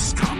stop.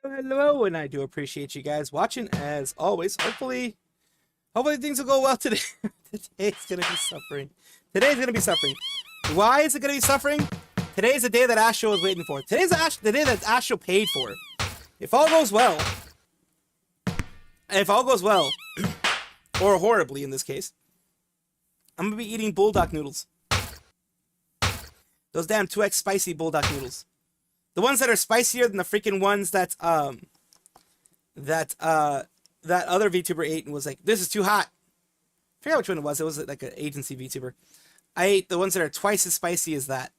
Hello, and I do appreciate you guys watching as always. Hopefully things will go well today. Today's gonna be suffering. Today's gonna be suffering. Why is it gonna be suffering? Today's the day that Astro was waiting for. Today's the day that Astro paid for. If all goes well, or horribly in this case, I'm gonna be eating bulldog noodles. Those damn 2x spicy bulldog noodles. The ones that are spicier than the freaking ones that that other VTuber ate and was like, this is too hot. I forget which one it was. It was like an agency VTuber. I ate the ones that are twice as spicy as that.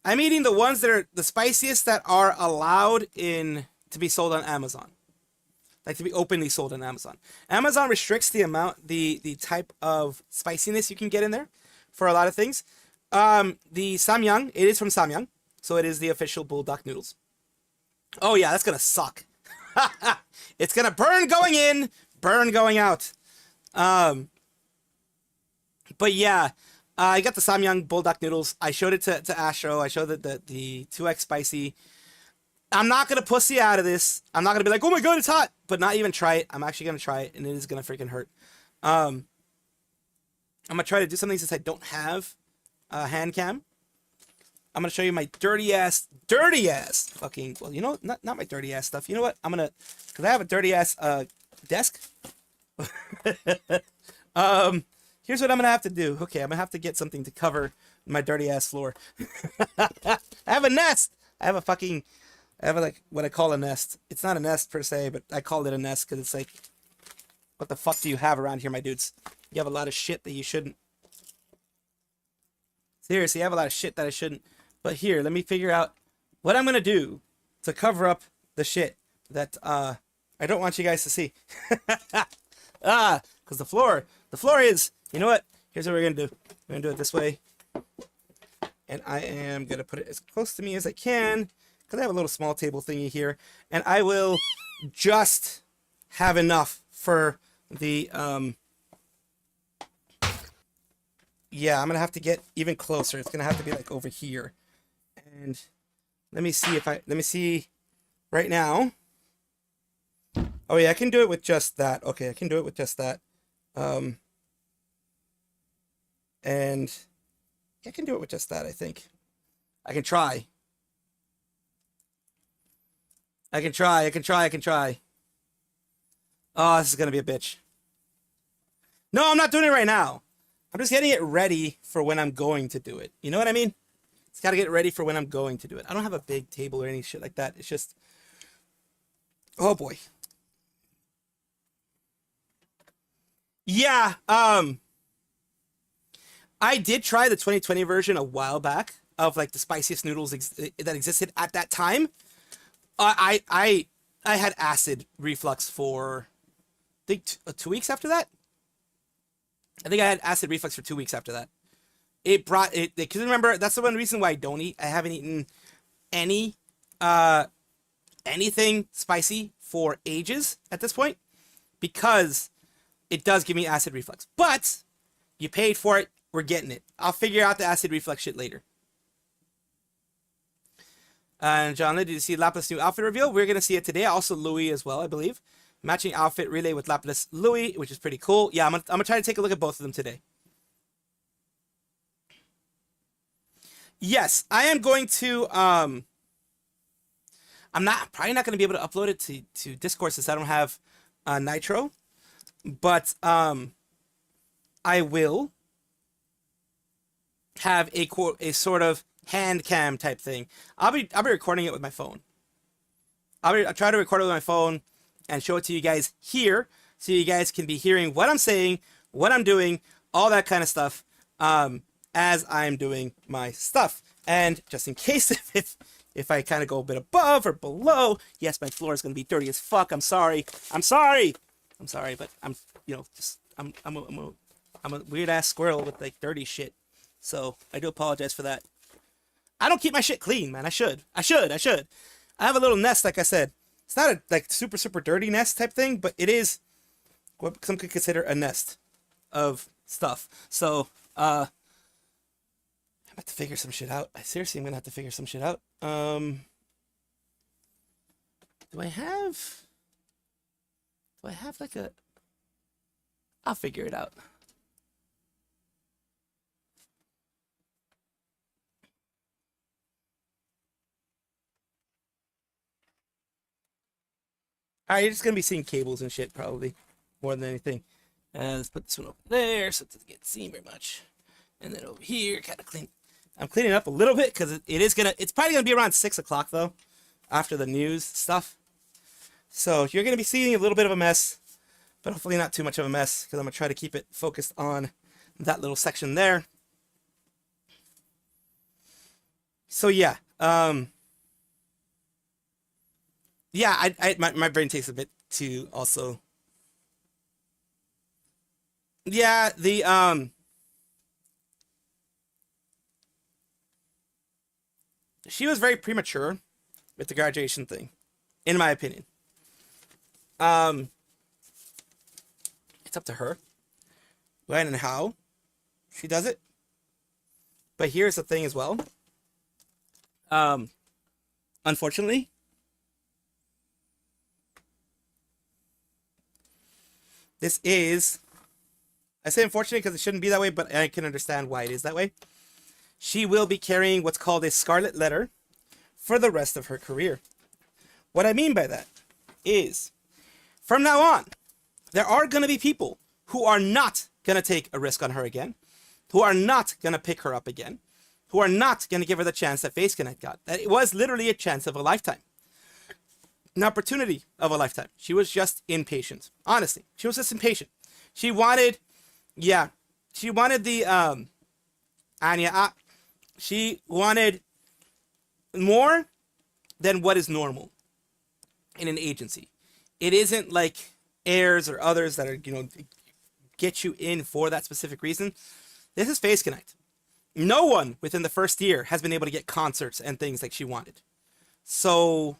I'm eating the ones that are the spiciest that are allowed to be sold on Amazon. Like to be openly sold on Amazon. Amazon restricts the amount, the type of spiciness you can get in there for a lot of things. The samyang, it is from Samyang. So it is the official bulldog noodles. Oh yeah, that's gonna suck. It's gonna burn going in, burn going out. But yeah, I got the Samyang bulldog noodles. I showed it to Astro. I showed the 2x spicy. I'm not gonna pussy out of this. I'm not gonna be like, oh my god, it's hot, but not even try it. I'm actually gonna try it, and it is gonna freaking hurt. I'm gonna try to do something since I don't have a hand cam. I'm gonna show you my dirty ass fucking. Well, you know, not my dirty ass stuff. You know what? Because I have a dirty ass desk. Here's what I'm gonna have to do. Okay, I'm gonna have to get something to cover my dirty ass floor. I have a nest. I have like what I call a nest. It's not a nest per se, but I call it a nest because it's like, what the fuck do you have around here, my dudes? You have a lot of shit that you shouldn't. Seriously, I have a lot of shit that I shouldn't. But here, let me figure out what I'm gonna do to cover up the shit that I don't want you guys to see. Because the floor is, you know what? Here's what we're gonna do. We're gonna do it this way. And I am gonna put it as close to me as I can, because I have a little small table thingy here. And I will just have enough for the, yeah, I'm gonna have to get even closer. It's gonna have to be like over here. And let me see right now. Oh yeah, I can do it with just that. Okay, I can do it with just that. And I can do it with just that, I think. I can try. I can try. Oh, this is gonna be a bitch. No, I'm not doing it right now. I'm just getting it ready for when I'm going to do it. You know what I mean? It's got to get ready for when I'm going to do it. I don't have a big table or any shit like that. It's just, oh boy. Yeah, I did try the 2020 version a while back of like the spiciest noodles that existed at that time. I had acid reflux for I think 2 weeks after that. I think I had acid reflux for 2 weeks after that. It brought it because remember, that's the one reason why I don't eat. I haven't eaten any anything spicy for ages at this point, because it does give me acid reflux. But you paid for it, we're getting it. I'll figure out the acid reflux shit later. And John, did you see Lapis' new outfit reveal? We're gonna see it today. Also Louis as well, I believe. Matching outfit relay with Lapis Louis, which is pretty cool. Yeah, I'm gonna try to take a look at both of them today. Yes, I am going to. I'm probably not going to be able to upload it to Discord since I don't have Nitro, but I will have a sort of hand cam type thing. I'll be recording it with my phone. I'll try to record it with my phone and show it to you guys here, so you guys can be hearing what I'm saying, what I'm doing, all that kind of stuff. As I'm doing my stuff. And just in case if I kind of go a bit above or below, yes, my floor is going to be dirty as fuck. I'm sorry, but I'm, you know, just I'm a weird ass squirrel with like dirty shit. So I do apologize for that. I don't keep my shit clean, man. I should. I have a little nest, like I said. It's not a like super dirty nest type thing, but it is what some could consider a nest of stuff. So I have to figure some shit out. Seriously, I'm gonna have to figure some shit out. Do I have like a... I'll figure it out. Alright, you're just gonna be seeing cables and shit probably more than anything. Let's put this one over there so it doesn't get seen very much. And then over here, kind of clean. I'm cleaning up a little bit because it's probably gonna be around 6 o'clock though, after the news stuff. So you're gonna be seeing a little bit of a mess, but hopefully not too much of a mess, because I'm gonna try to keep it focused on that little section there. So yeah, yeah, my brain takes a bit to also. Yeah, she was very premature with the graduation thing, in my opinion. It's up to her when and how she does it. But here's the thing as well. Unfortunately, This is, I say unfortunate because it shouldn't be that way, but I can understand why it is that way. She will be carrying what's called a scarlet letter for the rest of her career. What I mean by that is, from now on, there are going to be people who are not going to take a risk on her again, who are not going to pick her up again, who are not going to give her the chance that Face Connect got. That it was literally a chance of a lifetime. An opportunity of a lifetime. She was just impatient. Honestly, she was just impatient. She wanted, she wanted the, Anya, she wanted more than what is normal in an agency. It isn't like airs or others that are, get you in for that specific reason. This is Face Connect. No one within the first year has been able to get concerts and things like she wanted. So,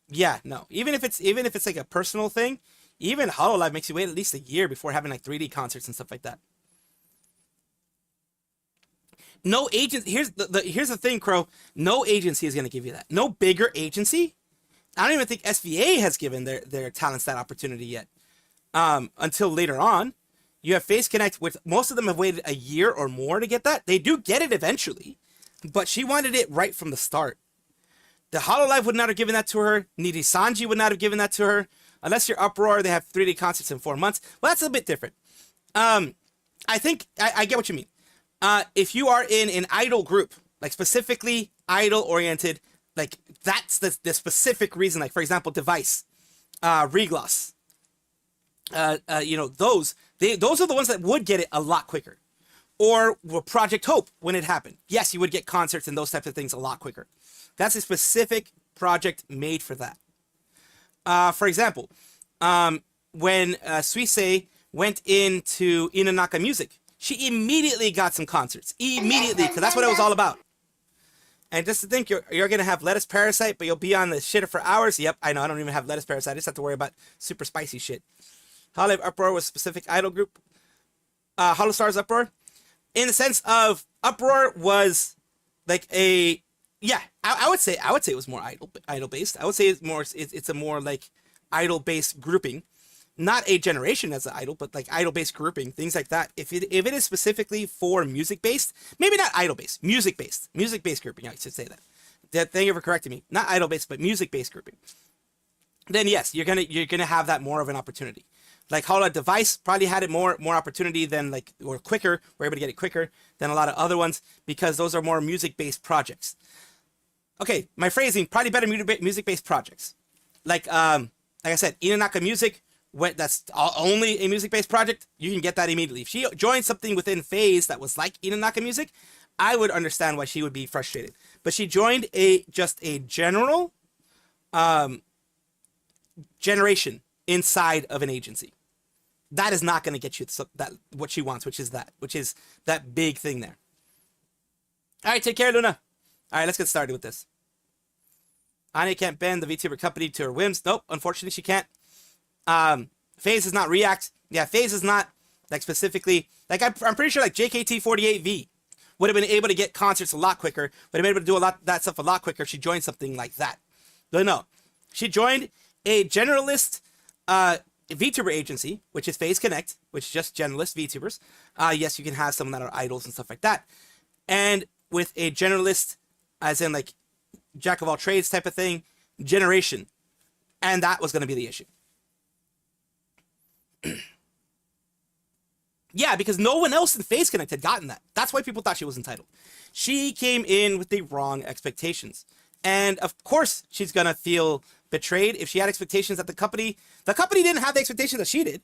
yeah, no. Even if it's like a personal thing, even HoloLive makes you wait at least a year before having like 3D concerts and stuff like that. No agent. Here's the thing, Crow. No agency is going to give you that. No bigger agency. I don't even think SVA has given their talents that opportunity yet. Until later on. You have Face Connect, which most of them have waited a year or more to get that. They do get it eventually, but she wanted it right from the start. The HoloLive would not have given that to her. Nidhi Sanji would not have given that to her. Unless you're Uproar, they have 3D concerts in 4 months. Well, that's a bit different. I think I get what you mean. If you are in an idol group, like specifically idol-oriented, like that's the specific reason. Like, for example, Device, Regloss, those are the ones that would get it a lot quicker. Or Project Hope, when it happened. Yes, you would get concerts and those types of things a lot quicker. That's a specific project made for that. For example, when Suisei went into Inanaka Music, she immediately got some concerts. Immediately, because that's what it was all about. And just to think you're going to have Lettuce Parasite, but you'll be on the shitter for hours. Yep, I know, I don't even have Lettuce Parasite. I just have to worry about super spicy shit. HoloLive Uproar was a specific idol group. Holostar's Uproar, in the sense of Uproar was like a, I would say it was more idol based. I would say it's a more like idol based grouping, not a generation as an idol, but like idol based grouping, things like that. If it is specifically for music based, maybe not idol based, music based grouping. I should say that. Thank you for correcting me. Not idol based, but music based grouping. Then yes, you're gonna have that more of an opportunity. Like HoloLive Device probably had it more opportunity than like, or quicker. We're able to get it quicker than a lot of other ones because those are more music-based projects. Okay, my phrasing, probably better music-based projects. Like I said, Inanaka Music, that's only a music-based project, you can get that immediately. If she joined something within Phase that was like Inanaka Music, I would understand why she would be frustrated. But she joined just a general generation inside of an agency. That is not going to get you what she wants, which is that big thing there. All right, take care, Luna. All right, let's get started with this. Anya can't bend the VTuber company to her whims. Nope, unfortunately, she can't. Phase is not React. Yeah, Phase is not like specifically like I'm pretty sure like JKT48V would have been able to get concerts a lot quicker. Would have been able to do that stuff a lot quicker if she joined something like that. But no, she joined a generalist VTuber agency, which is Phase Connect, which is just generalist VTubers. Yes, you can have some that are idols and stuff like that. And with a generalist, as in like jack of all trades type of thing, generation. And that was going to be the issue. Yeah, because no one else in Phase Connect had gotten that. That's why people thought she was entitled. She came in with the wrong expectations. And of course, she's going to feel betrayed if she had expectations that the company didn't have the expectations that she did.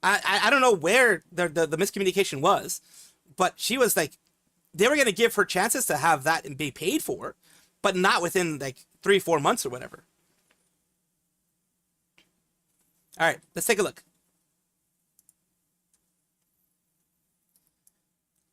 I don't know where the miscommunication was, but she was like, they were going to give her chances to have that and be paid for, but not within like 3-4 months or whatever. All right, let's take a look.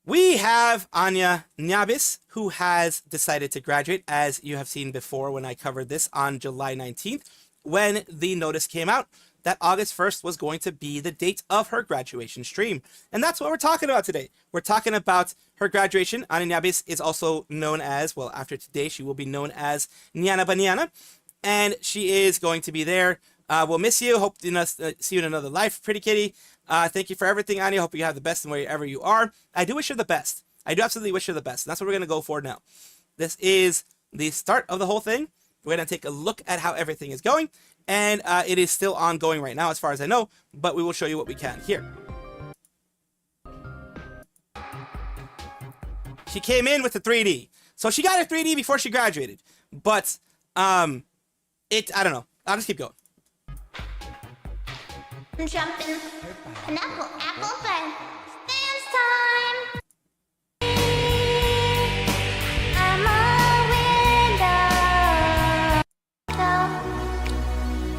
We have Anya Nyabis, who has decided to graduate, as you have seen before when I covered this on July 19th, when the notice came out that August 1st was going to be the date of her graduation stream. And that's what we're talking about today. We're talking about her graduation. Anya Nyabis is also known as, well, after today, she will be known as Nyana Banyana. And she is going to be there We'll miss you. Hope to see you in another life, pretty kitty. Thank you for everything, Anya. Hope you have the best in wherever you are. I do wish her the best. I do absolutely wish her the best. And that's what we're going to go for now. This is the start of the whole thing. We're going to take a look at how everything is going. And it is still ongoing right now, as far as I know. But we will show you what we can here. She came in with the 3D. So she got her 3D before she graduated. But, I don't know. I'll just keep going. Jumping an apple bed. Dance time. I'm a window.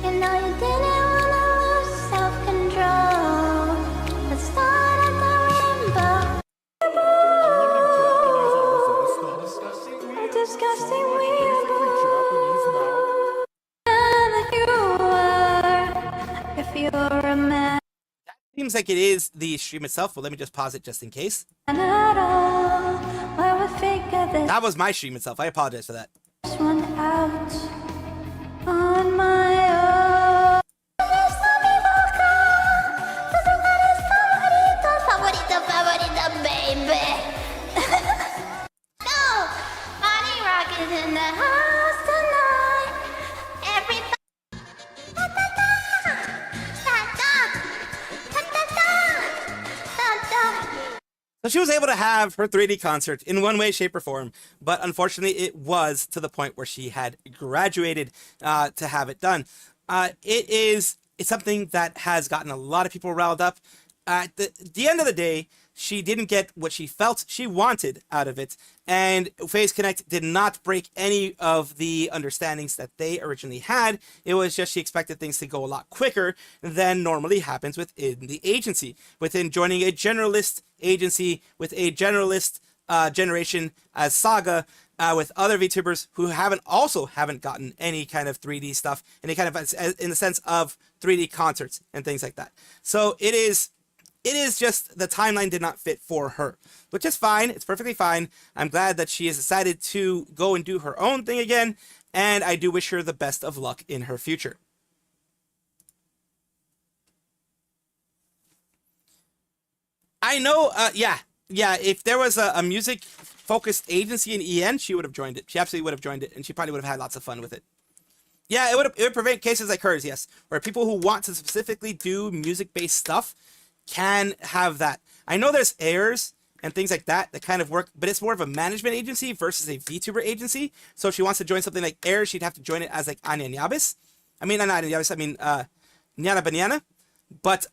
You know you didn't wanna lose self-control. The start of the rainbow. A disgusting weirdo. If you're a man. Seems like it is the stream itself, but let me just pause it just in case. That was my stream itself. I apologize for that. One out on my own. Favorito, baby. No, body rocket in the house tonight. Everybody. So she was able to have her 3D concert in one way, shape, or form, but unfortunately it was to the point where she had graduated to have it done. It's something that has gotten a lot of people riled up. At the end of the day, she didn't get what she felt she wanted out of it, and Phase Connect did not break any of the understandings that they originally had. It was just she expected things to go a lot quicker than normally happens within the agency. Within joining a generalist agency with a generalist generation as Saga, with other VTubers who haven't gotten any kind of 3D stuff, any kind of in the sense of 3D concerts and things like that. So it is just the timeline did not fit for her, which is fine. It's perfectly fine. I'm glad that she has decided to go and do her own thing again, and I do wish her the best of luck in her future. I know, yeah, if there was a music-focused agency in EN, she would have joined it. She absolutely would have joined it, and she probably would have had lots of fun with it. Yeah, it would prevent cases like hers, yes, where people who want to specifically do music-based stuff can have that. I know there's airs and things like that kind of work, but it's more of a management agency versus a VTuber agency. So if she wants to join something like air, she'd have to join it as like Anya Nyabis. I mean, not Anya Nyabis, I mean, Nyana Banyana. But,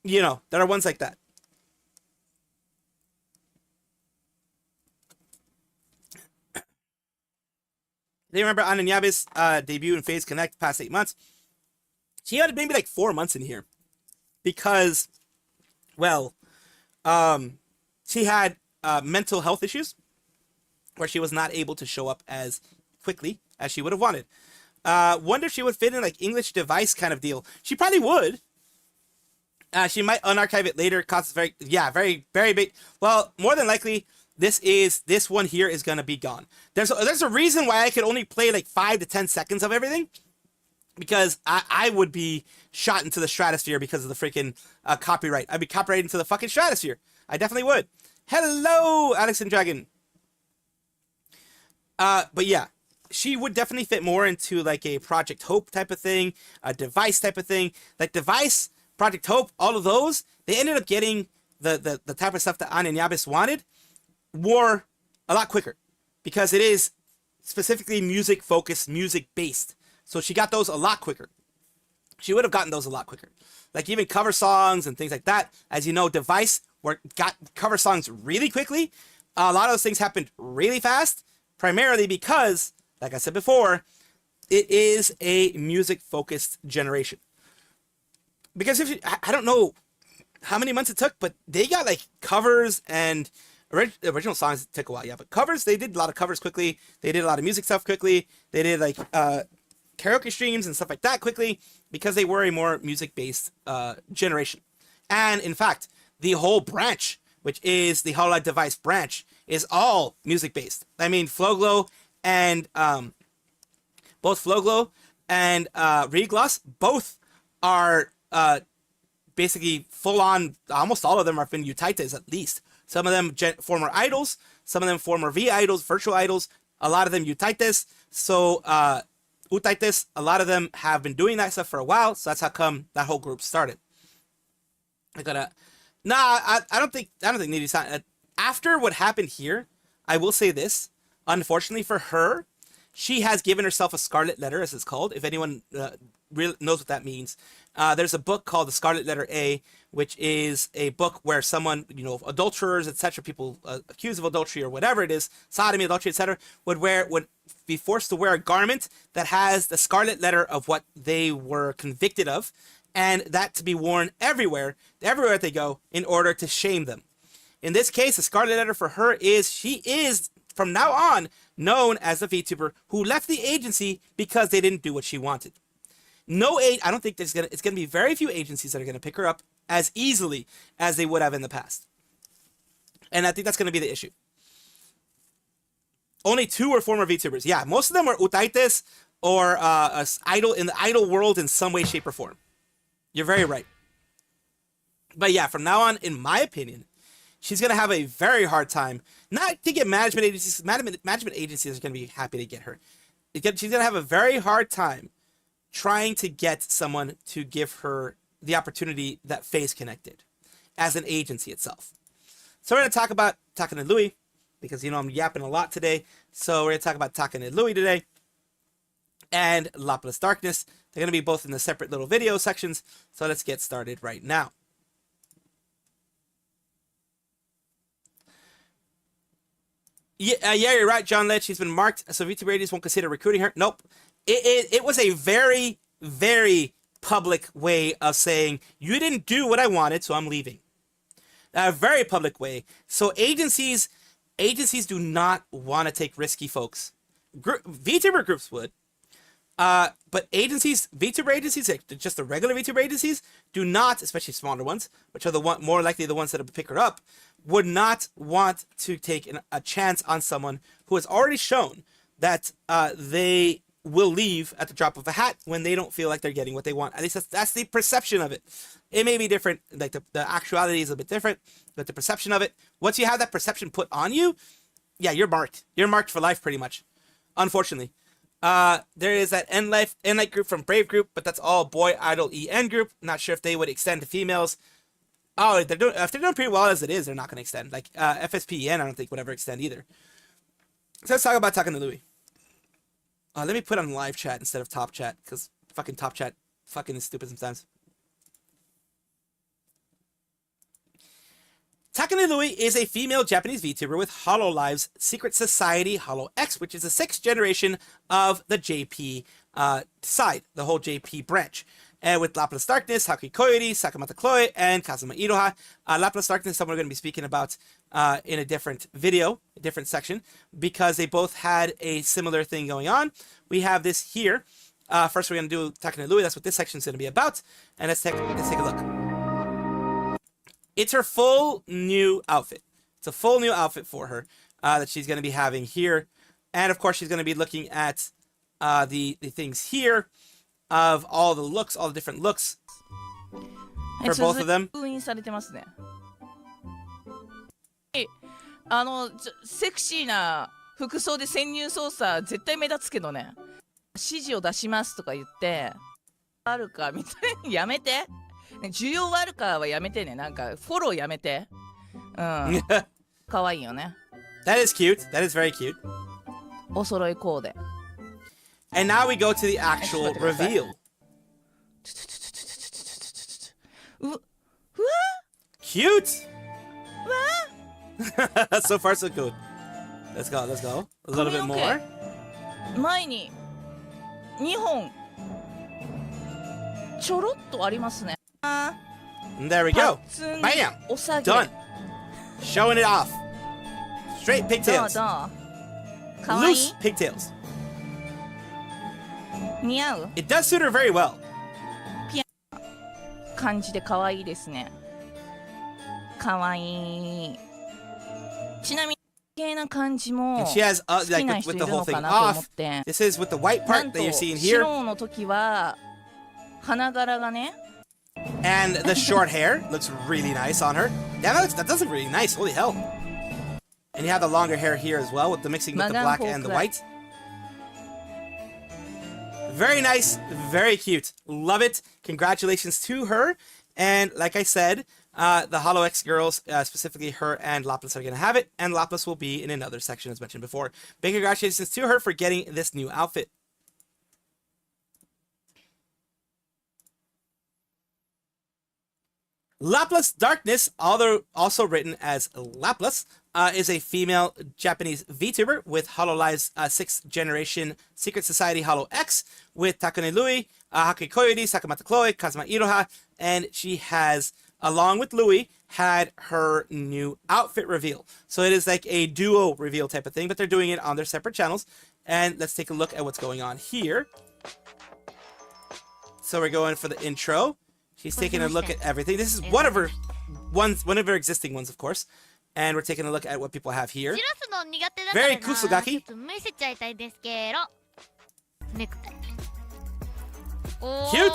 you know, there are ones like that. Do you remember Anya Nyabis debut in Phase Connect past 8 months? She had maybe like 4 months in here. Because, well, she had mental health issues where she was not able to show up as quickly as she would have wanted. Wonder if she would fit in like English device kind of deal. She probably would. She might unarchive it later. Costs very big. Well, more than likely, this one here is gonna be gone. There's a reason why I could only play like 5 to 10 seconds of everything. Because I would be shot into the stratosphere because of the freaking copyright. I'd be copyrighted into the fucking stratosphere. I definitely would. Hello, Alex and Dragon. But yeah, she would definitely fit more into like a Project Hope type of thing, a Device type of thing. Like Device, Project Hope, all of those, they ended up getting the type of stuff that Anya Nyabis wanted more a lot quicker. Because it is specifically music focused, music based. So she got those a lot quicker. She would have gotten those a lot quicker. Like even cover songs and things like that. As you know, Device got cover songs really quickly. A lot of those things happened really fast. Primarily because, like I said before, it is a music-focused generation. Because I don't know how many months it took, but they got like covers and original songs took a while. Yeah, but covers, they did a lot of covers quickly. They did a lot of music stuff quickly. They did like karaoke streams and stuff like that quickly because they were a more music-based generation. And in fact, the whole branch, which is the Hololive Device branch, is all music-based. I mean, Flowglow and both Flowglow and Regloss, both are basically full on. Almost all of them have been Utaitas at least. Some of them former idols, some of them former V idols, virtual idols. A lot of them Utaitas. So Utaitas, a lot of them have been doing that stuff for a while. So that's how come that whole group started. I don't think Nidhi signed. After what happened here, I will say this. Unfortunately for her, she has given herself a scarlet letter, as it's called. If anyone really knows what that means, there's a book called The Scarlet Letter A, which is a book where someone, adulterers, etc., people accused of adultery or whatever it is, sodomy, adultery, etc., would be forced to wear a garment that has the scarlet letter of what they were convicted of, and that to be worn everywhere that they go, in order to shame them. In this case, the scarlet letter for her is she is from now on known as the VTuber who left the agency because they didn't do what she wanted. I don't think it's gonna be very few agencies that are gonna pick her up as easily as they would have in the past, and I think that's gonna be the issue. Only 2 were former VTubers. Yeah, most of them were Utaites or idol in the idol world in some way, shape, or form. You're very right. But yeah, from now on, in my opinion, she's going to have a very hard time. Not to get management agencies. Management agencies are going to be happy to get her. She's going to have a very hard time trying to get someone to give her the opportunity that FaZe connected as an agency itself. So we're going to talk about Takane Louis, because I'm yapping a lot today. So we're going to talk about Takane Louis today and Lapis Darkness. They're going to be both in the separate little video sections. So let's get started right now. Yeah, you're right, John Ledge. She's been marked, so VTuber agencies won't consider recruiting her. Nope. It was a very, very public way of saying, you didn't do what I wanted, so I'm leaving. A very public way. So agencies do not want to take risky folks. VTuber groups would. But VTuber agencies, like just the regular VTuber agencies, do not, especially smaller ones, which are more likely the ones that will pick her up, would not want to take a chance on someone who has already shown that they will leave at the drop of a hat when they don't feel like they're getting what they want. At least that's the perception of it. It may be different, like the actuality is a bit different, but the perception of it, once you have that perception put on you, yeah, you're marked. You're marked for life, pretty much. Unfortunately. There is that N-Light group from Brave Group, but that's all boy idol EN group. Not sure if they would extend to females. Oh, if they're doing pretty well as it is, they're not going to extend. Like FSPEN, I don't think would ever extend either. So let's talk about Takane Louis. Let me put on live chat instead of top chat, because fucking top chat fucking is stupid sometimes. Takane Louis is a female Japanese VTuber with HoloLive's Secret Society Holo X, which is the 6th generation of the JP side, the whole JP branch. And with Lapis Darkness, Haku Koyori, Sakamata Chloe, and Kazuma Iroha. Lapis Darkness is someone we're going to be speaking about in a different video, a different section, because they both had a similar thing going on. We have this here. First, we're going to do Takane Louis. That's what this section is going to be about. And let's take a look. It's her full new outfit. It's a full new outfit for her that she's going to be having here. And, of course, she's going to be looking at the things here of all the looks, all the different looks for both of them. セクシーな服装で潜入捜査絶対目立つけどね。指示を出しますとか言ってあるかみたいにやめて。需要あるかはやめてね。なんかフォローやめて。うん。可愛いよね。That is cute. That is very cute. お揃いコーデ。And now we go to the actual reveal. うわ Cute! So far, so good. Let's go, let's go. A little bit more. 前に2本ちょろっとありますね。And there we go. Bam! お下げ。 Done. Showing it off. Straight どう pigtails. どう。可愛い Loose pigtails. 似合う It does suit her very well. 感じで可愛いですね。可愛い。ちなみに系な感じも And 好 she has き like な with 人い the る whole の thing かなと思っ off. て。 This is with the white な part ん that you're と seeing 白 here, の時は花柄がね and the short hair looks really nice on her. Yeah, that does look really nice. Holy hell! And you have the longer hair here as well with the mixing with the black and the white. Very nice, very cute. Love it. Congratulations to her. And like I said, the Hollow X girls, specifically her and Laplas, are going to have it. And Laplas will be in another section as mentioned before. Big congratulations to her for getting this new outfit. Laplas Darkness, although also written as Laplas, is a female Japanese VTuber with HoloLive's 6th generation Secret Society Hollow X with Takane Lui, Haki Koyori, Sakamata Chloe, Kazuma Iroha, and she has, along with Lui, had her new outfit reveal. So it is like a duo reveal type of thing, but they're doing it on their separate channels. And let's take a look at what's going on here. So we're going for the intro. She's taking a look at everything. This is one of her existing ones, of course. And we're taking a look at what people have here. Very kusugaki. Cute.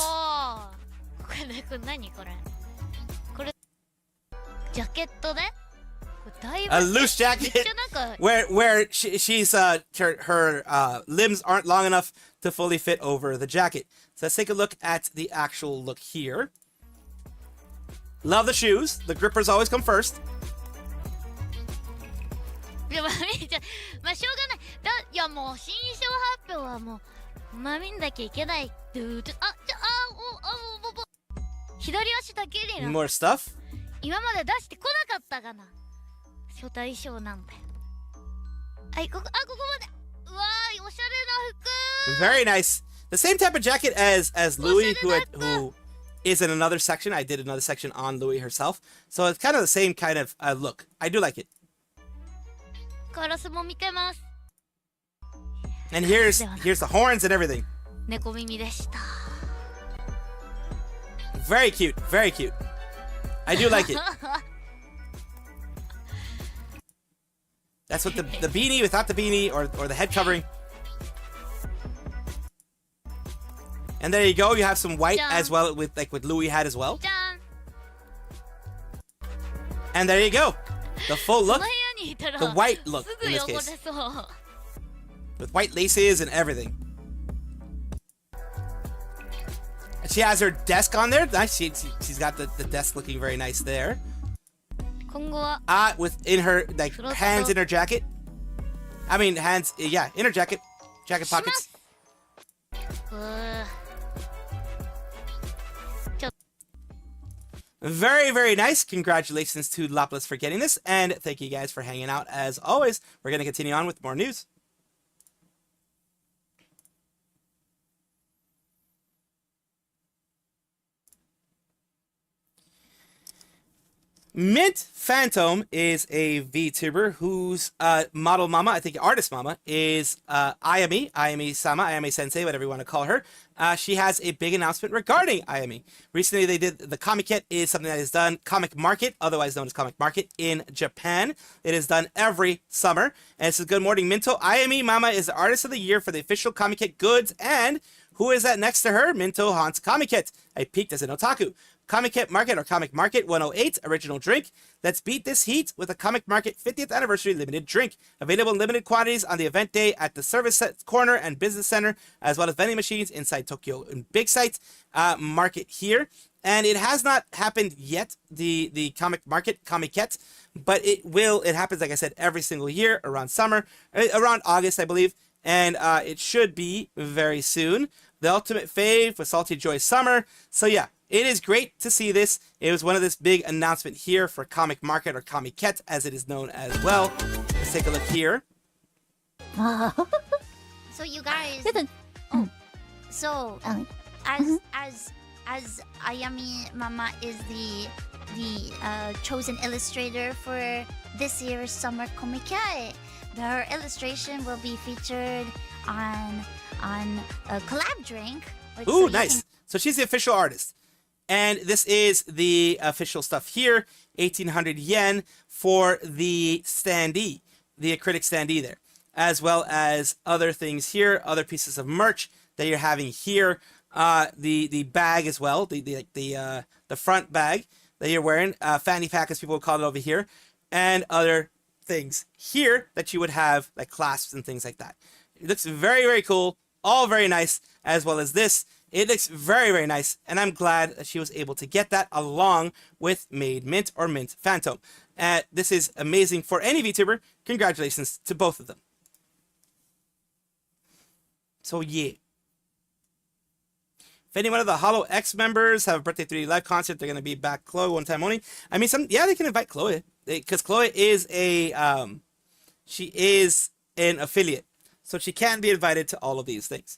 A loose jacket where she's her limbs aren't long enough to fully fit over the jacket. So let's take a look at the actual look here. Love the shoes. The grippers always come first. いやまあしょうがないいやもう新衣装発表はもうまあ見んだけいけない左足だけにな More stuff. 今まで出してこなかったかな初代衣装なんだよはいここまでうわーおしゃれな服 Very nice. The same type of jacket as Louis, who is in another section. I did another section on Louis herself. So it's kind of the same kind of look. I do like it. カラスも見てます And here's the horns and everything. 猫耳でした Very cute. Very cute. I do like it. That's what the beanie without the beanie or the head covering. And there you go. You have some white as well with Louis had as well. じゃん And there you go. The full この look 部屋にいたら the white look すぐ in this 汚れ case. そう With white laces and everything. And she has her desk on there. Nice. She's got the desk looking very nice there. 今後は With in her like hands in her jacket. I mean hands, yeah, in her jacket pockets. うー Very, very nice. Congratulations to Laplas for getting this, and thank you guys for hanging out as always. We're going to continue on with more news. Mint Phantom is a VTuber whose model mama, I think artist mama, is Ayami-sama, Ayami-sensei, whatever you want to call her. She has a big announcement regarding Ayami. Recently, they did the Comiket is something that is done, Comic Market, otherwise known as Comic Market, in Japan. It is done every summer. And it says, good morning, Minto. Ayami Mama is the artist of the year for the official Comiket goods. And who is that next to her? Minto haunts Comiket. I peeked as an otaku. Comiket Market or Comic Market 108 original drink. Let's beat this heat with a Comic Market 50th anniversary limited drink. Available in limited quantities on the event day at the service corner and business center, as well as vending machines inside Tokyo and big sites market here. And it has not happened yet, the Comic Market, Comiket, but it will. It happens, like I said, every single year around summer, around August, I believe. And it should be very soon. The ultimate fave for Salty Joy Summer. So yeah, it is great to see this. It was one of this big announcement here for Comic Market or Comiket, as it is known as well. Let's take a look here. So you guys ちょっと so うん as Ayami Mama is the chosen illustrator for this year's summer comic, her illustration will be featured on a collab drink. So Ooh, you nice. So she's the official artist. And this is the official stuff here. 1,800 yen for the standee. the acrylic standee there, as well as other things here, other pieces of merch that you're having here. The bag as well, the front bag that you're wearing, fanny pack as people would call it over here, and other things here that you would have, like clasps and things like that. It looks very, very cool, all very nice, as well as this. It looks very, very nice, and I'm glad that she was able to get that along with Made Mint or Mint Phantom. This is amazing for any VTuber. Congratulations to both of them. So yeah. If any one of the Hollow X members have a Birthday 3D live concert, they're going to be back Chloe one time only. I mean, they can invite Chloe, because Chloe is she is an affiliate, so she can be invited to all of these things.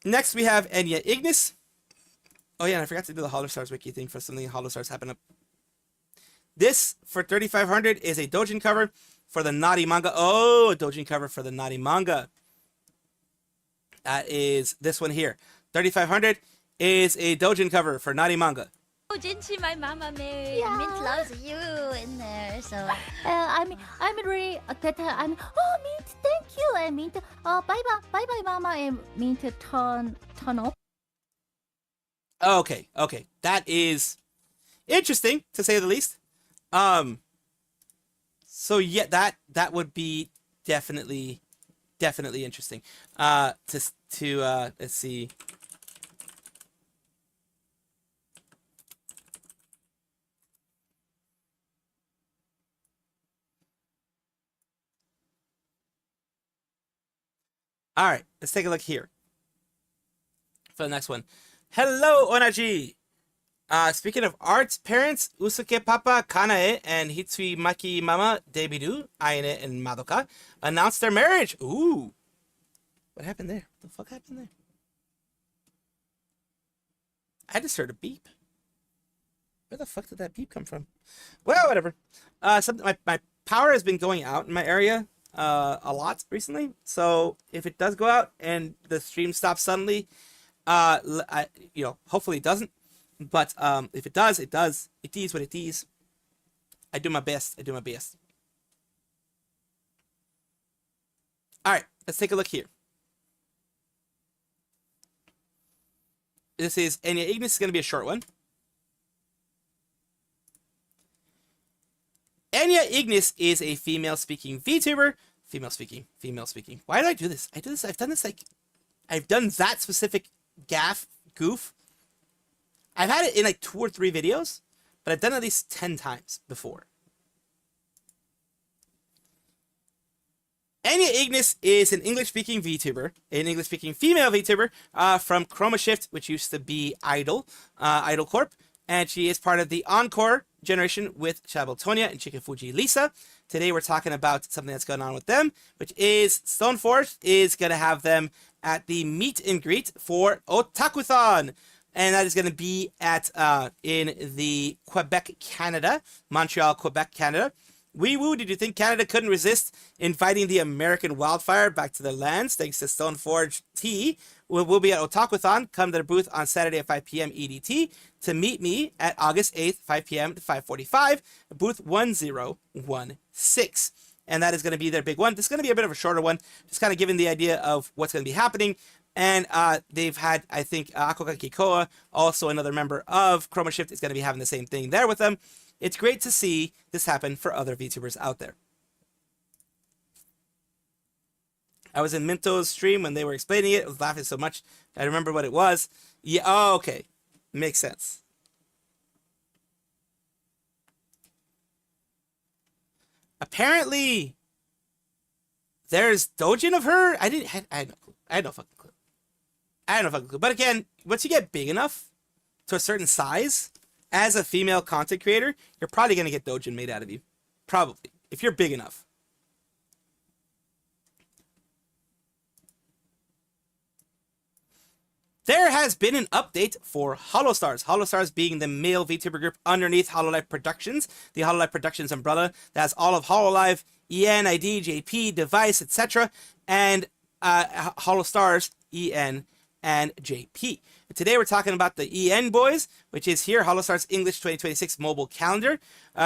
Next, we have Enya Ignis. Oh yeah, and I forgot to do the Hollow Stars wiki thing for something Hollow Stars happen up. This, for 3,500, is a doujin cover for the Naughty manga. Oh, a doujin cover for the Naughty manga. That is this one here. 3,500 is a doujin cover for Naughty manga. Oh, Jinchi, my mama made. Yeah. Mint loves you in there, so. I'm really that Mint, thank you. And Mint, bye bye, Mama. And Mint, turn off. Okay, that is interesting to say the least. So yeah, that would be definitely interesting. Let's see. All right, let's take a look here for the next one. Hello, Onaji. Speaking of arts, parents Usuke Papa Kanae and Hitsui Maki Mama Debidu, Ayane and Madoka announced their marriage. Ooh, what happened there? What the fuck happened there? I just heard a beep. Where the fuck did that beep come from? Well, whatever. My power has been going out in my area a lot recently, so if it does go out and the stream stops suddenly, hopefully it doesn't, but if it does, it is what it is. I do my best. All right, let's take a look here. This is Enya Ignis. Is going to be a short one. Enya Ignis is a female-speaking VTuber. Female-speaking. Why did I do this? I've done that specific goof. I've had it in like 2 or 3 videos, but I've done it at least 10 times before. Enya Ignis is an English-speaking VTuber, an English-speaking female VTuber from Chroma Shift, which used to be Idol Corp, and she is part of the Encore generation with Shabletonia and Chikafuji Lisa. Today we're talking about something that's going on with them, which is Stoneforge is going to have them at the meet and greet for Otakuthon, and that is going to be at in the Montreal, Quebec, Canada. Wee woo, did you think Canada couldn't resist inviting the American wildfire back to their lands? Thanks to Stoneforge Tea. We'll be at Otakuthon. Come to their booth on Saturday at 5 p.m. EDT to meet me at August 8th, 5 p.m. to 5:45, booth 1016. And that is going to be their big one. This is going to be a bit of a shorter one, just kind of giving the idea of what's going to be happening. And they've had, I think, Akoka Kikoa, also another member of Chroma Shift, is going to be having the same thing there with them. It's great to see this happen for other VTubers out there. I was in Minto's stream when they were explaining it. I was laughing so much. I remember what it was. Yeah, oh, okay. Makes sense. Apparently, there's doujin of her. I had no clue. I had no fucking clue. But again, once you get big enough to a certain size, as a female content creator, you're probably going to get doujin made out of you. Probably. If you're big enough. There has been an update for HoloStars. HoloStars being the male VTuber group underneath HoloLive Productions, the HoloLive Productions umbrella that has all of HoloLive, EN, ID, JP, Device, etc. And HoloStars, EN, and JP. And today we're talking about the EN boys, which is here, HoloStars English 2026 mobile calendar.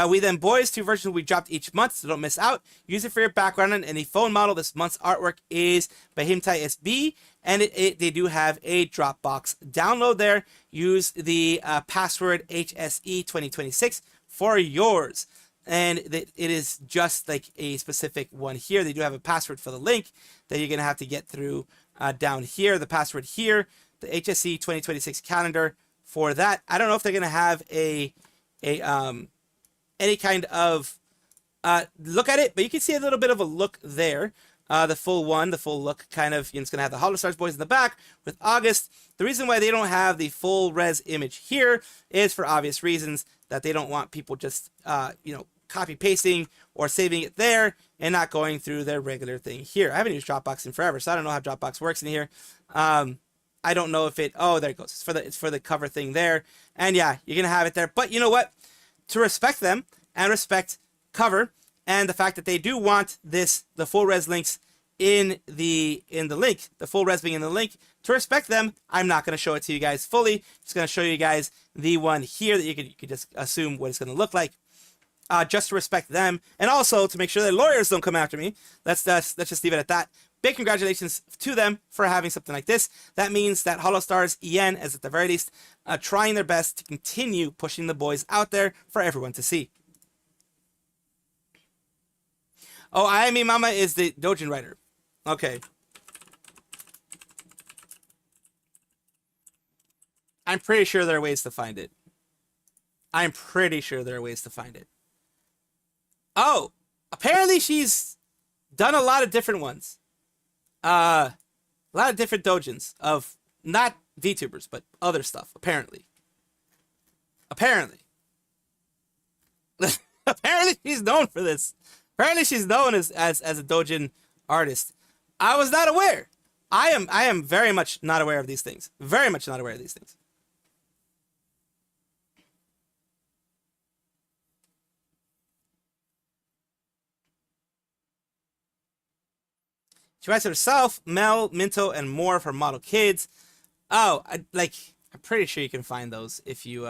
We then boys, 2 versions will be dropped each month, so don't miss out. Use it for your background on any phone model. This month's artwork is by Himtai SB, and they do have a Dropbox download there. Use the password HSE 2026 for yours. And it is just like a specific one here. They do have a password for the link that you're going to have to get through down here. The password here, the HSE 2026 calendar for that. I don't know if they're going to have any kind of look at it, but you can see a little bit of a look there. The full look kind of, it's going to have the HoloStars boys in the back with August. The reason why they don't have the full res image here is for obvious reasons, that they don't want people just, copy pasting or saving it there and not going through their regular thing here. I haven't used Dropbox in forever, so I don't know how Dropbox works in here. I don't know if it, oh, there it goes. It's for the cover thing there. And yeah, you're going to have it there. But you know what? To respect them and respect cover and the fact that they do want the full res links in the link, the full res being in the link, to respect them, I'm not going to show it to you guys fully. Just going to show you guys the one here that you could just assume what it's going to look like. Just to respect them, and also to make sure that lawyers don't come after me. Let's just leave it at that. Big congratulations to them for having something like this. That means that HoloStars EN is at the very least trying their best to continue pushing the boys out there for everyone to see. Oh, Ayami Mama is the Dojin writer. Okay. I'm pretty sure there are ways to find it. I'm pretty sure there are ways to find it. Oh, apparently she's done a lot of different ones. A lot of different dojins of not VTubers, but other stuff, apparently. Apparently she's known for this. Apparently she's known as a dojin artist. I was not aware. I am very much not aware of these things. Very much not aware of these things. She writes it herself, Mel, Minto, and more of her model kids. Oh, I'm pretty sure you can find those if you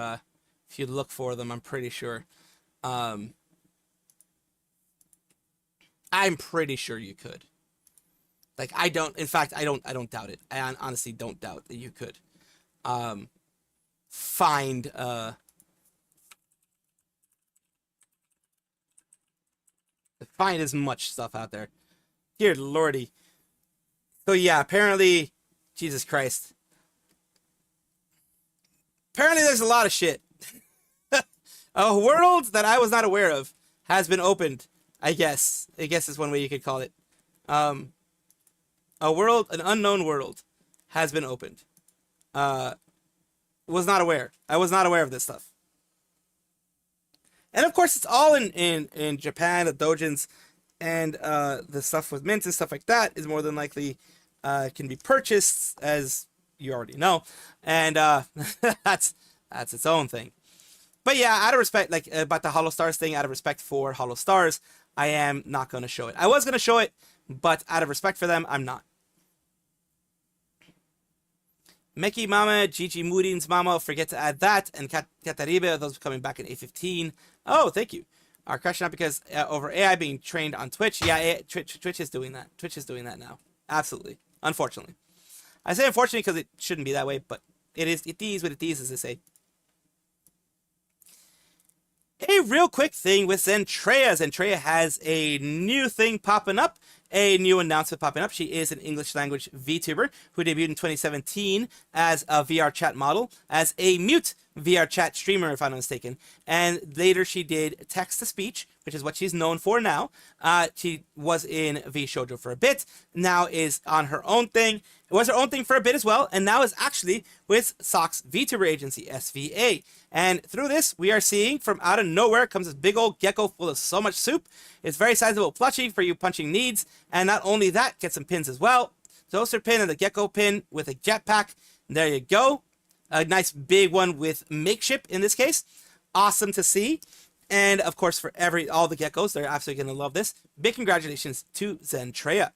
look for them. I'm pretty sure. I'm pretty sure you could. In fact, I don't doubt it. I honestly don't doubt that you could find as much stuff out there. Dear lordy. So yeah, apparently, Jesus Christ. Apparently there's a lot of shit. A world that I was not aware of has been opened, I guess. I guess is one way you could call it. An unknown world has been opened. Was not aware. I was not aware of this stuff. And of course, it's all in Japan, the dojins, and the stuff with mints and stuff like that is more than likely can be purchased, as you already know, and that's its own thing. But yeah, out of respect, about the HoloStars thing, out of respect for HoloStars, I am not going to show it. I was going to show it, but out of respect for them, I'm not. Meki Mama, Gigi Moodin's Mama, forget to add that, and Kataribe, those are coming back in A15. Oh, thank you. Are crashing out because over AI being trained on Twitch. Yeah, Twitch is doing that. Twitch is doing that now. Absolutely. Unfortunately. I say unfortunately because it shouldn't be that way, but it is what it is, as they say. A real quick thing with Zentreya. Zentreya has a new thing popping up. A new announcement popping up. She is an English language VTuber who debuted in 2017 as a VR chat model, as a mute VR chat streamer, if I'm not mistaken. And later she did text-to-speech, which is what she's known for now. She was in VShojo for a bit, now is on her own thing. It was her own thing for a bit as well, and now is actually with Sock's VTuber agency, SVA. And through this, we are seeing from out of nowhere comes this big old gecko full of so much soup. It's very sizable plushie for you punching needs. And not only that, get some pins as well. Toaster pin and the gecko pin with a jetpack. There you go. A nice big one with makeship in this case. Awesome to see. And of course, for all the geckos, they're absolutely going to love this. Big congratulations to Zentreya.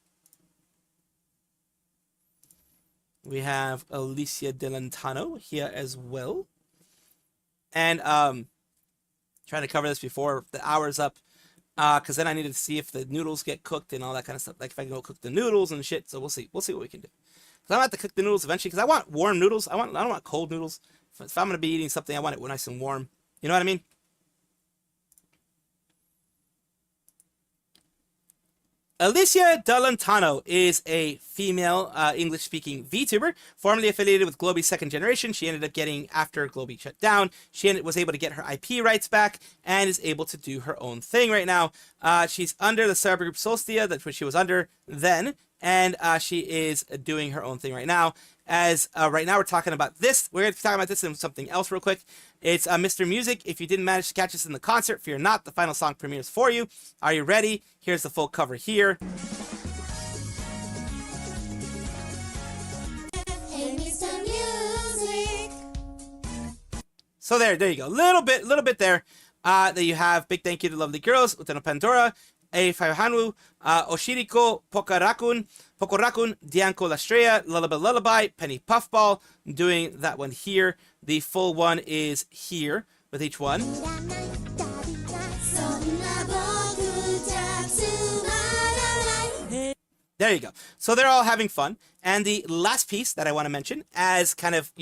We have Alicia Delantano here as well. And trying to cover this before the hour's up. Because then I needed to see if the noodles get cooked and all that kind of stuff. Like if I can go cook the noodles and shit. So we'll see. We'll see what we can do. Because I'm going to have to cook the noodles eventually. Because I want warm noodles. I don't want cold noodles. If I'm going to be eating something, I want it nice and warm. You know what I mean? Alicia Delantano is a female English-speaking VTuber, formerly affiliated with Globey's second generation. She ended up getting, after Globey shut down, she was able to get her IP rights back and is able to do her own thing right now. She's under the subgroup Solstia, that's what she was under then, and she is doing her own thing right now. As right now we're talking about this. We're going to be talking about this and something else real quick. It's Mr. Music. If you didn't manage to catch us in the concert, fear not, the final song premieres for you. Are you ready? Here's the full cover here. Hey, Mr. Music. So there you go. Little bit there. That you have. Big thank you to lovely girls, Utano Pandora, haivng, Oshiriko, Pokorakun, Dianco Lastrea, Lullaby, Penny Puffball, doing that one here. The full one is here with each one. There you go. So they're all having fun. And the last piece that I want to mention as kind of,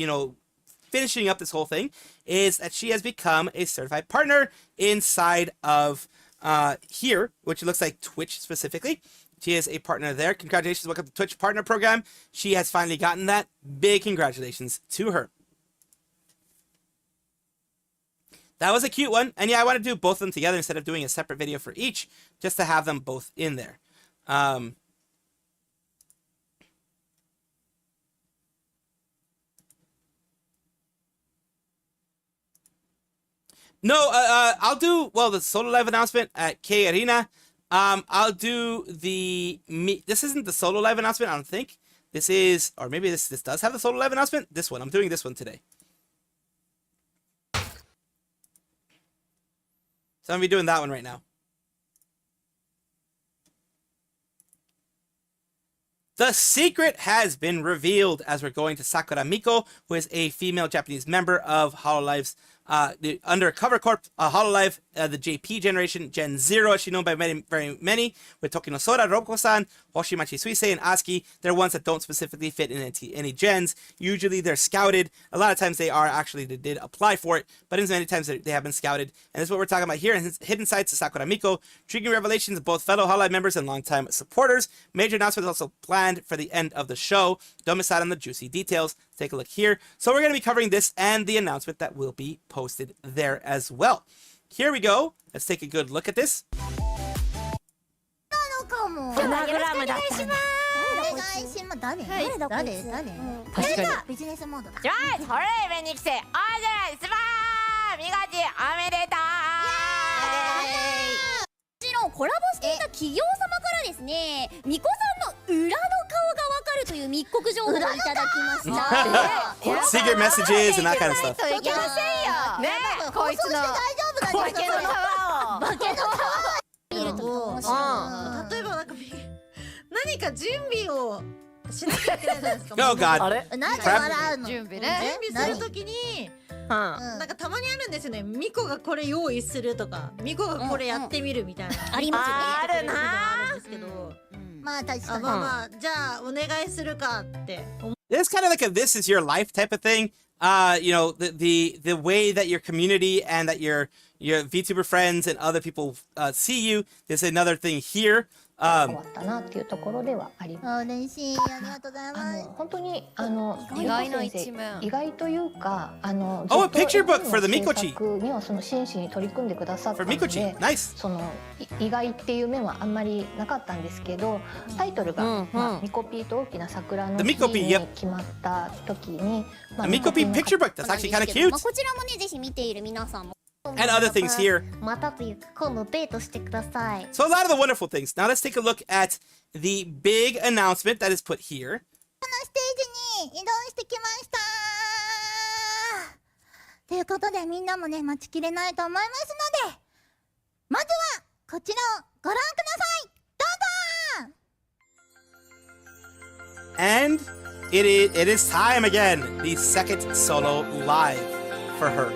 finishing up this whole thing is that she has become a certified partner inside of here, which looks like Twitch specifically. She is a partner there. Congratulations, welcome to the Twitch Partner Program. She has finally gotten that. Big congratulations to her. That was a cute one. And yeah, I want to do both of them together instead of doing a separate video for each, just to have them both in there. No, I'll do, the solo live announcement at K Arena. I'll do this isn't the solo live announcement, I don't think. This is, or maybe this does have the solo live announcement. This one, I'm doing this one today. So I'm going to be doing that one right now. The secret has been revealed as we're going to Sakura Miko, who is a female Japanese member of Hololive's the Undercover Corp, Hololive, the JP generation, Gen 0, as she's known by very many, with Tokino Sora, Roko-san, Hoshimachi Suisei, and Asuki. They're ones that don't specifically fit in any gens. Usually they're scouted. A lot of times they did apply for it, but in many times they have been scouted. And this is what we're talking about here in Hidden Sights of Sakura Miko. Intriguing revelations of both fellow Hololive members and longtime supporters. Major announcement also planned for the end of the show. Don't miss out on the juicy details. Take a look here. So we're going to be covering this and the announcement that will be posted there as well. Here we go. Let's take a good look at this. Secret messages and that kind of stuff. 例えば何か準備をしなきゃいけないじゃないですか。 Oh God. なんで笑うの？準備するときに、なんかたまにあるんですよね。ミコがこれ用意するとか、ミコがこれやってみるみたいな。ありますよね。あるな。あるんですけど。まあ確かに。まあじゃあお願いするかって。It's kind of like a this is your life type of thing. The way that your community and that your VTuber friends and other people see you. There's another thing here. 変わったなっていうところではあります。嬉しい、ありがとうございます。本当に意外な一面。意外というかOh, a picture book for the Mikochi. 制作にはその真摯に取り組んでくださったので、 Mikochi, nice. その意外っていう面はあんまりなかったんですけど、タイトルがミコピーと大きな桜の木に決まった時に、A Mikopi picture book. That's actually kind of cute. こちらもね、ぜひ見ている皆さんも。 And other things here. またというか今度デートしてください。 So a lot of the wonderful things. Now let's take a look at the big announcement that is put here. このステージに移動してきました。ということでみんなもね待ちきれないと思いますので、まずはこちらをご覧ください。どうぞ。 And it is time again. The second solo live for her.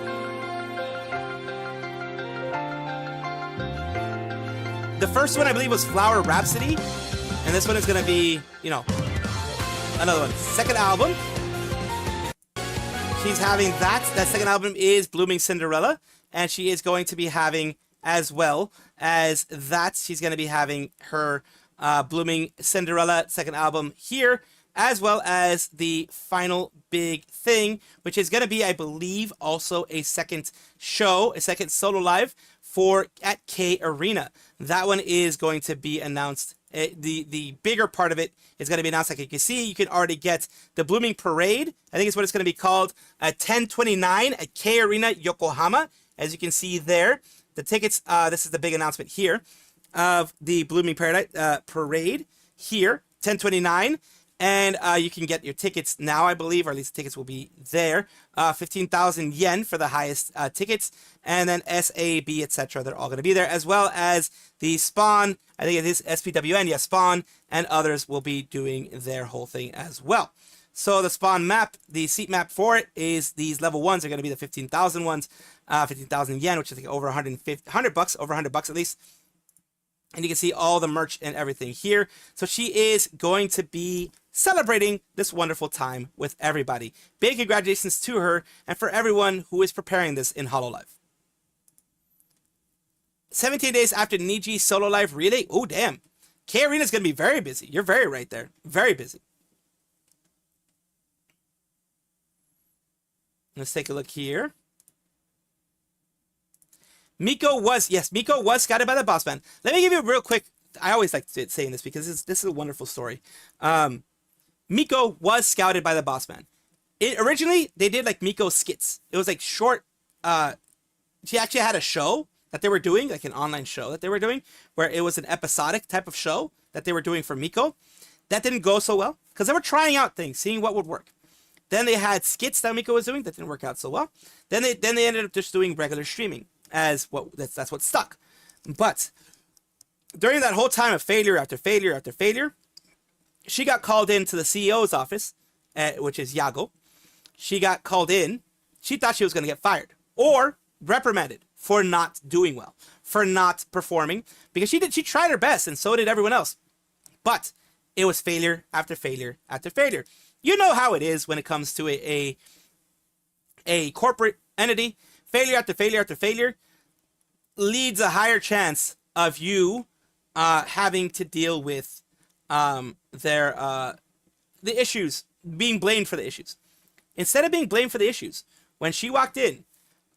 The first one, I believe, was Flower Rhapsody. And this one is going to be, you know, another one. Second album. She's having that. That second album is Blooming Cinderella. And she is going to be having, as well as that, she's going to be having her Blooming Cinderella second album here, as well as the final big thing, which is going to be, I believe, also a second show, a second solo live at K Arena. That one is going to be announced. The bigger part of it is going to be announced. Like you can see, you can already get the Blooming Parade. I think it's what it's going to be called. 10/29 at K Arena, Yokohama. As you can see there, the tickets. This is the big announcement here of the Blooming Parade here, 10/29. And you can get your tickets now, I believe, or at least the tickets will be there. 15,000 yen for the highest tickets. And then SAB, etc. They're all going to be there, as well as the Spawn. I think it is SPWN. Yes, Spawn and others will be doing their whole thing as well. So the Spawn map, the seat map for it is these level ones are going to be the 15,000 ones. 15,000 yen, which is like over 100 bucks, over 100 bucks at least. And you can see all the merch and everything here. So she is going to be celebrating this wonderful time with everybody. Big congratulations to her and for everyone who is preparing this in HoloLive. 17 days after Niji Solo Live Relay. Oh, damn. K Arena is going to be very busy. You're very right there. Very busy. Let's take a look here. Miko was scouted by the boss man. Let me give you a real quick, I always like saying this because this is a wonderful story. Miko was scouted by the boss man. Originally, they did like Miko skits. It was like short, she actually had a show that they were doing, like an online show that they were doing, where it was an episodic type of show that they were doing for Miko. That didn't go so well, because they were trying out things, seeing what would work. Then they had skits that Miko was doing that didn't work out so well. Then they ended up just doing regular streaming. That's what stuck. But during that whole time of failure after failure after failure, she got called into the CEO's office, which is Yago. She got called in. She thought she was going to get fired or reprimanded for not doing well, for not performing, because she tried her best, and so did everyone else. But it was failure after failure after failure. You know how it is when it comes to a corporate entity. Failure after failure after failure leads a higher chance of you having to deal with the issues, being blamed for the issues. Instead of being blamed for the issues, when she walked in,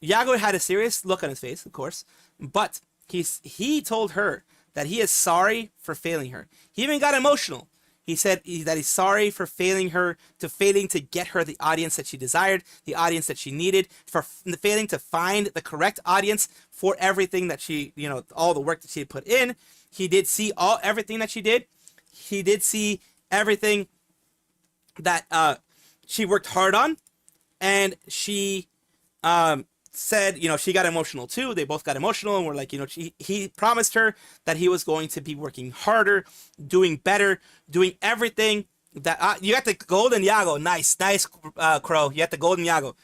Yago had a serious look on his face, of course, but he told her that he is sorry for failing her. He even got emotional. He said that he's sorry for failing to get her the audience that she desired, the audience that she needed, for failing to find the correct audience for everything that she, all the work that she had put in. He did see everything that she did. He did see everything that she worked hard on, and she said, she got emotional too. They both got emotional, and were like, he promised her that he was going to be working harder, doing better, doing everything that you got the golden Yago. Nice, Crow. You got the golden Yago.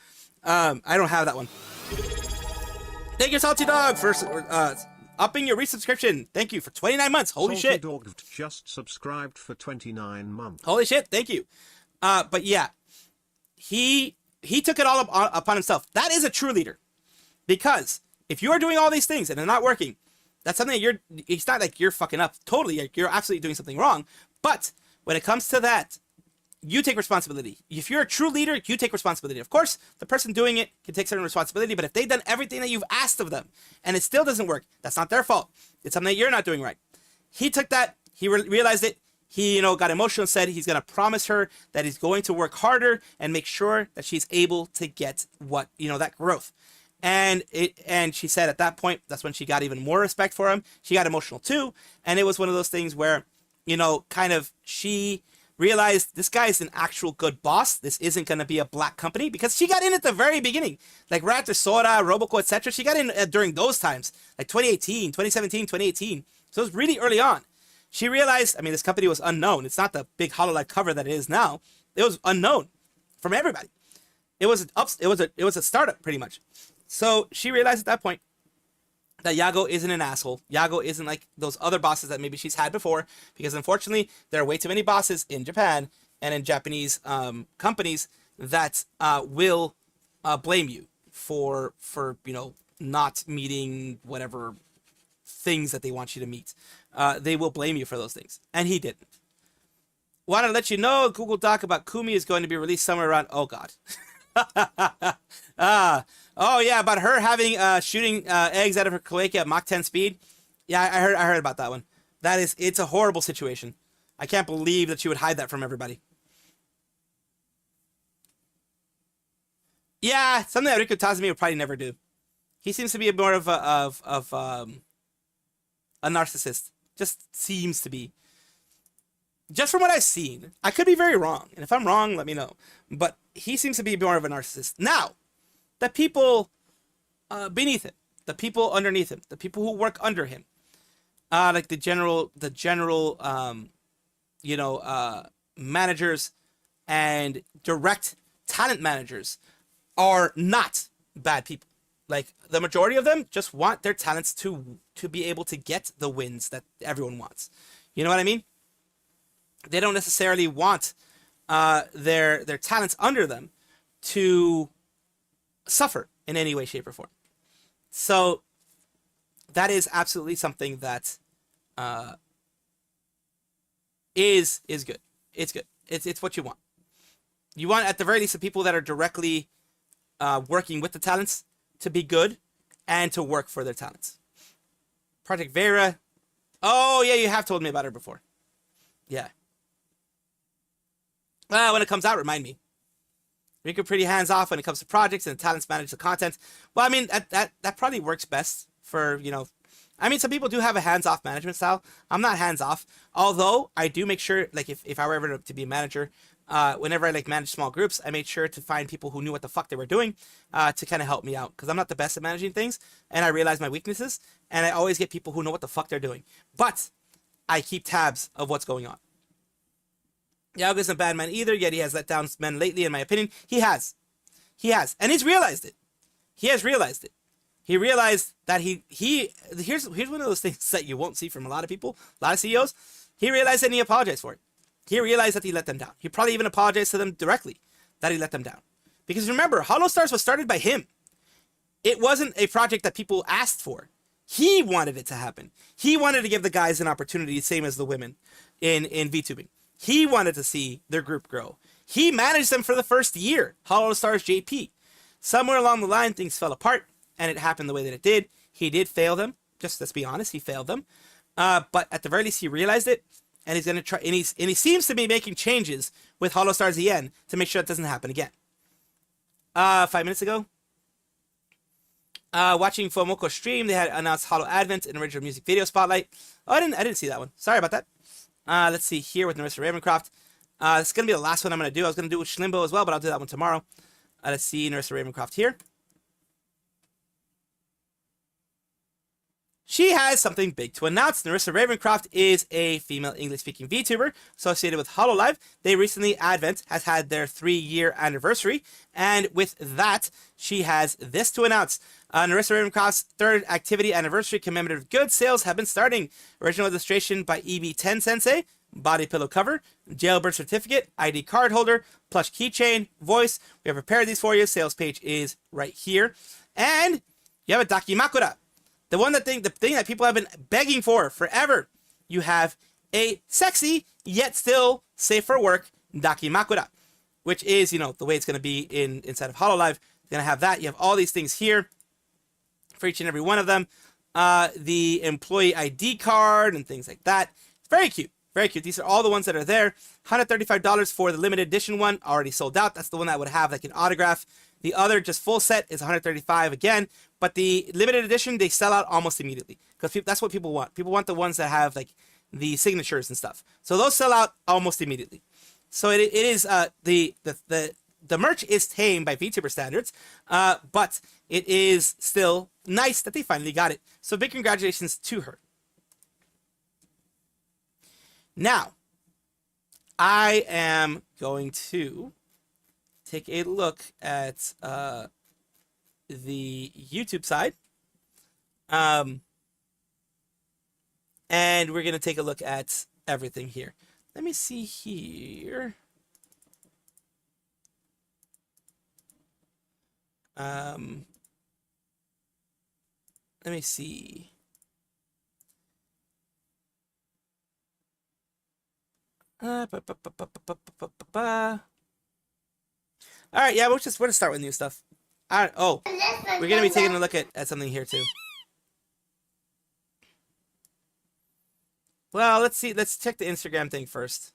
I don't have that one. Thank you, Salty Dog, for upping your resubscription. Thank you for 29 months. Holy shit. Dog just subscribed for 29 months. Holy shit. Thank you. But yeah, he took it all upon himself. That is a true leader. Because if you are doing all these things and they're not working, that's something that it's not like you're fucking up totally. You're absolutely doing something wrong. But when it comes to that, you take responsibility. If you're a true leader, you take responsibility. Of course, the person doing it can take certain responsibility, but if they've done everything that you've asked of them and it still doesn't work, that's not their fault. It's something that you're not doing right. He took that, he realized it, he, got emotional and said he's going to promise her that he's going to work harder and make sure that she's able to get what, that growth. And she said at that point, that's when she got even more respect for him. She got emotional too. And it was one of those things where, she realized this guy is an actual good boss. This isn't going to be a black company, because she got in at the very beginning, like right after Sora, Roboco, etc. She got in during those times, like 2018, 2017, 2018. So it was really early on. She realized, this company was unknown. It's not the big HoloLive cover that it is now. It was unknown from everybody. It was a startup pretty much. So she realized at that point that Yago isn't an asshole. Yago isn't like those other bosses that maybe she's had before, because unfortunately there are way too many bosses in Japan and in Japanese companies that will blame you for not meeting whatever things that they want you to meet. They will blame you for those things, and he didn't. Want to let you know, Google Doc about Kumi is going to be released somewhere around. Oh God. Oh yeah, about her having shooting eggs out of her cloaca at Mach 10 speed. Yeah, I heard about that one. It's a horrible situation. I can't believe that she would hide that from everybody. Yeah, something that Riku Tazumi would probably never do. He seems to be more of a narcissist. Just seems to be. Just from what I've seen, I could be very wrong, and if I'm wrong, let me know. But he seems to be more of a narcissist. Now, the people beneath him, the people underneath him, the people who work under him, like the general, managers and direct talent managers are not bad people. Like, the majority of them just want their talents to be able to get the wins that everyone wants. You know what I mean? They don't necessarily want their talents under them to suffer in any way, shape, or form. So that is absolutely something that is good. It's good. It's what you want. You want, at the very least, the people that are directly working with the talents to be good and to work for their talents. Project Vera. Oh yeah, you have told me about her before. Yeah. Well, when it comes out, remind me. Riku pretty hands off when it comes to projects, and the talents manage the content. Well, I mean, that probably works best for, I mean, some people do have a hands-off management style. I'm not hands-off, although I do make sure, like, if I were ever to be a manager, whenever I manage small groups, I made sure to find people who knew what the fuck they were doing to kind of help me out, because I'm not the best at managing things, and I realize my weaknesses, and I always get people who know what the fuck they're doing. But I keep tabs of what's going on. Yago isn't a bad man either, yet he has let down men lately, in my opinion. He has. And he's realized it. He has realized it. He realized that here's one of those things that you won't see from a lot of people, a lot of CEOs. He realized it and he apologized for it. He realized that he let them down. He probably even apologized to them directly that he let them down. Because remember, Hollow Stars was started by him. It wasn't a project that people asked for. He wanted it to happen. He wanted to give the guys an opportunity, same as the women in VTubing. He wanted to see their group grow. He managed them for the first year, Hollow Stars JP. Somewhere along the line, things fell apart, and it happened the way that it did. He did fail them. Just let's be honest, he failed them. But at the very least, he realized it, and he's gonna try. And he seems to be making changes with Hollow Stars EN to make sure it doesn't happen again. 5 minutes ago, watching Fomoko stream, they had announced Hollow Advent and original music video spotlight. Oh, I didn't see that one. Sorry about that. Let's see here with Narissa Ravencroft. This is going to be the last one I'm going to do. I was going to do with Schlimbo as well, but I'll do that one tomorrow. Let's see Narissa Ravencroft here. She has something big to announce. Narissa Ravencroft is a female English-speaking VTuber associated with HoloLive. They recently, Advent has had their 3-year anniversary, and with that, she has this to announce. Narissa Ravencroft's 3rd activity anniversary commemorative goods sales have been starting. Original illustration by EB10 Sensei, body pillow cover, jailbird certificate, ID card holder, plush keychain, voice. We have prepared these for you. Sales page is right here. And you have a Dakimakura. The thing that people have been begging for forever. You have a sexy, yet still safe for work, Dakimakura, which is, the way it's going to be inside of HoloLive. You're going to have that. You have all these things here for each and every one of them. The employee ID card and things like that. Very cute. Very cute. These are all the ones that are there. $135 for the limited edition one. Already sold out. That's the one that would have an autograph. The other, just full set, is $135 again. But the limited edition, they sell out almost immediately. Because that's what people want. People want the ones that have, the signatures and stuff. So those sell out almost immediately. So it is, the merch is tame by VTuber standards. But it is still nice that they finally got it. So big congratulations to her. Now, I am going to take a look at the YouTube side. And we're going to take a look at everything here. Let me see here. Let me see. All right, yeah, we'll just start with new stuff. All right, oh, we're gonna be taking a look at something here too. Well, let's see. Let's check the Instagram thing first,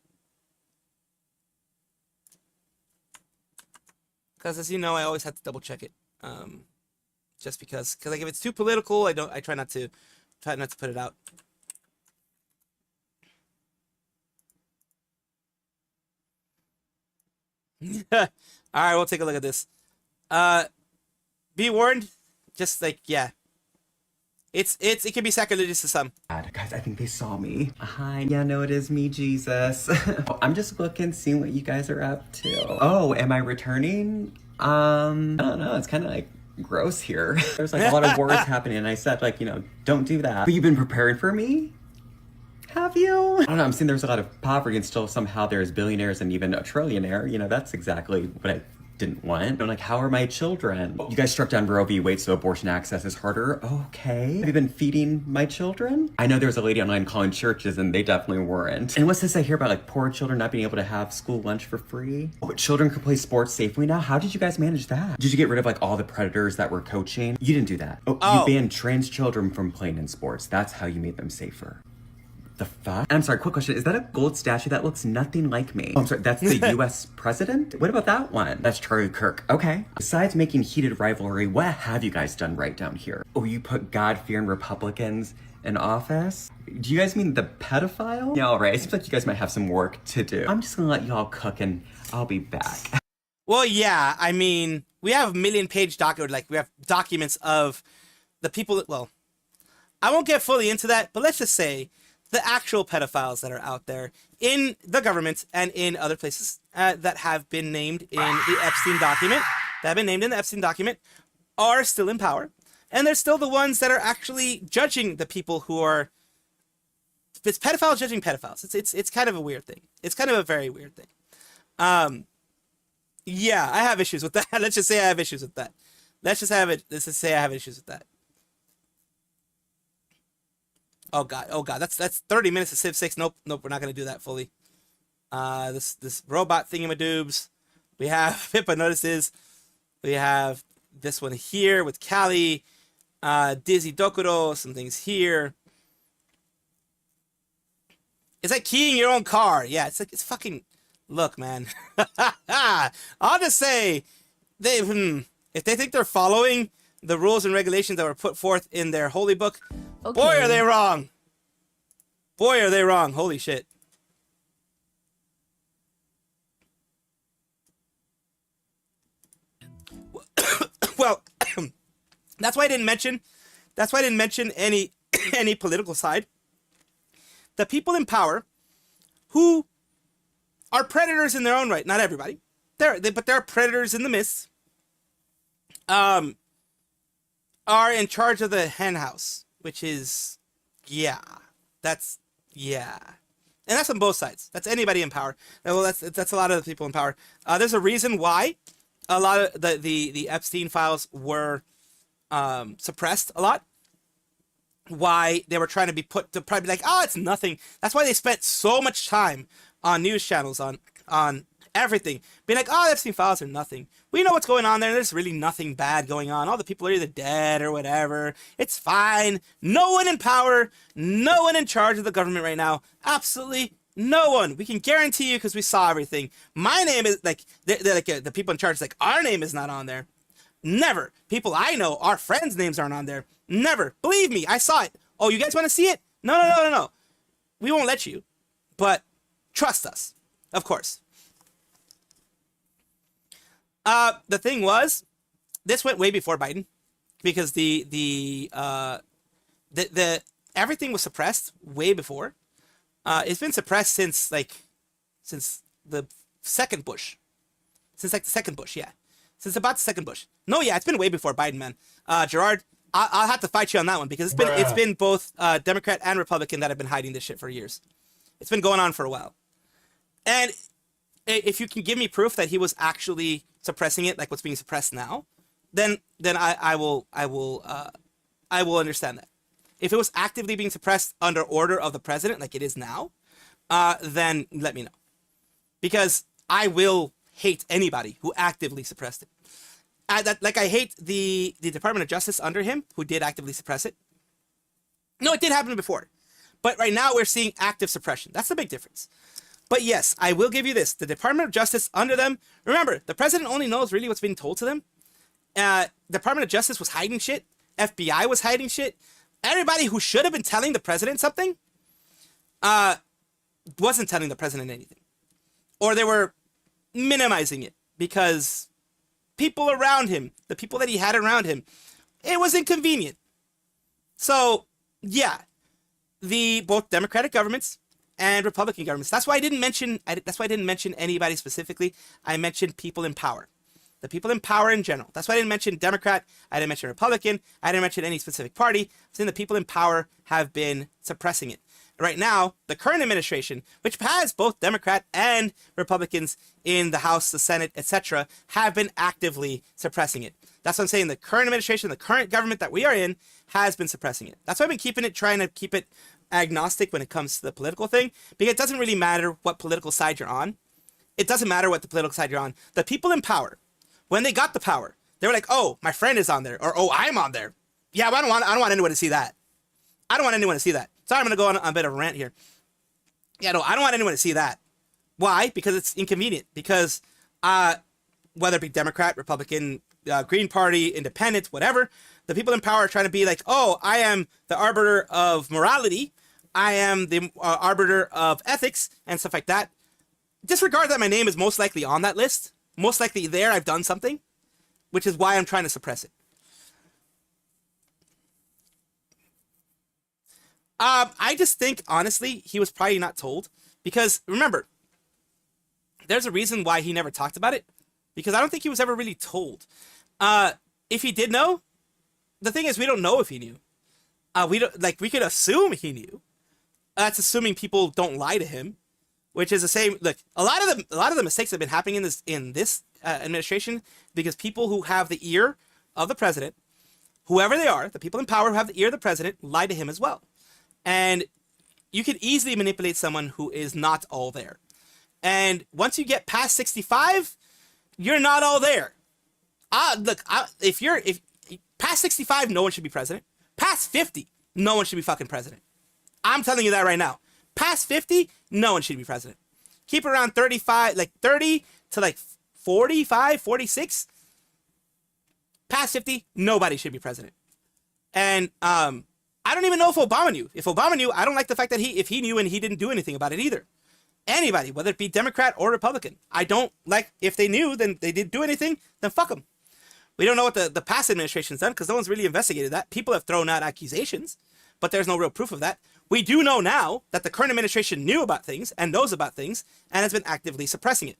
because as you know, I always have to double check it. Just because like if it's too political, I try not to put it out. All right, we'll take a look at this. Be warned, just like yeah, it can be sacrilegious to some. Guys, I think they saw me. Hi, yeah, no, it is me, Jesus. I'm just looking, seeing what you guys are up to. Oh, am I returning? I don't know. It's kind of like gross here. There's like a lot of wars happening, and I said like don't do that. But you've been preparing for me. Have you? I don't know, I'm seeing there's a lot of poverty and still somehow there's billionaires and even a trillionaire. That's exactly what I didn't want. I'm like, how are my children? You guys struck down Roe v. Wade so abortion access is harder. Okay. Have you been feeding my children? I know there's a lady online calling churches and they definitely weren't. And what's this I hear about like poor children not being able to have school lunch for free? Oh, children can play sports safely now? How did you guys manage that? Did you get rid of like all the predators that were coaching? You didn't do that. Oh. You banned trans children from playing in sports. That's how you made them safer. The fuck? I'm sorry, quick question. Is that a gold statue? That looks nothing like me. Oh, I'm sorry, that's the US president? What about that one? That's Charlie Kirk. Okay. Besides making heated rivalry, what have you guys done right down here? Oh, you put God-fearing Republicans in office? Do you guys mean the pedophile? Yeah, all right. It seems like you guys might have some work to do. I'm just gonna let y'all cook and I'll be back. Well, yeah, I mean, we have a million-page document, like we have documents of the people that, well, I won't get fully into that, but let's just say the actual pedophiles that are out there in the government and in other places that have been named in the Epstein document, are still in power. And they're still the ones that are actually judging the people who are... It's pedophiles judging pedophiles. It's kind of a weird thing. It's kind of a very weird thing. Yeah, I have issues with that. Let's just say I have issues with that. Let's just say I have issues with that. Oh god, that's 30 minutes of Civ 6. Nope, we're not gonna do that fully. This robot thingamadoobs. We have Pippa notices. We have this one here with Callie. Dizzy Dokuro, some things here. It's like keying your own car. Yeah, it's fucking... Look, man. I'll just say, if they think they're following the rules and regulations that were put forth in their holy book, okay. Boy, are they wrong. Boy, are they wrong. Holy shit. Well, that's why I didn't mention any any political side. The people in power who are predators in their own right, not everybody. But they're predators in the midst. Are in charge of the hen house, which is, yeah, and that's on both sides. That's anybody in power. Well, that's a lot of the people in power. There's a reason why a lot of the Epstein files were suppressed a lot. Why they were trying to be put to probably like, oh, it's nothing. That's why they spent so much time on news channels on everything, being like, oh, Epstein files are nothing. We know what's going on there. There's really nothing bad going on. All the people are either dead or whatever. It's fine. No one in power, no one in charge of the government right now. Absolutely no one. We can guarantee you because we saw everything. My name is like, they're like the people in charge, like our name is not on there. Never. People I know, our friends' names aren't on there. Never. Believe me, I saw it. Oh, you guys want to see it? No. We won't let you. But trust us. Of course. The thing was, this went way before Biden, because the everything was suppressed way before. It's been suppressed since the second Bush. Since like the second Bush, yeah. Since about the second Bush. No, yeah, it's been way before Biden, man. Gerard, I'll have to fight you on that one because it's been both Democrat and Republican that have been hiding this shit for years. It's been going on for a while. And if you can give me proof that he was actually suppressing it, like what's being suppressed now, then I will understand that. If it was actively being suppressed under order of the president, like it is now, then let me know. Because I will hate anybody who actively suppressed it. I hate the Department of Justice under him, who did actively suppress it. No, it did happen before. But right now we're seeing active suppression. That's the big difference. But yes, I will give you this. The Department of Justice under them, remember, the president only knows really what's being told to them. Department of Justice was hiding shit. FBI was hiding shit. Everybody who should have been telling the president something wasn't telling the president anything. Or they were minimizing it because people around him, the people that he had around him, it was inconvenient. So, yeah, both Democratic governments and Republican governments. That's why I didn't mention anybody specifically. I mentioned people in power. The people in power in general. That's why I didn't mention Democrat. I didn't mention Republican. I didn't mention any specific party. I'm saying the people in power have been suppressing it. Right now, the current administration, which has both Democrat and Republicans in the House, the Senate, etc., have been actively suppressing it. That's what I'm saying. The current administration, the current government that we are in, has been suppressing it. That's why I've been trying to keep it agnostic when it comes to the political thing, because it doesn't really matter what political side you're on. It doesn't matter what the political side you're on. The people in power, when they got the power, they were like, oh, my friend is on there, or oh, I'm on there. Yeah, but I don't want anyone to see that. I don't want anyone to see that. Sorry, I'm going to go on a bit of a rant here. Yeah, no, I don't want anyone to see that. Why? Because it's inconvenient. Because whether it be Democrat, Republican, Green Party, Independent, whatever, the people in power are trying to be like, oh, I am the arbiter of morality. I am the arbiter of ethics and stuff like that. Disregard that my name is most likely on that list. Most likely there I've done something, which is why I'm trying to suppress it. I just think, honestly, he was probably not told. Because, remember, there's a reason why he never talked about it. Because I don't think he was ever really told. If he did know, the thing is, we don't know if he knew. We could assume he knew. That's assuming people don't lie to him. Which is the same. Look, a lot of the mistakes that have been happening in this administration, because people who have the ear of the president, whoever they are, the people in power who have the ear of the president, lie to him as well. And you can easily manipulate someone who is not all there. And once you get past 65, you're not all there. If past 65, no one should be president. Past 50, no one should be fucking president. I'm telling you that right now. Past 50, no one should be president. Keep around 35, like 30 to like 45, 46. Past 50, nobody should be president. And I don't even know if Obama knew. If Obama knew, I don't like the fact that if he knew and he didn't do anything about it either. Anybody, whether it be Democrat or Republican. I don't like, if they knew, then they didn't do anything, then fuck them. We don't know what the past administration's done because no one's really investigated that. People have thrown out accusations, but there's no real proof of that. We do know now that the current administration knew about things and knows about things and has been actively suppressing it.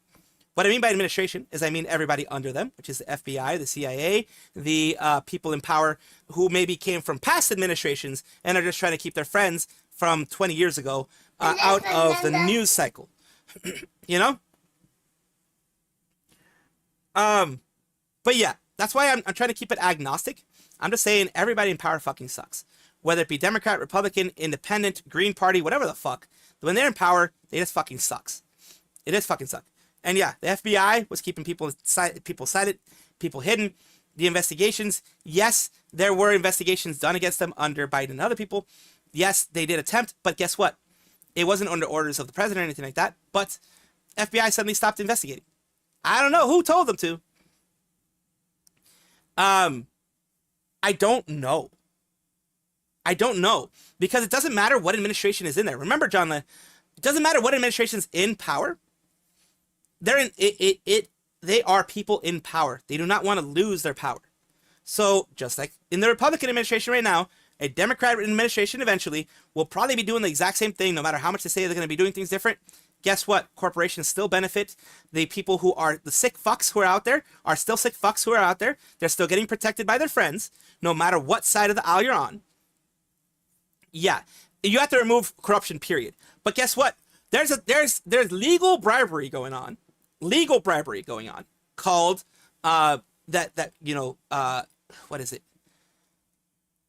What I mean by administration is I mean everybody under them, which is the FBI, the CIA, the people in power who maybe came from past administrations and are just trying to keep their friends from 20 years ago out of the news cycle. You know? But yeah, that's why I'm trying to keep it agnostic. I'm just saying everybody in power fucking sucks. Whether it be Democrat, Republican, Independent, Green Party, whatever the fuck. When they're in power, they just fucking sucks. It just fucking sucks. And yeah, the FBI was keeping people silent, people hidden. The investigations, yes, there were investigations done against them under Biden and other people. Yes, they did attempt, but guess what? It wasn't under orders of the president or anything like that, but FBI suddenly stopped investigating. I don't know who told them to. I don't know. I don't know. Because it doesn't matter what administration is in there. Remember, John, it doesn't matter what administration's in power. They are people in power. They do not want to lose their power. So just like in the Republican administration right now, a Democrat administration eventually will probably be doing the exact same thing, no matter how much they say they're going to be doing things different. guess what? Corporations still benefit. The people who are the sick fucks who are out there are still sick fucks who are out there. They're still getting protected by their friends, no matter what side of the aisle you're on. Yeah, you have to remove corruption, period. But guess what? There's legal bribery going on. Legal bribery going on called what is it?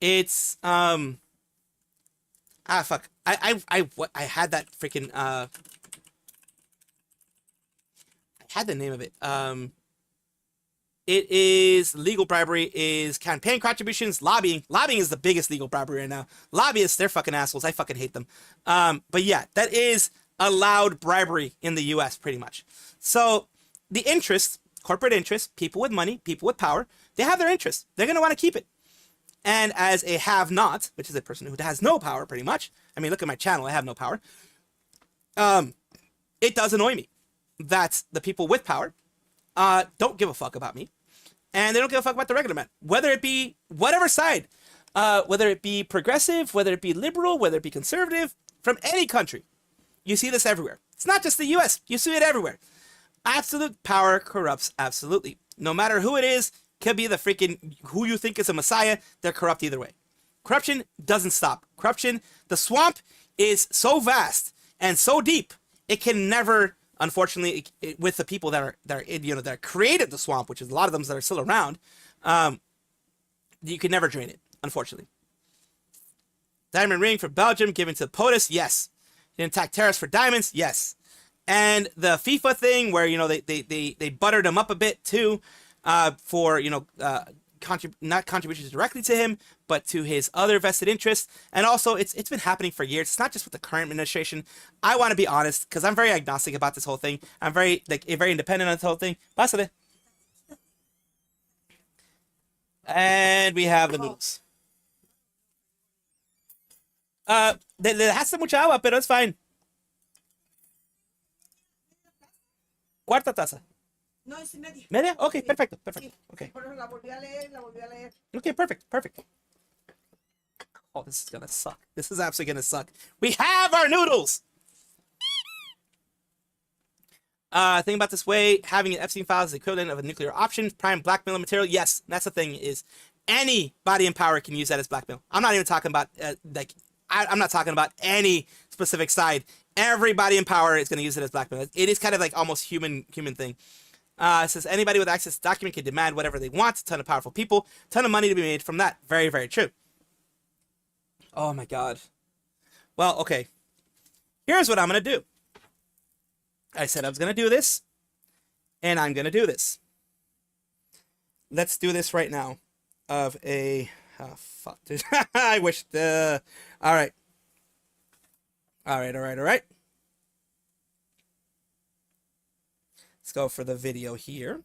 It's fuck. I had that freaking I had the name of it. It is legal bribery is campaign contributions, lobbying. Lobbying is the biggest legal bribery right now. Lobbyists, they're fucking assholes. I fucking hate them. But yeah, that is allowed bribery in the US pretty much. So the interests, corporate interests, people with money, people with power, they have their interests. They're going to want to keep it. And as a have-not, which is a person who has no power pretty much, I mean, look at my channel, I have no power. It does annoy me that the people with power don't give a fuck about me. And they don't give a fuck about the regular man. Whether it be whatever side, whether it be progressive, whether it be liberal, whether it be conservative, from any country. You see this everywhere. It's not just the US. You see it everywhere. Absolute power corrupts absolutely. No matter who it is, could be the freaking who you think is a messiah, they're corrupt either way. Corruption doesn't stop. Corruption, the swamp is so vast and so deep, it can never, unfortunately, with the people that created the swamp, which is a lot of them that are still around, you can never drain it, unfortunately. Diamond ring for Belgium given to POTUS, yes. Intact tariffs for diamonds, yes. And the FIFA thing where, they buttered him up a bit too, for, not contributions directly to him, but to his other vested interests. And also, it's been happening for years. It's not just with the current administration. I want to be honest, because I'm very agnostic about this whole thing. I'm very independent on this whole thing. Pásale. And we have the noodles. Le has mucha agua, pero es fine. Cuarta taza. No, es media. ¿Media? Okay, perfecto. Okay. La volví a leer. Okay, perfect. Oh, this is gonna suck. This is absolutely gonna suck. We have our noodles! Thing about this way, having an Epstein file is the equivalent of a nuclear option. Prime blackmail material, yes. That's the thing, is anybody in power can use that as blackmail. I'm not even talking about, I'm not talking about any specific side. Everybody in power is gonna use it as blackmail. It is kind of like almost human thing. It says anybody with access to the document can demand whatever they want. A ton of powerful people, ton of money to be made from that. Very, very true. Oh my god. Well, okay. Here's what I'm gonna do. I said I was gonna do this, and I'm gonna do this. Let's do this right now. Fuck. I wish the. All right. Let's go for the video here.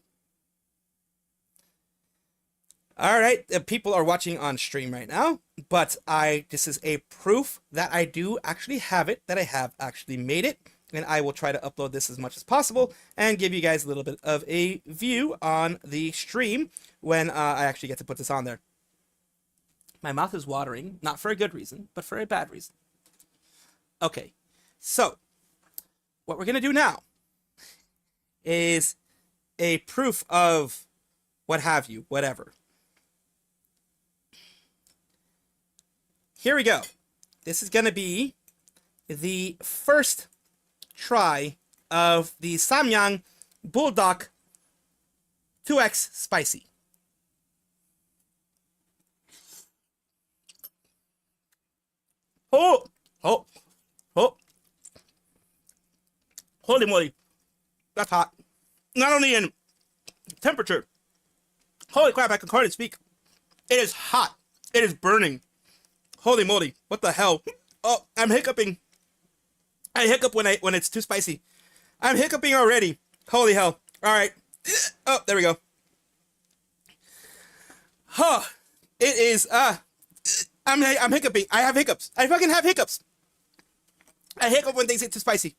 All right, people are watching on stream right now, but this is a proof that I do actually have it, that I have actually made it, and I will try to upload this as much as possible and give you guys a little bit of a view on the stream when I actually get to put this on there. My mouth is watering, not for a good reason, but for a bad reason. Okay, so what we're gonna do now is a proof of what have you, whatever. Here we go. This is going to be the first try of the Samyang Bulldog 2X Spicy. Oh! Holy moly. That's hot. Not only in temperature. Holy crap, I can hardly speak. It is hot. It is burning. Holy moly. What the hell? Oh, I'm hiccuping. I hiccup when it's too spicy. I'm hiccuping already. Holy hell. Alright. Oh, there we go. Huh. It is, I'm hiccuping. I have hiccups. I fucking have hiccups. I hiccup when things get too spicy.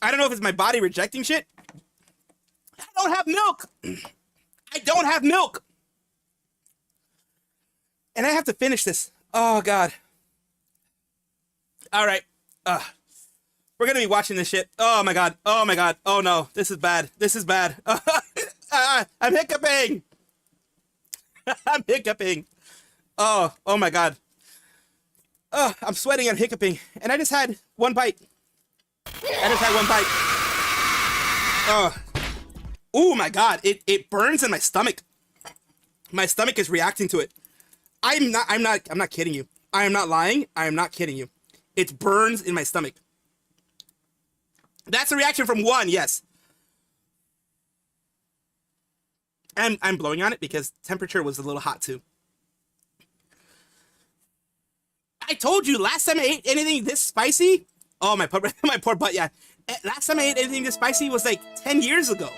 I don't know if it's my body rejecting shit. I don't have milk. I don't have milk. And I have to finish this. Oh, God. All right. We're gonna be watching this shit. Oh my god. Oh my god. Oh no. This is bad. This is bad. I'm hiccuping. I'm hiccuping. Oh my god. I'm sweating and hiccuping. And I just had one bite. Oh my god. It burns in my stomach. My stomach is reacting to it. I'm not kidding you. I am not lying. I am not kidding you. It burns in my stomach. That's a reaction from one, yes. And I'm blowing on it because temperature was a little hot too. I told you last time I ate anything this spicy. Oh, my poor butt, yeah. Last time I ate anything this spicy was like 10 years ago.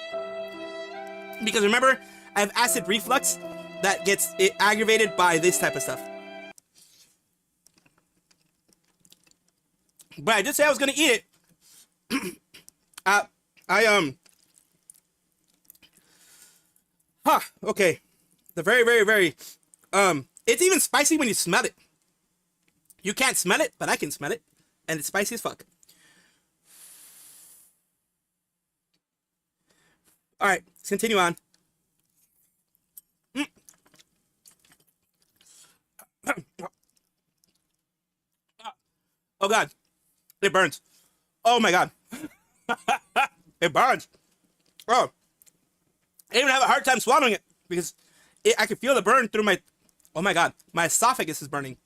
Because remember, I have acid reflux that gets aggravated by this type of stuff. But I did say I was gonna eat it. Okay. The very, it's even spicy when you smell it. You can't smell it, but I can smell it. And it's spicy as fuck. Alright, let's continue on. Oh god. It burns. Oh my god. It burns. Oh. I even have a hard time swallowing it because I can feel the burn through my... Oh my god. My esophagus is burning.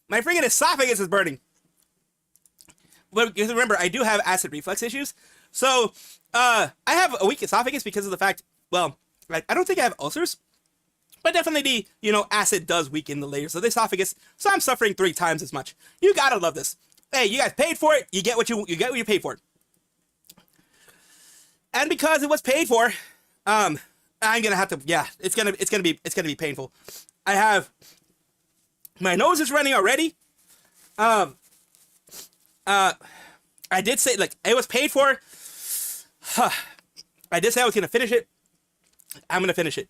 My freaking esophagus is burning. But remember, I do have acid reflux issues. So, I have a weak esophagus because of the fact... Well, I don't think I have ulcers. But definitely, acid does weaken the layers of the esophagus. So I'm suffering 3 times as much. You gotta love this. Hey, you guys paid for it. You get what you paid for. And because it was paid for, I'm gonna have to. Yeah, it's gonna be painful. I have my nose is running already. I did say it was paid for. I did say I was gonna finish it. I'm gonna finish it.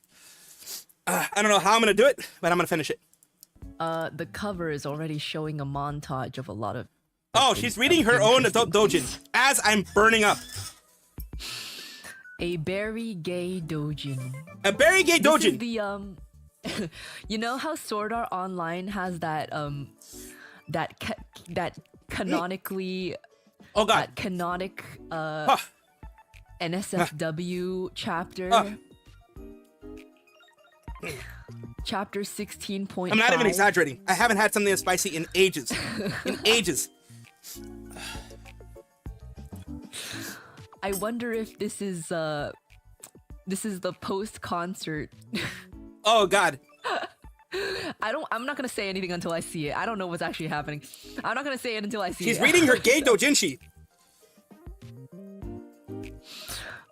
I don't know how I'm gonna do it, but I'm gonna finish it. The cover is already showing a montage of a lot of. Oh, she's reading her own adult doujin as I'm burning up. A very gay doujin. A very gay doujin. This is the you know how Sword Art Online has that that canonically oh god that canonic NSFW chapter. Chapter 16.5. I'm not even exaggerating. I haven't had something as spicy in ages. In ages. I wonder if this is the post-concert. Oh god. I'm not gonna say anything until I see it. I don't know what's actually happening. I'm not gonna say it until I see it. She's reading her gay doujinshi.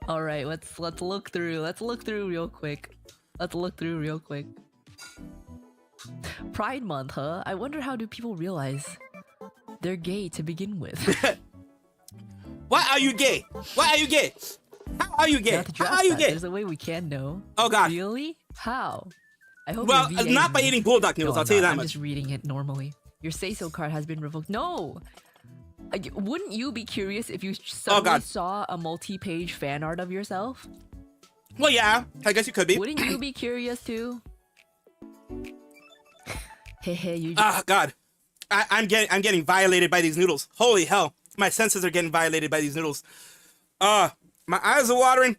All right, let's look through. Let's look through real quick. Pride Month, huh? I wonder how do people realize they're gay to begin with. Why are you gay? Why are you gay? How are you gay? How are you gay? There's a way we can know. Oh god. Really? How? I hope. Well, not by eating bulldog noodles. I'll tell you that much. I'm just reading it normally. Your say-so card has been revoked. No. Wouldn't you be curious if you suddenly saw a multi-page fan art of yourself? Well, yeah. I guess you could be. Wouldn't you be curious too? Hey, you. Ah, god. I'm getting violated by these noodles. Holy hell. My senses are getting violated by these noodles. My eyes are watering.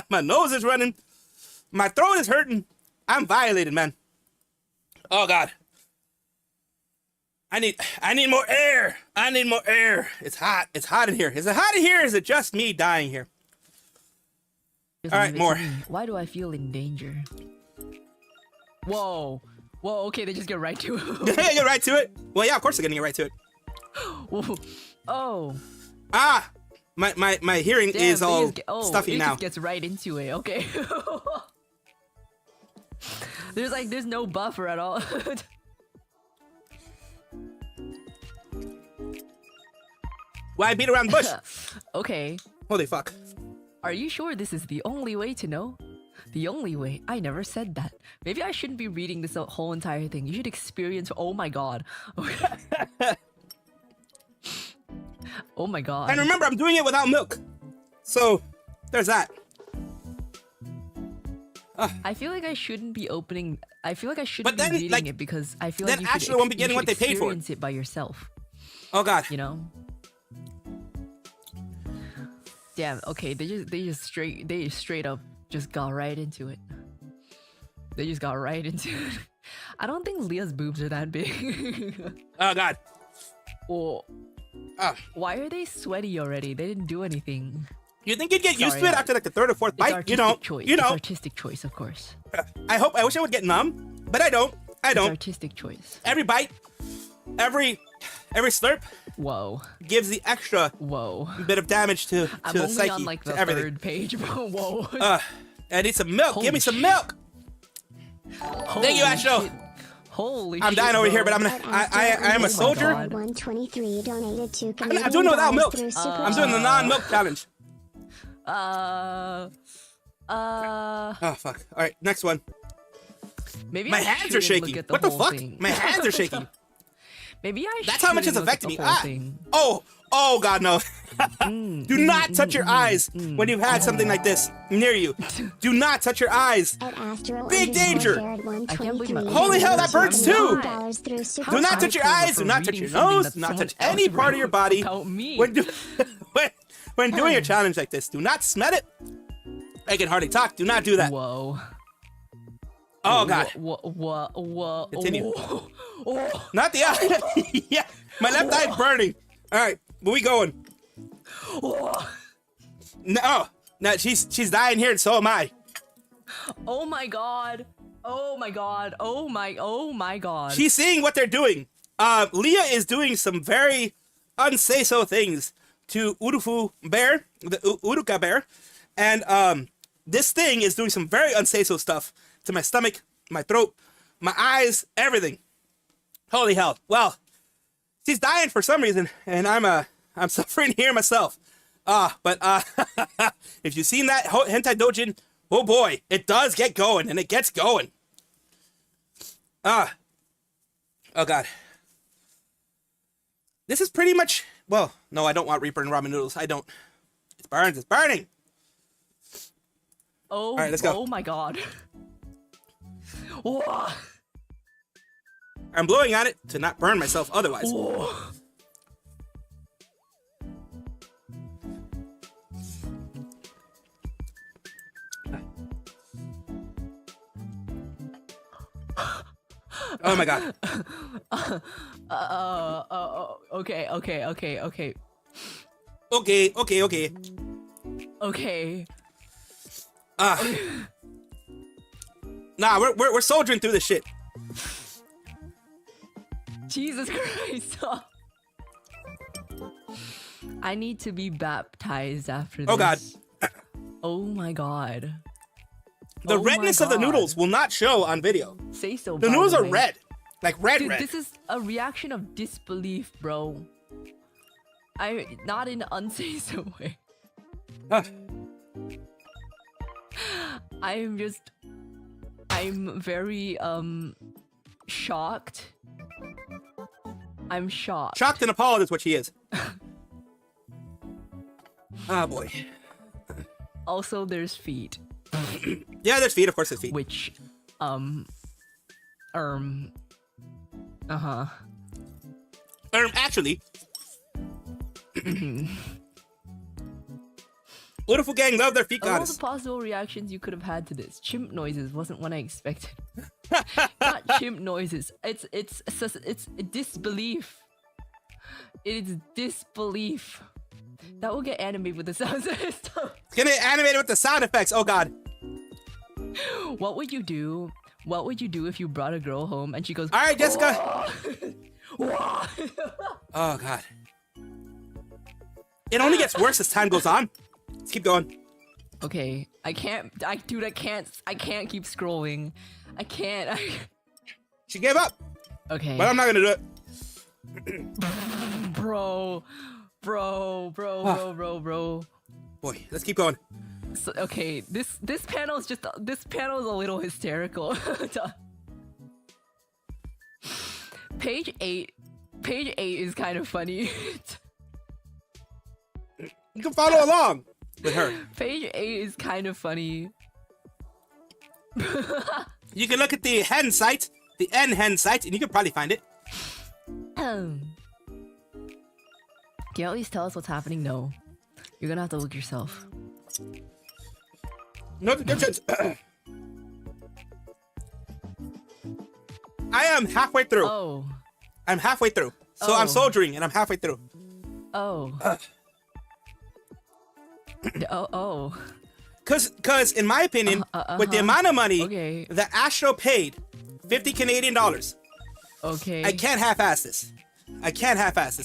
My nose is running. My throat is hurting. I'm violated, man. Oh god. I need more air. I need more air. It's hot. It's hot in here. Is it hot in here? Or is it just me dying here? All right, more. Why do I feel in danger? Whoa. Okay, they just get right to it. They get right to it? Well, yeah, of course they're gonna get right to it. Whoa. Oh. Ah! My hearing is all stuffy now. It just gets right into it. Okay. There's no buffer at all. Why I beat around the bush? Okay. Holy fuck. Are you sure this is the only way to know? The only way? I never said that. Maybe I shouldn't be reading this whole entire thing. You should experience. Oh my god. Oh my god. And remember, I'm doing it without milk. So, there's that. I feel like I shouldn't be opening. I feel like I shouldn't be reading like, it because I feel then like you Astro won't be getting what they paid for. Experience it by yourself. Oh god. You know. Damn. Okay. They just straight up just got right into it. They just got right into it. I don't think Leah's boobs are that big. Oh god. Well, why are they sweaty already? They didn't do anything. You think you'd get used to it after like the third or fourth bite? You know. Choice. You know. It's artistic choice, of course. I wish I would get numb, but I don't. It's artistic choice. Every bite, every slurp. Whoa. Gives the extra. Whoa. Bit of damage to the psyche, on like the to everything. third page, bro. Whoa. I need some milk. Give me some milk. Thank you, Astro. Holy I'm dying over here, but I'm a soldier. 123 donated to I'm doing it without milk. I'm doing the non-milk challenge. Oh fuck. All right, next one. Maybe my hands are shaking. What the fuck? My hands are shaking. Maybe I. That's how much it's affecting me. Oh god, no. Do not touch your eyes when you've had something like this near you. Do not touch your eyes. Big danger. Holy hell, that burns too. Do not touch your eyes. Do not touch your nose. Do not touch any part of your body when doing a challenge like this. Do not smell it. I can hardly talk. Do not do that. Whoa. Oh god. Whoa. Continue. Not the eye. Yeah, my left eye's burning. All right, where we going? No, she's dying here, and so am I. Oh my god. Oh my god. Oh my god. She's seeing what they're doing. Leah is doing some very unsay-so things to Urufu bear, the Uruka bear, and this thing is doing some very unsay-so stuff to my stomach, my throat, my eyes, everything. Holy hell. Well, she's dying for some reason, and I'm suffering here myself. But if you've seen that hentai dojin, oh boy, it does get going, and it gets going. Oh god. This is pretty much, well, no, I don't want Reaper and ramen noodles. I don't. It burns, it's burning. Oh, all right, let's go. Oh my god. I'm blowing on it to not burn myself otherwise. Oh my god. Okay. Okay. Nah, we're soldiering through this shit. Jesus Christ. I need to be baptized after this. Oh god. Oh my god. The redness of the noodles will not show on video. Say so. The noodles are red. Like red. This is a reaction of disbelief, bro. Not in an unsay so way. I'm very shocked. I'm shocked. Shocked and appalled is what she is. Ah boy. Also, there's feet. Yeah, there's feet. Of course, there's feet. Which, actually, Beautiful gang love their feet goddess. All the possible reactions you could have had to this. Chimp noises wasn't what I expected. Not chimp noises. It's disbelief. It is disbelief. That will get animated with the sounds of this stuff. It's gonna get animated with the sound effects. Oh god. What would you do? What would you do if you brought a girl home and she goes, all right, Jessica. Oh god. It only gets worse as time goes on. Let's keep going. Okay, I can't keep scrolling. I can't. She gave up. Okay. But I'm not gonna do it. Bro. Boy, let's keep going. So, okay, this panel is a little hysterical. Page 8 is kind of funny. You can follow along with her. Page 8 is kind of funny. You can look at the hen site, the hen site, and you can probably find it. Can you at least tell us what's happening? No. You're gonna have to look yourself. Notifications. I am halfway through. Oh. I'm halfway through. So I'm soldiering and I'm halfway through. Oh. Oh. Cause in my opinion, with the amount of money that Astro paid, $50 Canadian. Okay. I can't half-ass this.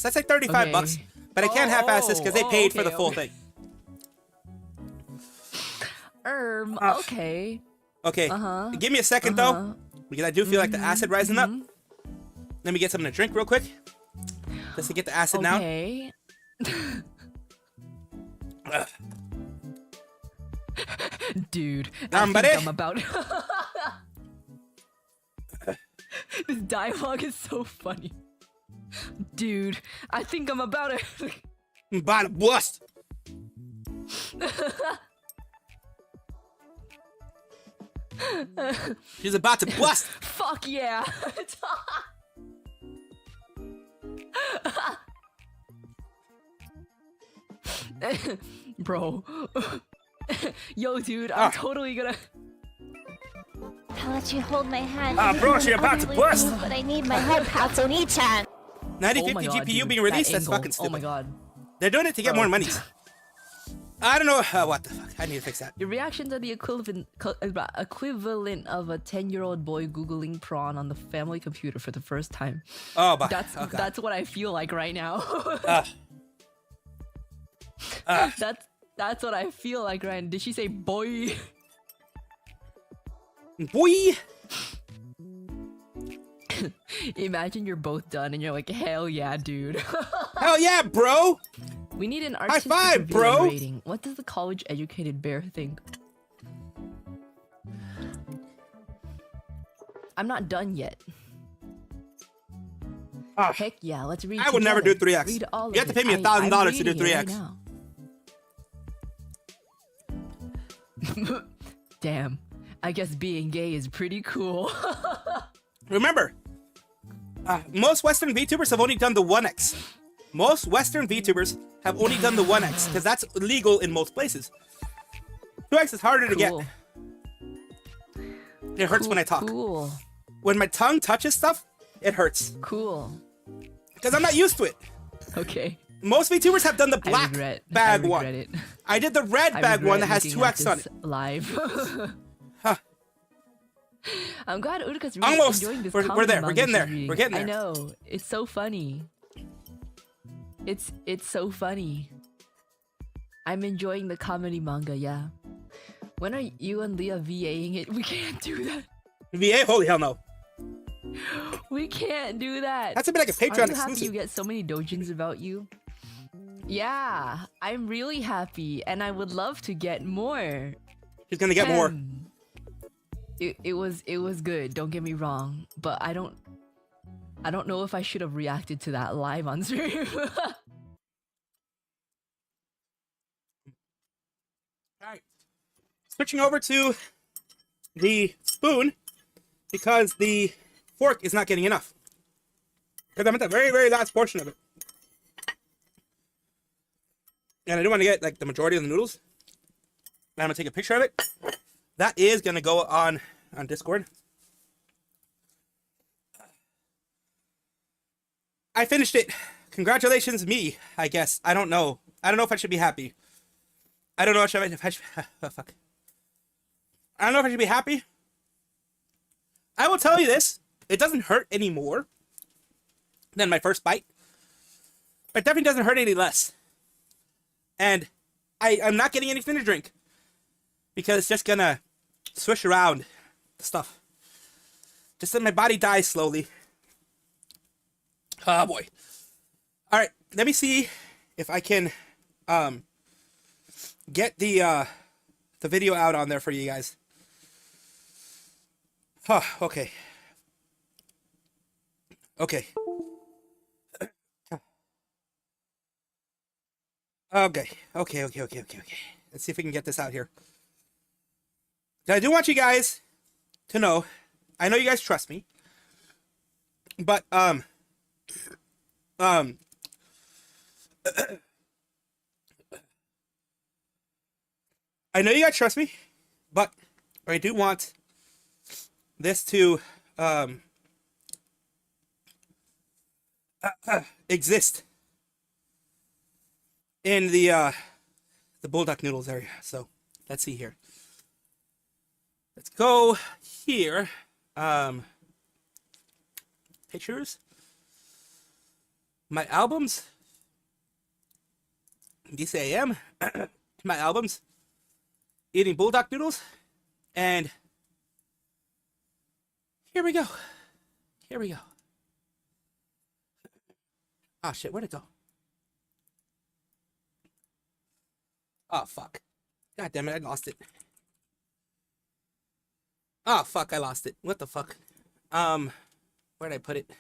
That's like 35 bucks. But I can't half-ass this because they paid for the full thing. Okay. Okay. Give me a second though. Because I do feel like the acid rising up. Let me get something to drink real quick. Just to get the acid down. Okay. Dude, I think I'm about This dialogue is so funny. Dude, I think I'm about it. About to bust. She's about to bust. Fuck yeah. Bro. Yo, dude, I'm totally gonna... I'll let you hold my hand. Bro, she's about to bust. But I need my head pads on each hand. 9050 God, GPU dude, being released? that That's angle. fucking stupid. Oh my god. They're doing it to get more monies. I don't know. What the fuck? I need to fix that. Your reactions are the equivalent of a 10-year-old boy Googling prawn on the family computer for the first time. Oh, but that's what I feel like right now. That's what I feel like right now. Did she say boy? Boy! Imagine you're both done and you're like, hell yeah, dude. Hell yeah, bro! We need an artistic High five, review bro! and rating. What does the college-educated bear think? I'm not done yet. Heck yeah, let's read. I would never do together. 3x. Read all You have of to pay me it. $1,000 to do I'm reading it 3x. right now. Damn. I guess being gay is pretty cool. Remember, most Western VTubers have only done the 1x. Most Western VTubers have only done the 1x because that's legal in most places. 2x is harder to get. It hurts when I talk. Cool. When my tongue touches stuff, it hurts. Cool. Because I'm not used to it. Okay. Most VTubers have done the black bag one. It. I did the red bag one that has 2x on it. Live. I'm glad Uruka's really Almost. enjoying this. We're there. We're getting there. We're getting there. I know. It's so funny. It's so funny. I'm enjoying the comedy manga. Yeah. When are you and Leah VAing it? We can't do that. VA? Holy hell no. We can't do that. That's a bit like a Patreon Aren't you exclusive. happy you get so many dojins about you? Yeah, I'm really happy, and I would love to get more. She's gonna get more. It was good. Don't get me wrong, but I don't know if I should have reacted to that live on stream. Alright. Switching over to the spoon because the fork is not getting enough. Because I'm at the very, very last portion of it. And I do want to get like the majority of the noodles. And I'm gonna take a picture of it. That is gonna go on Discord. I finished it. Congratulations, me. I guess. I don't know. I don't know if I should be happy. I don't know if I should. Oh, fuck. I don't know if I should be happy. I will tell you this. It doesn't hurt any more than my first bite. But it definitely doesn't hurt any less. And I'm not getting anything to drink. Because it's just gonna swish around the stuff. Just let my body die slowly. Oh boy. Alright, let me see if I can get the video out on there for you guys. Huh, okay. Okay. Okay. Let's see if we can get this out here. I do want you guys to know, I know you guys trust me, but I know you guys trust me, but I do want this to exist in the bulldog noodles area. So let's see here. Let's go here. Pictures. My albums. DCAM. My albums. Eating bulldog noodles. And here we go. Oh shit, where'd it go? Oh fuck. God damn it, I lost it. Oh fuck, I lost it. What the fuck? Where'd I put it?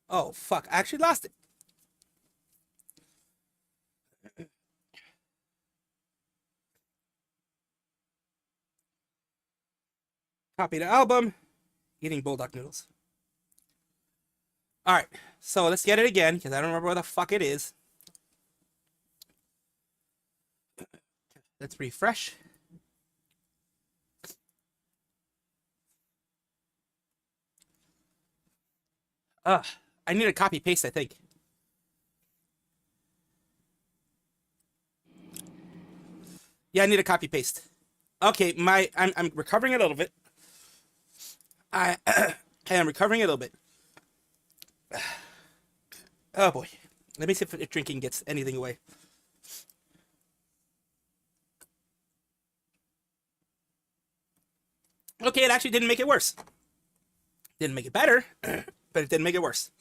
Oh fuck, I actually lost it. Copy the album. Eating bulldog noodles. Alright, so let's get it again, because I don't remember where the fuck it is. Let's refresh. I need a copy paste, I think. Yeah, I need a copy paste. Okay, I'm recovering a little bit. I am recovering a little bit. Oh boy. Let me see if drinking gets anything away. Okay, it actually didn't make it worse. Didn't make it better, but it didn't make it worse.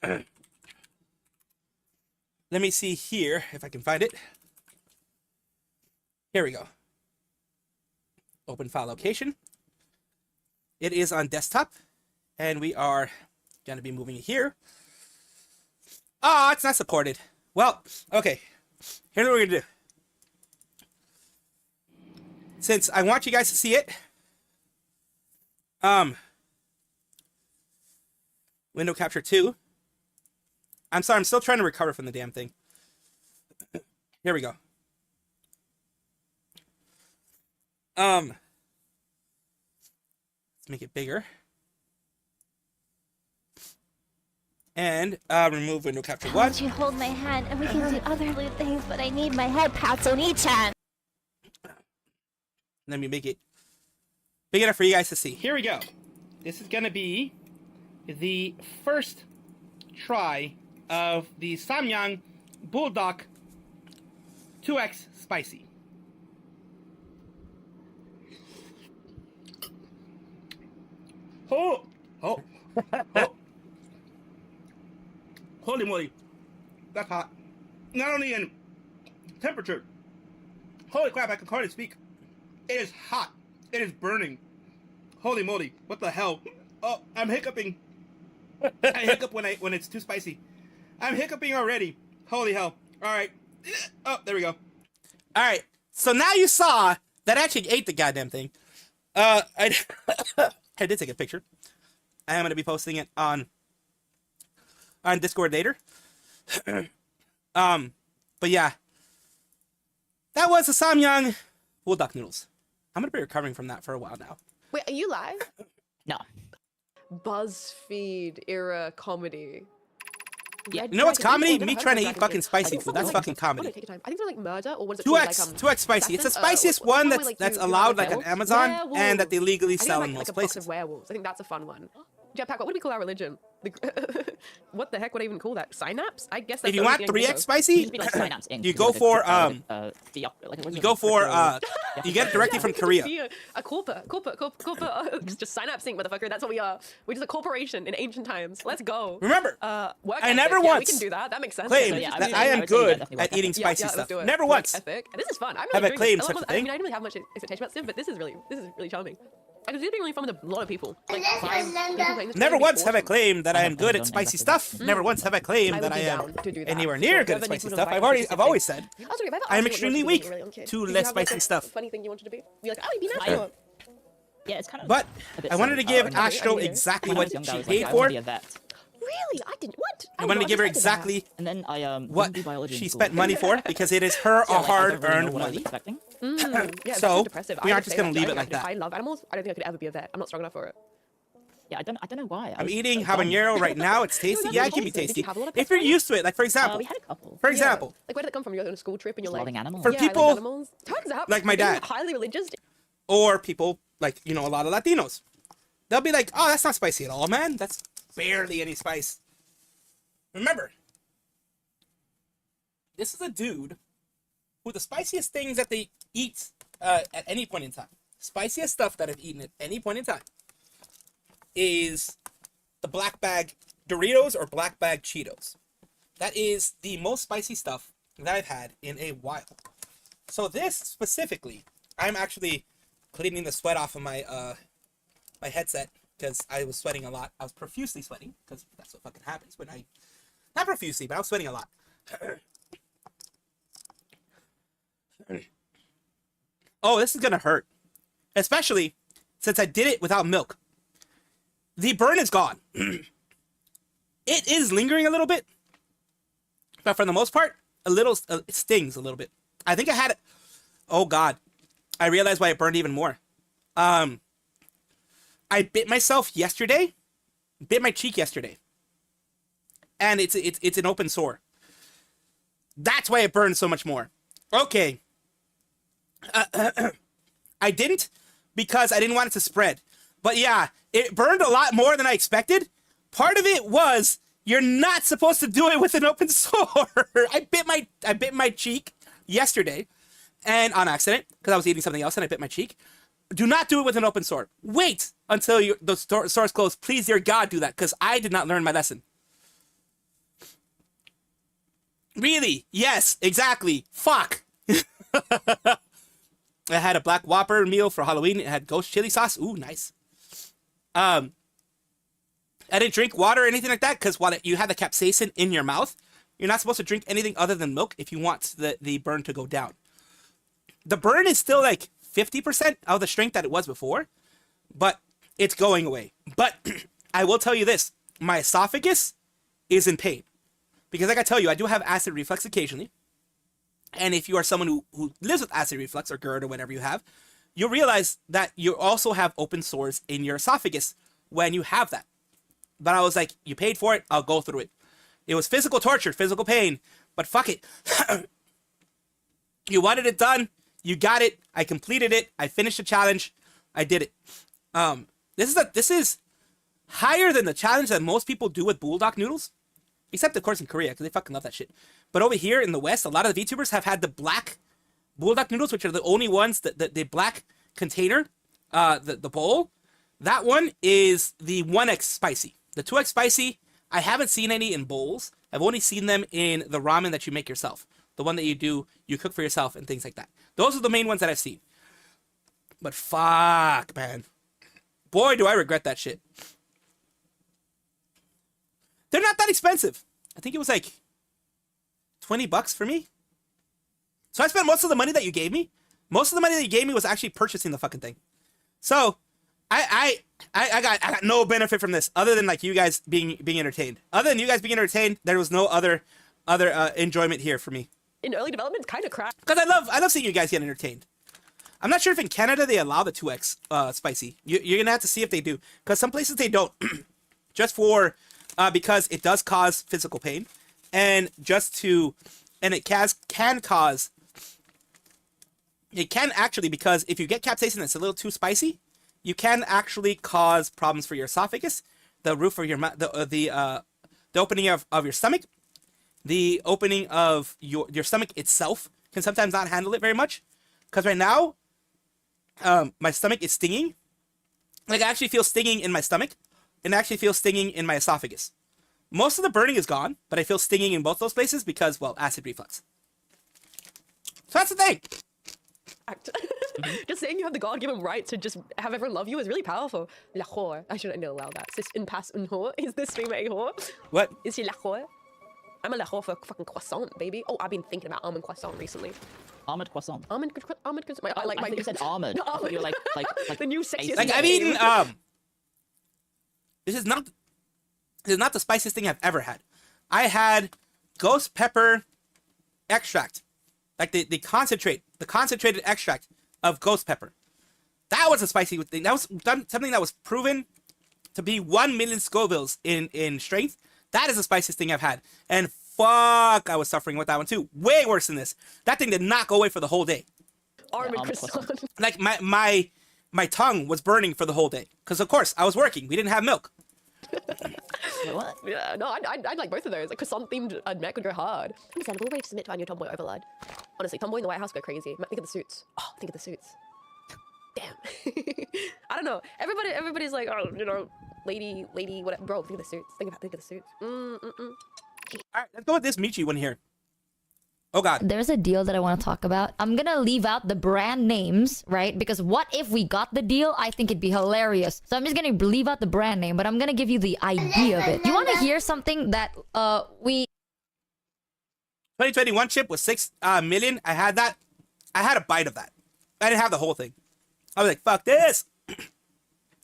Let me see here if I can find it. Here we go. Open file location. It is on desktop, and we are going to be moving it here. Oh, it's not supported. Well, okay. Here's what we're going to do. Since I want you guys to see it, window capture 2. I'm sorry, I'm still trying to recover from the damn thing. Here we go. Let's make it bigger. And remove window capture 1. You hold my hand and we can do other things, but I need my head pats on each hand. Let me make it big enough for you guys to see. Here we go. This is gonna be the first try of the Samyang Bulldog 2X Spicy. Oh! Holy moly. That's hot. Not only in temperature. Holy crap, I can hardly speak. It is hot. It is burning. Holy moly. What the hell? Oh, I'm hiccuping. I hiccup when it's too spicy. I'm hiccuping already. Holy hell. Alright. Oh, there we go. Alright. So now you saw that I actually ate the goddamn thing. I did take a picture. I am going to be posting it on Discord later. But yeah. That was the Samyang Bulldog noodles. I'm going to be recovering from that for a while now. Wait, are you live? No. BuzzFeed era comedy. Yeah. You know what's comedy? Me trying to eat fucking spicy food. That's fucking comedy. I think they're like murder or what is it 2X spicy. It's the spiciest one that's allowed like on Amazon and that they legally sell in most places. Box of werewolves. I think that's a fun one. Jetpack, what do we call our religion? What the heck would I even call that? Synapse? I guess that's if you want 3X spicy, you go for you get it directly from Korea. A corporate, just Synapse Inc, motherfucker. That's what we are. We're just a corporation in ancient times. Let's go. Remember, I never once we can do that. That makes sense. claimed that I am good at eating spicy stuff. Never once. Ethic. This is fun. I'm have really I claimed such a thing? I mean, I didn't really have much expectation about Civ, but this is really charming. I can see it being really fun with a lot of people. Like 5 people playing this Never game, once it'd be have I awesome. claimed that I am good at don't spicy exactly stuff. Never once have I claimed that I am anywhere near good at spicy stuff. I've always said I was wondering, if I ever I am asked you what you extremely wanted weak to be when you were a young kid, to did you less have, like, spicy a stuff. funny thing you wanted to be? Be like, oh, you'd be nice. Yeah, it's kind of. But a bit I wanted to silly. give When Astro I- exactly I was what younger, I she was paid like, I want for. to be a vet. Really? I didn't. What? I wanted to give her decided that. exactly And then I what didn't do biology in she school. spent money for because it is her So, like, I don't really know hard-earned what I was money. expecting. Yeah, it's So, so depressive. we I aren't would just say gonna that. leave I it like don't that. I love animals. I don't think I could ever be a vet. I'm not strong enough for it. Yeah, I don't know why. I'm eating so dumb. habanero right now. It's tasty. that's Yeah, it can be awesome. Did you tasty. have a lot of If pets you're growing up? used to it, like for example, We had a couple. for example, Like, where did that come from? You're on a school trip and you're Just like, loving animals. For yeah, people- I like animals. Turns out, like my they're dad. highly religious. or people like, you know, a lot of Latinos, they'll be like, oh, that's not spicy at all, man. That's barely any spice. Remember, this is a dude who the spiciest things that they eat at any point in time, spiciest stuff that I've eaten at any point in time, is the black bag Doritos or black bag Cheetos. That is the most spicy stuff that I've had in a while. So this specifically, I'm actually cleaning the sweat off of my my headset because I was sweating a lot. I was profusely sweating because that's what fucking happens when I, not profusely, but I was sweating a lot. Oh, this is gonna hurt, especially since I did it without milk. The burn is gone. It is lingering a little bit, but for the most part, a little, it stings a little bit. I think I had it. Oh God, I realized why it burned even more. I bit myself yesterday, bit my cheek yesterday, and it's an open sore. That's why it burned so much more. Okay. I didn't because I didn't want it to spread. But yeah, it burned a lot more than I expected. Part of it was you're not supposed to do it with an open sore. I bit my cheek yesterday, and on accident because I was eating something else and I bit my cheek. Do not do it with an open sore. Wait until the sore's closed. Please, dear God, do that because I did not learn my lesson. Really? Yes, exactly. Fuck. I had a black Whopper meal for Halloween. It had ghost chili sauce. Ooh, nice. I didn't drink water or anything like that because while you have the capsaicin in your mouth, you're not supposed to drink anything other than milk if you want the burn to go down. The burn is still like 50% of the strength that it was before, but it's going away. But I will tell you this, my esophagus is in pain because like I tell you, I do have acid reflux occasionally. And if you are someone who lives with acid reflux or GERD or whatever you have, you'll realize that you also have open sores in your esophagus when you have that. But I was like, you paid for it, I'll go through it. It was physical torture, physical pain, but fuck it. You wanted it done, you got it, I completed it, I finished the challenge, I did it. This is higher than the challenge that most people do with bulldog noodles. Except, of course, in Korea, because they fucking love that shit. But over here in the West, a lot of the VTubers have had the black bulldog noodles, which are the only ones, the black container, the bowl. That one is the 1x spicy. The 2x spicy, I haven't seen any in bowls. I've only seen them in the ramen that you make yourself. The one that you cook for yourself and things like that. Those are the main ones that I've seen. But fuck, man. Boy, do I regret that shit. They're not that expensive. I think it was like $20 for me. So I spent most of the money that you gave me. Most of the money that you gave me was actually purchasing the fucking thing. So I got no benefit from this other than like you guys being entertained. Other than you guys being entertained, there was no other enjoyment here for me. In early development, it's kind of crap. Because I love seeing you guys get entertained. I'm not sure if in Canada they allow the 2x spicy. You're gonna have to see if they do, because some places they don't. Just for because it does cause physical pain, and it can cause. It can actually, because if you get capsaicin that's a little too spicy, you can actually cause problems for your esophagus, the roof of your mouth, the opening of your stomach, the opening of your stomach itself can sometimes not handle it very much. Because right now, my stomach is stinging. Like I actually feel stinging in my stomach, and I actually feel stinging in my esophagus. Most of the burning is gone, but I feel stinging in both those places because, well, acid reflux. So that's the thing. Just saying you have the God-given right to just have everyone love you is really powerful. La whore. I shouldn't allow that. Sis in pass un whore. Is this streamer a whore? What? Is she la whore? I'm a la whore for fucking croissant, baby. Oh, I've been thinking about almond croissant recently. Armored croissant. Almond croissant. I thought you said armored. I thought you were like the new sexiest. Like I've eaten this is not the spiciest thing I've ever had. I had ghost pepper extract, like the concentrated extract of ghost pepper. That was a spicy thing. That was something that was proven to be 1 million Scovilles in strength. That is the spiciest thing I've had. And fuck, I was suffering with that one too. Way worse than this. That thing did not go away for the whole day. Armored croissant. Like my tongue was burning for the whole day. Because of course, I was working. We didn't have milk. What? Yeah, no, I'd like both of those. Like croissant themed Mac would go hard. Understandable way to submit to our new Tomboy overload. Honestly, Tomboy in the White House go crazy. Think of the suits. Oh, think of the suits. Damn. I don't know. Everybody's like, oh, you know, lady, whatever. Bro, think of the suits. Think of the suits. All right, let's go with this Michi one here. Oh God. There's a deal that I want to talk about. I'm gonna leave out the brand names, right? Because what if we got the deal? I think it'd be hilarious. So I'm just gonna leave out the brand name, but I'm gonna give you the idea of it. You want to hear something that we 2021 chip was 6 million. I had that. I had a bite of that. I didn't have the whole thing. I was like, fuck this.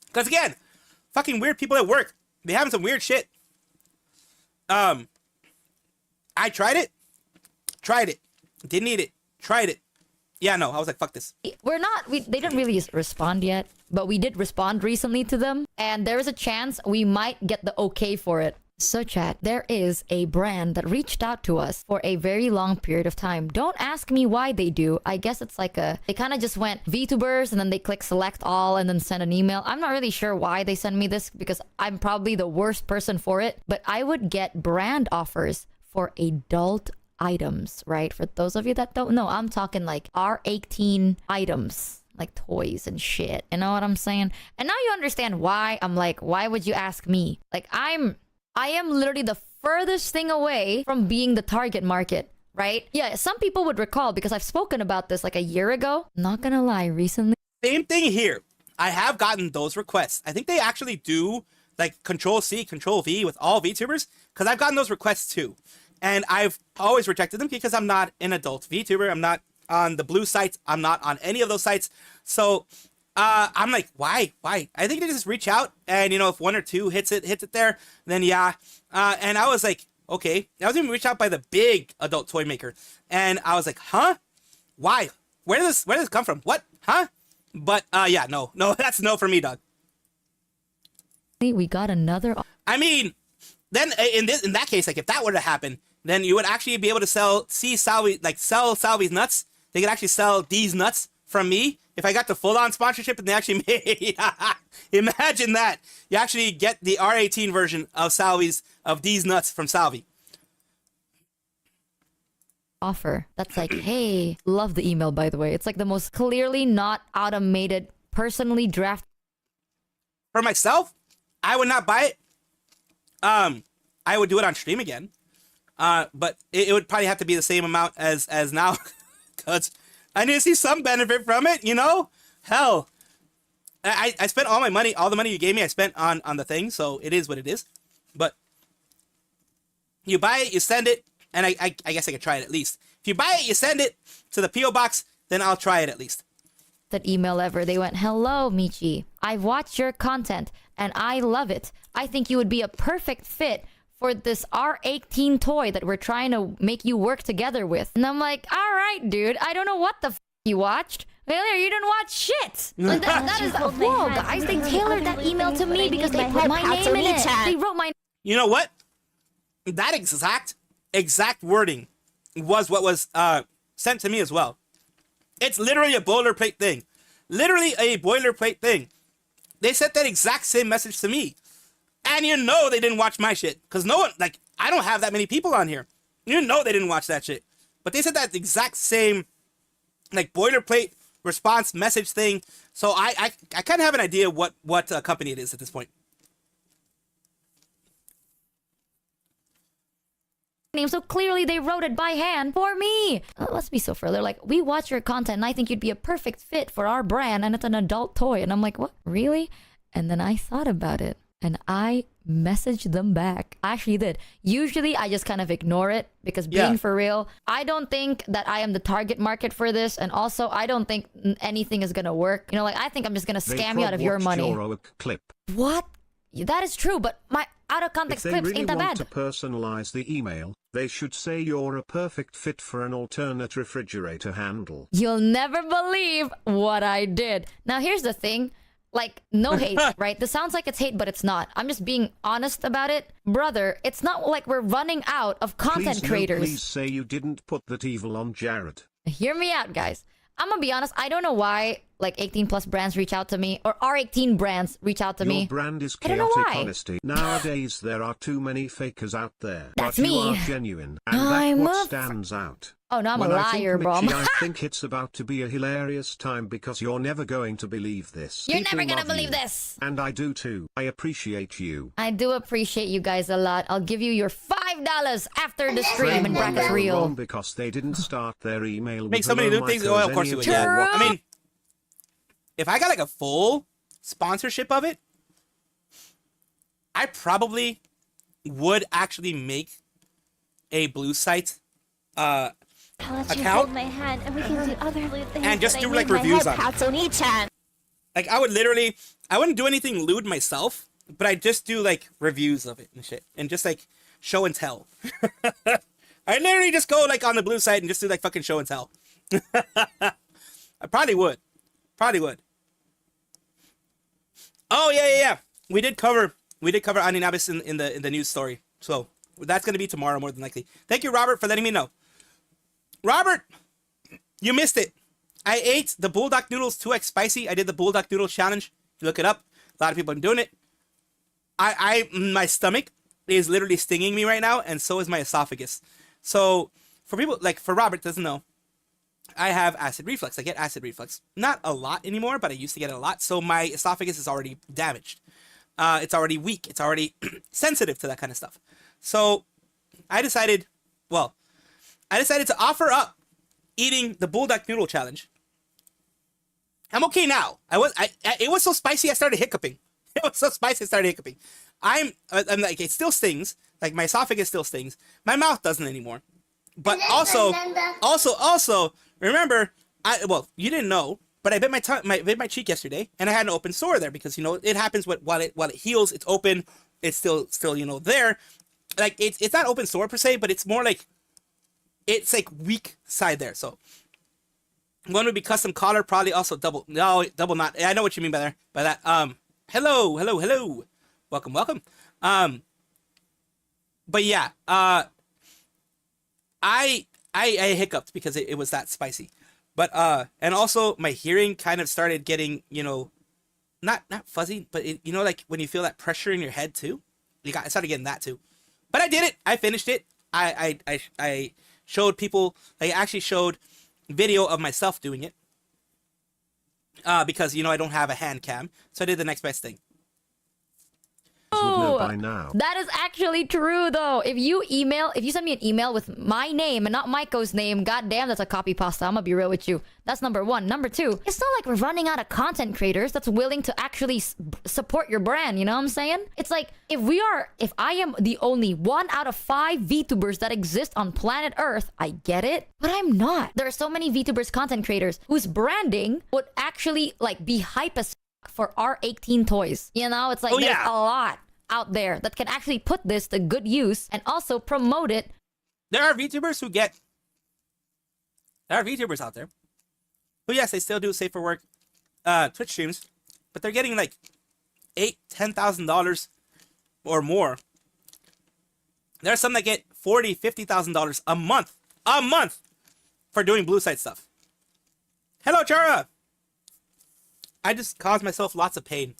Because again, fucking weird people at work. They having some weird shit. I tried it. Didn't eat it. Tried it. Yeah, no. I was like, fuck this. they didn't really respond yet, but we did respond recently to them. And there is a chance we might get the okay for it. So chat, there is a brand that reached out to us for a very long period of time. Don't ask me why they do. I guess it's like they kind of just went VTubers and then they click select all and then send an email. I'm not really sure why they send me this because I'm probably the worst person for it. But I would get brand offers for adult items, right? For those of you that don't know, I'm talking like R18 items, like toys and shit. You know what I'm saying? And now you understand why I'm like, why would you ask me? Like I am literally the furthest thing away from being the target market, right? Yeah, some people would recall because I've spoken about this like a year ago. Not gonna lie, recently. Same thing here. I have gotten those requests. I think they actually do like Control-C, Control-V with all VTubers because I've gotten those requests too. And I've always rejected them because I'm not an adult VTuber. I'm not on the blue sites. I'm not on any of those sites. So I'm like, why? I think they just reach out and, you know, if one or two hits it there, then yeah. And I was like, okay. I was even reached out by the big adult toy maker. And I was like, huh? Why? Where does this come from? What? Huh? But yeah, no, that's no for me, dog. We got another. I mean, then in that case, like if that were to happen, then you would actually be able to sell Salvi's nuts. They could actually sell these nuts from me if I got the full-on sponsorship and they actually made. Imagine that. You actually get the R18 version of Salvi's of these nuts from Salvi. Offer that's like, hey, love the email, by the way. It's like the most clearly not automated, personally drafted. For myself, I would not buy it. I would do it on stream again. But it would probably have to be the same amount as now. Because I need to see some benefit from it, you know? Hell. I spent all my money, all the money you gave me, I spent on the thing, so it is what it is. But you buy it, you send it, and I guess I could try it at least. If you buy it, you send it to the P.O. box, then I'll try it at least. That email ever. They went, hello, Michi. I've watched your content, and I love it. I think you would be a perfect fit for this R18 toy that we're trying to make you work together with. And I'm like, all right, dude, I don't know what the you watched. Failure, you didn't watch shit. Like that is, whoa, guys, they tailored that email to me because they put my name in it. They wrote my. You know what? That exact wording was what was sent to me as well. It's literally a boilerplate thing. Literally a boilerplate thing. They sent that exact same message to me. And you know they didn't watch my shit. Because no one, like, I don't have that many people on here. You know they didn't watch that shit. But they said that exact same, like, boilerplate response message thing. So I kind of have an idea what company it is at this point. name, so clearly they wrote it by hand for me. Let's be so fair. They're like, we watch your content and I think you'd be a perfect fit for our brand and it's an adult toy. And I'm like, what? Really? And then I thought about it and I messaged them back. I actually did. Usually I just kind of ignore it because being for real, I don't think that I am the target market for this. And also I don't think anything is going to work. You know, like I think I'm just going to scam you out of your money. Your clip. What? That is true, but my out of context If they clips really ain't that want bad. to personalize the email, they should say you're a perfect fit for an alternate refrigerator handle. You'll never believe what I did. Now here's the thing. Like, no hate, right? This sounds like it's hate, but it's not. I'm just being honest about it. Brother, it's not like we're running out of content creators. Please say you didn't put that evil on Jared. Hear me out, guys. I'm gonna be honest, I don't know why like 18 plus brands reach out to me or R18 brands reach out to me. Your brand is I don't know chaotic why. honesty. Nowadays there are too many fakers out there. That's but me. You are genuine, and I'm that's what a stands out. Oh no, I'm When a I think liar, bro. Mitchie, I think it's about to be a hilarious time because you're never going to believe this. You're People never gonna love believe you. this. And I do too. I appreciate you. I do appreciate you guys a lot. I'll give you your $5 after the stream in brackets They're real. wrong because they didn't start their email Make with so many hello, new things. Michael, Oh, of as course any you would. your Yeah. work. I mean, if I got like a full sponsorship of it, I probably would actually make a blue site account my hand and we can do other things and just do like reviews on it. Like I would literally, I wouldn't do anything lewd myself, but I'd just do like reviews of it and shit, and just like show and tell. I literally just go like on the blue site and just do like fucking show and tell. I probably would. Probably would. Oh yeah. We did cover Onion Abyss in the news story. So that's gonna be tomorrow more than likely. Thank you, Robert, for letting me know. Robert, you missed it. I ate the bulldog noodles 2x spicy. I did the bulldog noodles challenge. You look it up. A lot of people have been doing it. My stomach is literally stinging me right now, and so is my esophagus. So for people like for Robert doesn't know, I have acid reflux. I get acid reflux. Not a lot anymore, but I used to get it a lot. So my esophagus is already damaged. It's already weak. It's already sensitive to that kind of stuff. So I decided to offer up eating the bulldog noodle challenge. I'm okay now. It was so spicy I started hiccuping. It was so spicy I started hiccuping. I'm like, it still stings. Like my esophagus still stings. My mouth doesn't anymore. But also, remember, you didn't know, but I bit bit my cheek yesterday, and I had an open sore there because it happens while it heals. It's open. It's still there. Like it's not open sore per se, but it's more like it's like weak side there. So one would be custom collar, probably also double knot. I know what you mean by that. Hello, welcome. But yeah, I hiccuped because it was that spicy. But and also my hearing kind of started getting, not fuzzy, but like when you feel that pressure in your head too. I started getting that too. But I did it. I finished it. I showed people. I actually showed video of myself doing it. Because I don't have a hand cam, so I did the next best thing. Know by now. That is actually true though. If you send me an email with my name and not Maiko's name, goddamn, that's a copy pasta. I'm gonna be real with you. That's number one. Number two, it's not like we're running out of content creators that's willing to actually support your brand. You know what I'm saying? It's like if I am the only 1 out of 5 VTubers that exist on planet Earth, I get it, but I'm not. There are so many VTubers, content creators whose branding would actually like be hype as for R18 toys. It's like there's a lot out there that can actually put this to good use and also promote it. There are VTubers out there who, yes, they still do safe for work Twitch streams, but they're getting like $8,000-$10,000 or more. There are some that get $40,000-$50,000 a month for doing blue site stuff. Hello, Chara. I just caused myself lots of pain.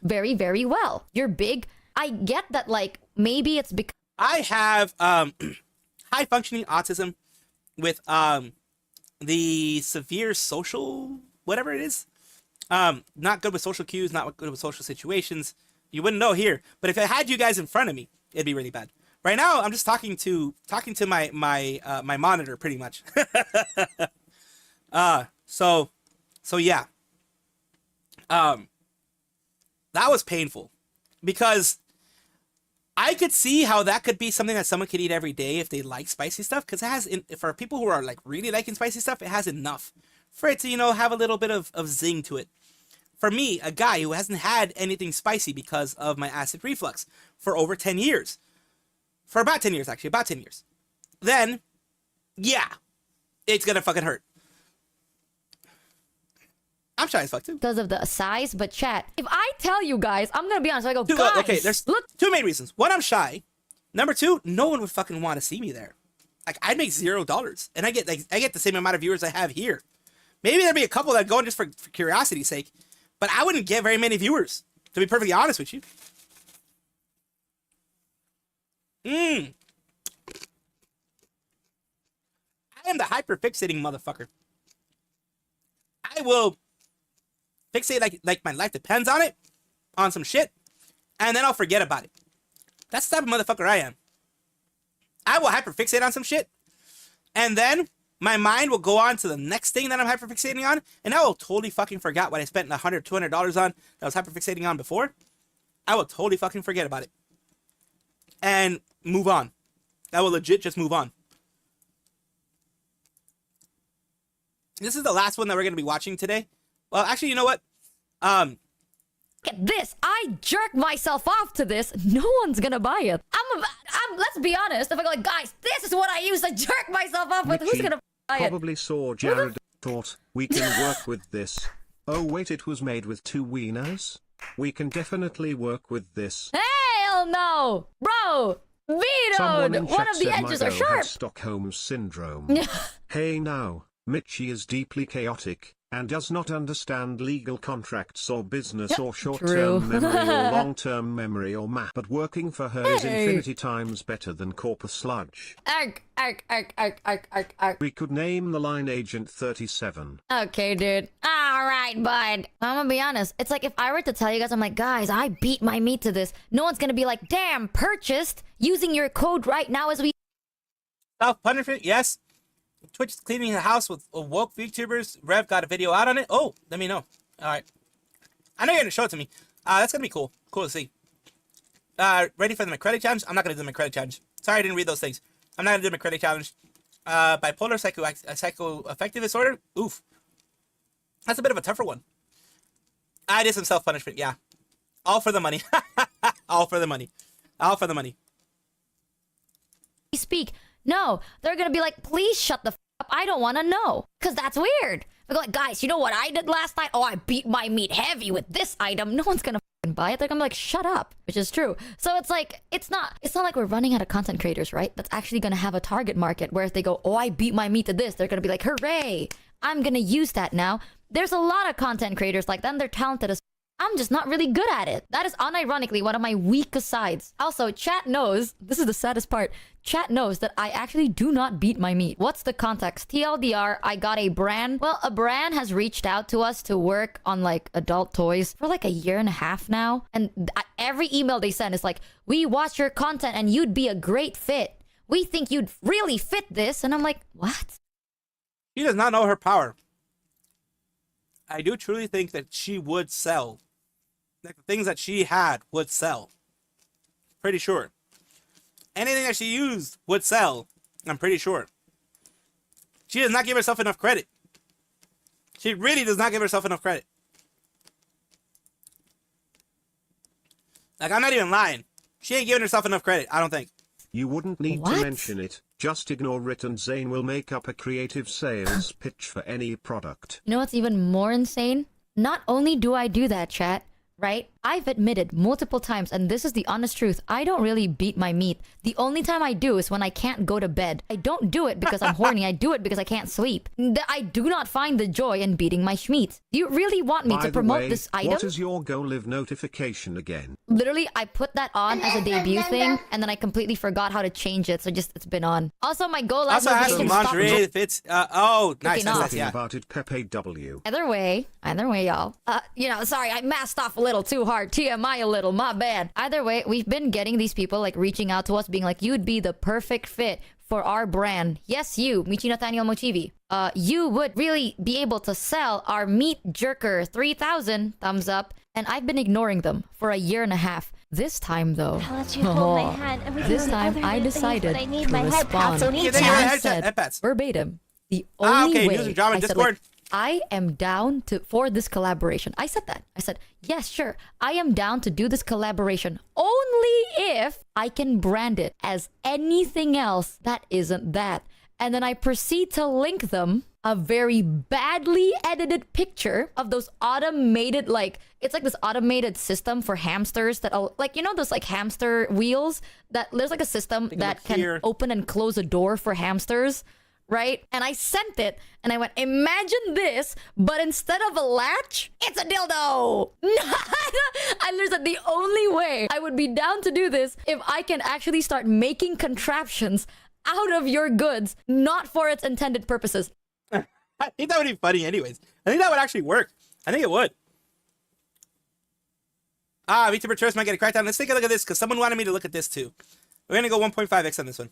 Very, very well. You're big. I get that, like, maybe it's because I have high functioning autism with the severe social whatever it is. Not good with social cues, not good with social situations. You wouldn't know here, but if I had you guys in front of me, it'd be really bad. Right now, I'm just talking to my my monitor pretty much. So yeah. That was painful because I could see how that could be something that someone could eat every day if they like spicy stuff, because it has, for people who are like really liking spicy stuff, it has enough for it to, you know, have a little bit of zing to it. For me, a guy who hasn't had anything spicy because of my acid reflux for over 10 years, for about 10 years actually, about 10 years, then yeah, it's gonna fucking hurt. I'm shy as fuck too. Because of the size, but chat, if I tell you guys, I'm gonna be honest, I go, Dude, guys, okay, there's two main reasons. One, I'm shy. Number two, no one would fucking want to see me there. Like, I'd make $0, and I get the same amount of viewers I have here. Maybe there'd be a couple that go in just for curiosity's sake, but I wouldn't get very many viewers, to be perfectly honest with you. I am the hyper-fixating motherfucker. I will fixate like my life depends on it, on some shit, and then I'll forget about it. That's the type of motherfucker I am. I will hyperfixate on some shit, and then my mind will go on to the next thing that I'm hyperfixating on, and I will totally fucking forget what I spent $100, $200 on that I was hyperfixating on before. I will totally fucking forget about it and move on. I will legit just move on. This is the last one that we're going to be watching today. Well, actually, you know what? Look at this. I jerk myself off to this. No one's gonna buy it. Let's be honest. If I go like, guys, this is what I used to jerk myself off with. Who's gonna buy it? Probably saw Jared, thought, we can work with this. Oh wait, it was made with 2 wieners? We can definitely work with this. Hell no! Bro! Someone Vetoed! in One chat of the said edges my are girl sharp! has Stockholm Syndrome. Hey now, Mitchie is deeply chaotic, and does not understand legal contracts or business or short-term memory or long-term memory or math. But working for her is infinity times better than corpus sludge. Ark. We could name the line Agent 37. Okay, dude. Alright, bud. I'm gonna be honest. It's like if I were to tell you guys, I'm like, guys, I beat my meat to this. No one's gonna be like, damn, purchased using your code right now as we... Self-punishment, yes. Twitch is cleaning the house with woke VTubers. Rev got a video out on it. Oh, let me know. All right. I know you're going to show it to me. That's going to be cool. Cool to see. Ready for the McCredit challenge? I'm not going to do the McCredit challenge. Sorry, I didn't read those things. I'm not going to do the McCredit challenge. Bipolar psychoaffective disorder? Oof. That's a bit of a tougher one. I did some self-punishment, yeah. All for the money. All for the money. All for the money. Speak. No, they're gonna be like, please shut the f up. I don't want to know. Because that's weird. They're like, guys, you know what I did last night? Oh, I beat my meat heavy with this item. No one's gonna f***ing buy it. They're gonna be like, shut up. Which is true. So it's like, it's not like we're running out of content creators, right? That's actually gonna have a target market where if they go, oh, I beat my meat to this, they're gonna be like, hooray. I'm gonna use that now. There's a lot of content creators like that, and they're talented as I'm just not really good at it. That is unironically one of my weakest sides. Also, chat knows, this is the saddest part, chat knows that I actually do not beat my meat. What's the context? TLDR, I got a brand. Well, a brand has reached out to us to work on like adult toys for like a year and a half now. And every email they send is like, we watch your content and you'd be a great fit. We think you'd really fit this. And I'm like, what? She does not know her power. I do truly think that she would sell. Like the things that she had would sell. Pretty sure. Anything that she used would sell. I'm pretty sure. She does not give herself enough credit. She really does not give herself enough credit. Like, I'm not even lying. She ain't giving herself enough credit, I don't think. You wouldn't need to mention it. Just ignore it and Zane will make up a creative sales pitch for any product. You know what's even more insane? Not only do I do that, chat, right? I've admitted multiple times, and this is the honest truth, I don't really beat my meat. The only time I do is when I can't go to bed. I don't do it because I'm horny. I do it because I can't sleep. I do not find the joy in beating my schmeat. Do you really want me to promote this item? What is your go live notification again? Literally, I put that on as a debut thing, and then I completely forgot how to change it, so it's been on. Also, my go live notification stopped. Lingerie fits. Oh, nice. Talking about it, Pepe W. Either way, y'all. Sorry, I masked off a little too hard. TMI a little, my bad. Either way, we've been getting these people like reaching out to us being like, you'd be the perfect fit for our brand. Yes, you, Michi Nathaniel Mochivi. You would really be able to sell our meat jerker 3000, thumbs up. And I've been ignoring them for a year and a half. This time though, this time I decided to respond. I said verbatim, the only way I said, like, I am down for this collaboration. I said that. I said, yes, sure. I am down to do this collaboration only if I can brand it as anything else that isn't that. And then I proceed to link them a very badly edited picture of those automated, like, it's like this automated system for hamsters that, like, you know, those like hamster wheels that there's like a system that can open and close a door for hamsters, right? And I sent it and I went, imagine this, but instead of a latch, it's a dildo. I said the only way I would be down to do this if I can actually start making contraptions out of your goods, not for its intended purposes. I think that would be funny anyways. I think that would actually work. I think it would. VTuber Tourist might get a crackdown. Let's take a look at this because someone wanted me to look at this too. We're going to go 1.5x on this one.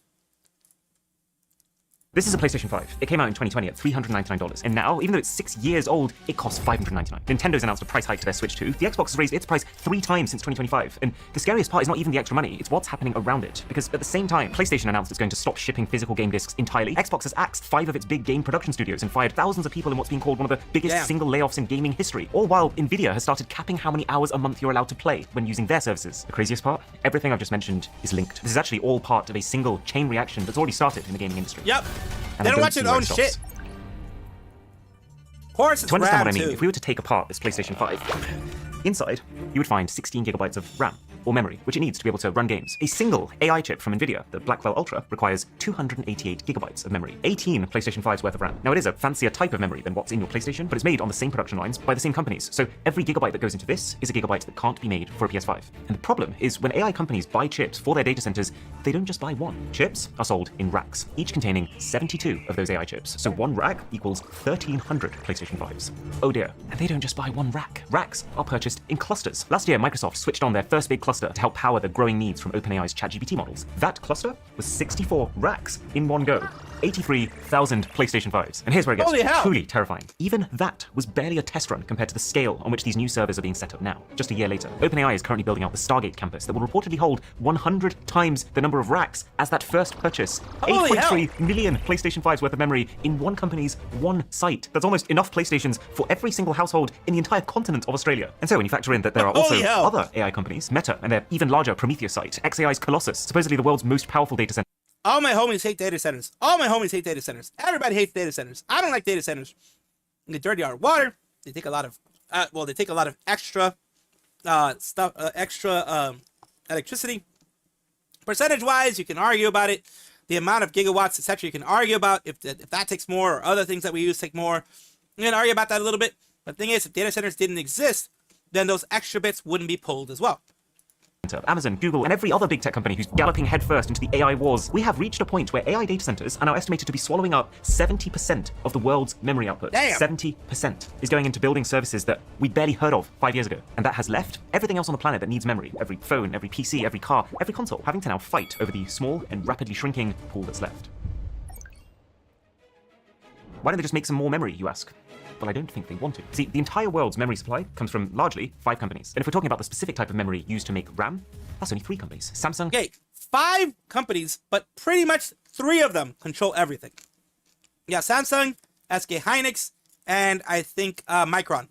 This is a PlayStation 5. It came out in 2020 at $399, and now, even though it's 6 years old, it costs $599. Nintendo's announced a price hike to their Switch 2. The Xbox has raised its price 3 times since 2025, and the scariest part is not even the extra money, it's what's happening around it. Because at the same time, PlayStation announced it's going to stop shipping physical game discs entirely. Xbox has axed 5 of its big game production studios and fired thousands of people in what's being called one of the biggest single layoffs in gaming history. All while Nvidia has started capping how many hours a month you're allowed to play when using their services. The craziest part? Everything I've just mentioned is linked. This is actually all part of a single chain reaction that's already started in the gaming industry. Yep. And they don't watch their own shit. Of course, it's to understand what I RAM mean, too. if we were to take apart this PlayStation 5, inside, you would find 16 gigabytes of RAM, or memory, which it needs to be able to run games. A single AI chip from Nvidia, the Blackwell Ultra, requires 288 gigabytes of memory, 18 PlayStation 5's worth of RAM. Now, it is a fancier type of memory than what's in your PlayStation, but it's made on the same production lines by the same companies. So every gigabyte that goes into this is a gigabyte that can't be made for a PS5. And the problem is when AI companies buy chips for their data centers, they don't just buy one. Chips are sold in racks, each containing 72 of those AI chips. So one rack equals 1,300 PlayStation 5s. Oh dear. And they don't just buy one rack. Racks are purchased in clusters. Last year, Microsoft switched on their first big cluster to help power the growing needs from OpenAI's ChatGPT models. That cluster was 64 racks in one go. 83,000 PlayStation 5s. And here's where it gets truly terrifying. Even that was barely a test run compared to the scale on which these new servers are being set up now, just a year later. OpenAI is currently building out the Stargate campus that will reportedly hold 100 times the number of racks as that first purchase. 8.3 million PlayStation 5s worth of memory in one company's one site. That's almost enough PlayStations for every single household in the entire continent of Australia. And so when you factor in that there are also other AI companies, Meta and their even larger Prometheus site, xAI's Colossus, supposedly the world's most powerful data center. All my homies hate data centers. All my homies hate data centers. Everybody hates data centers. I don't like data centers. They get dirty our water. They take a lot of, they take a lot of extra electricity. Percentage-wise, you can argue about it. The amount of gigawatts, etc., you can argue about if that takes more or other things that we use take more. You can argue about that a little bit. But the thing is, if data centers didn't exist, then those extra bits wouldn't be pulled as well. Amazon, Google, and every other big tech company who's galloping headfirst into the AI wars, we have reached a point where AI data centers are now estimated to be swallowing up 70% of the world's memory output. Damn. 70% is going into building services that we barely heard of 5 years ago. And that has left everything else on the planet that needs memory, every phone, every PC, every car, every console, having to now fight over the small and rapidly shrinking pool that's left. Why don't they just make some more memory, you ask? Well, I don't think they want to. See, the entire world's memory supply comes from largely 5 companies. And if we're talking about the specific type of memory used to make RAM, that's only 3 companies. Samsung. Okay, 5 companies, but pretty much 3 of them control everything. Yeah, Samsung, SK Hynix, and I think Micron.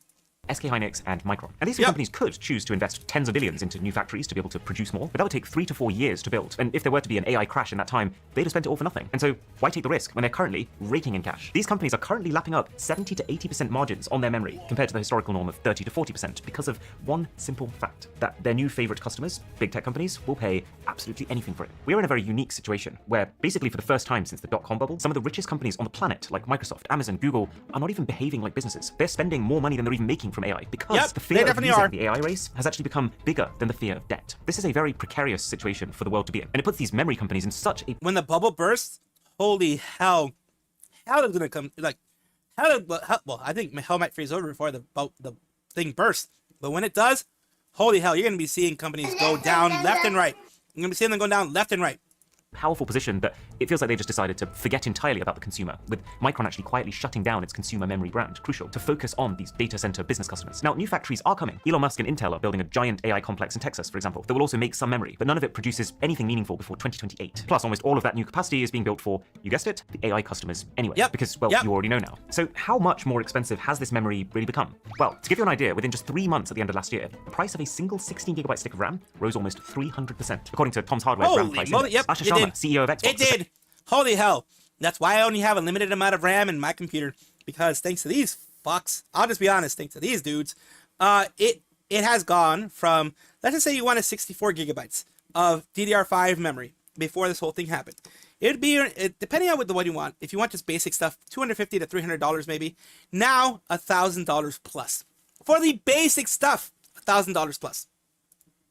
SK Hynix and Micron. And these companies could choose to invest tens of billions into new factories to be able to produce more, but that would take 3 to 4 years to build. And if there were to be an AI crash in that time, they'd have spent it all for nothing. And so why take the risk when they're currently raking in cash? These companies are currently lapping up 70 to 80% margins on their memory compared to the historical norm of 30 to 40% because of one simple fact, that their new favorite customers, big tech companies, will pay absolutely anything for it. We're in a very unique situation where basically for the first time since the dot-com bubble, some of the richest companies on the planet, like Microsoft, Amazon, Google, are not even behaving like businesses. They're spending more money than they're even making from AI because the fear of losing the AI race has actually become bigger than the fear of debt. This is a very precarious situation for the world to be in, and it puts these memory companies in such a... When the bubble bursts, holy hell. Hell is gonna come, like, well, I think hell might freeze over before the thing bursts. But when it does, holy hell, you're gonna be seeing companies go down left and right. You're gonna be seeing them going down left and right. Powerful position that it feels like they just decided to forget entirely about the consumer, with Micron actually quietly shutting down its consumer memory brand, crucial, to focus on these data center business customers. Now, new factories are coming. Elon Musk and Intel are building a giant AI complex in Texas, for example, that will also make some memory, but none of it produces anything meaningful before 2028. Plus, almost all of that new capacity is being built for, you guessed it, the AI customers anyway. Yep. Because, well, you already know now. So how much more expensive has this memory really become? Well, to give you an idea, within just 3 months at the end of last year, the price of a single 16GB stick of RAM rose almost 300%, according to Tom's Hardware's RAM price index. Yep, Asher Sharma, CEO of Xbox. It did. Holy hell. That's why I only have a limited amount of RAM in my computer, because thanks to these fucks, I'll just be honest, thanks to these dudes, it has gone from, let's just say you wanted 64 gigabytes of DDR5 memory before this whole thing happened. It'd be, depending on what you want, if you want just basic stuff, $250 to $300 maybe. Now, $1,000 plus. For the basic stuff, $1,000 plus.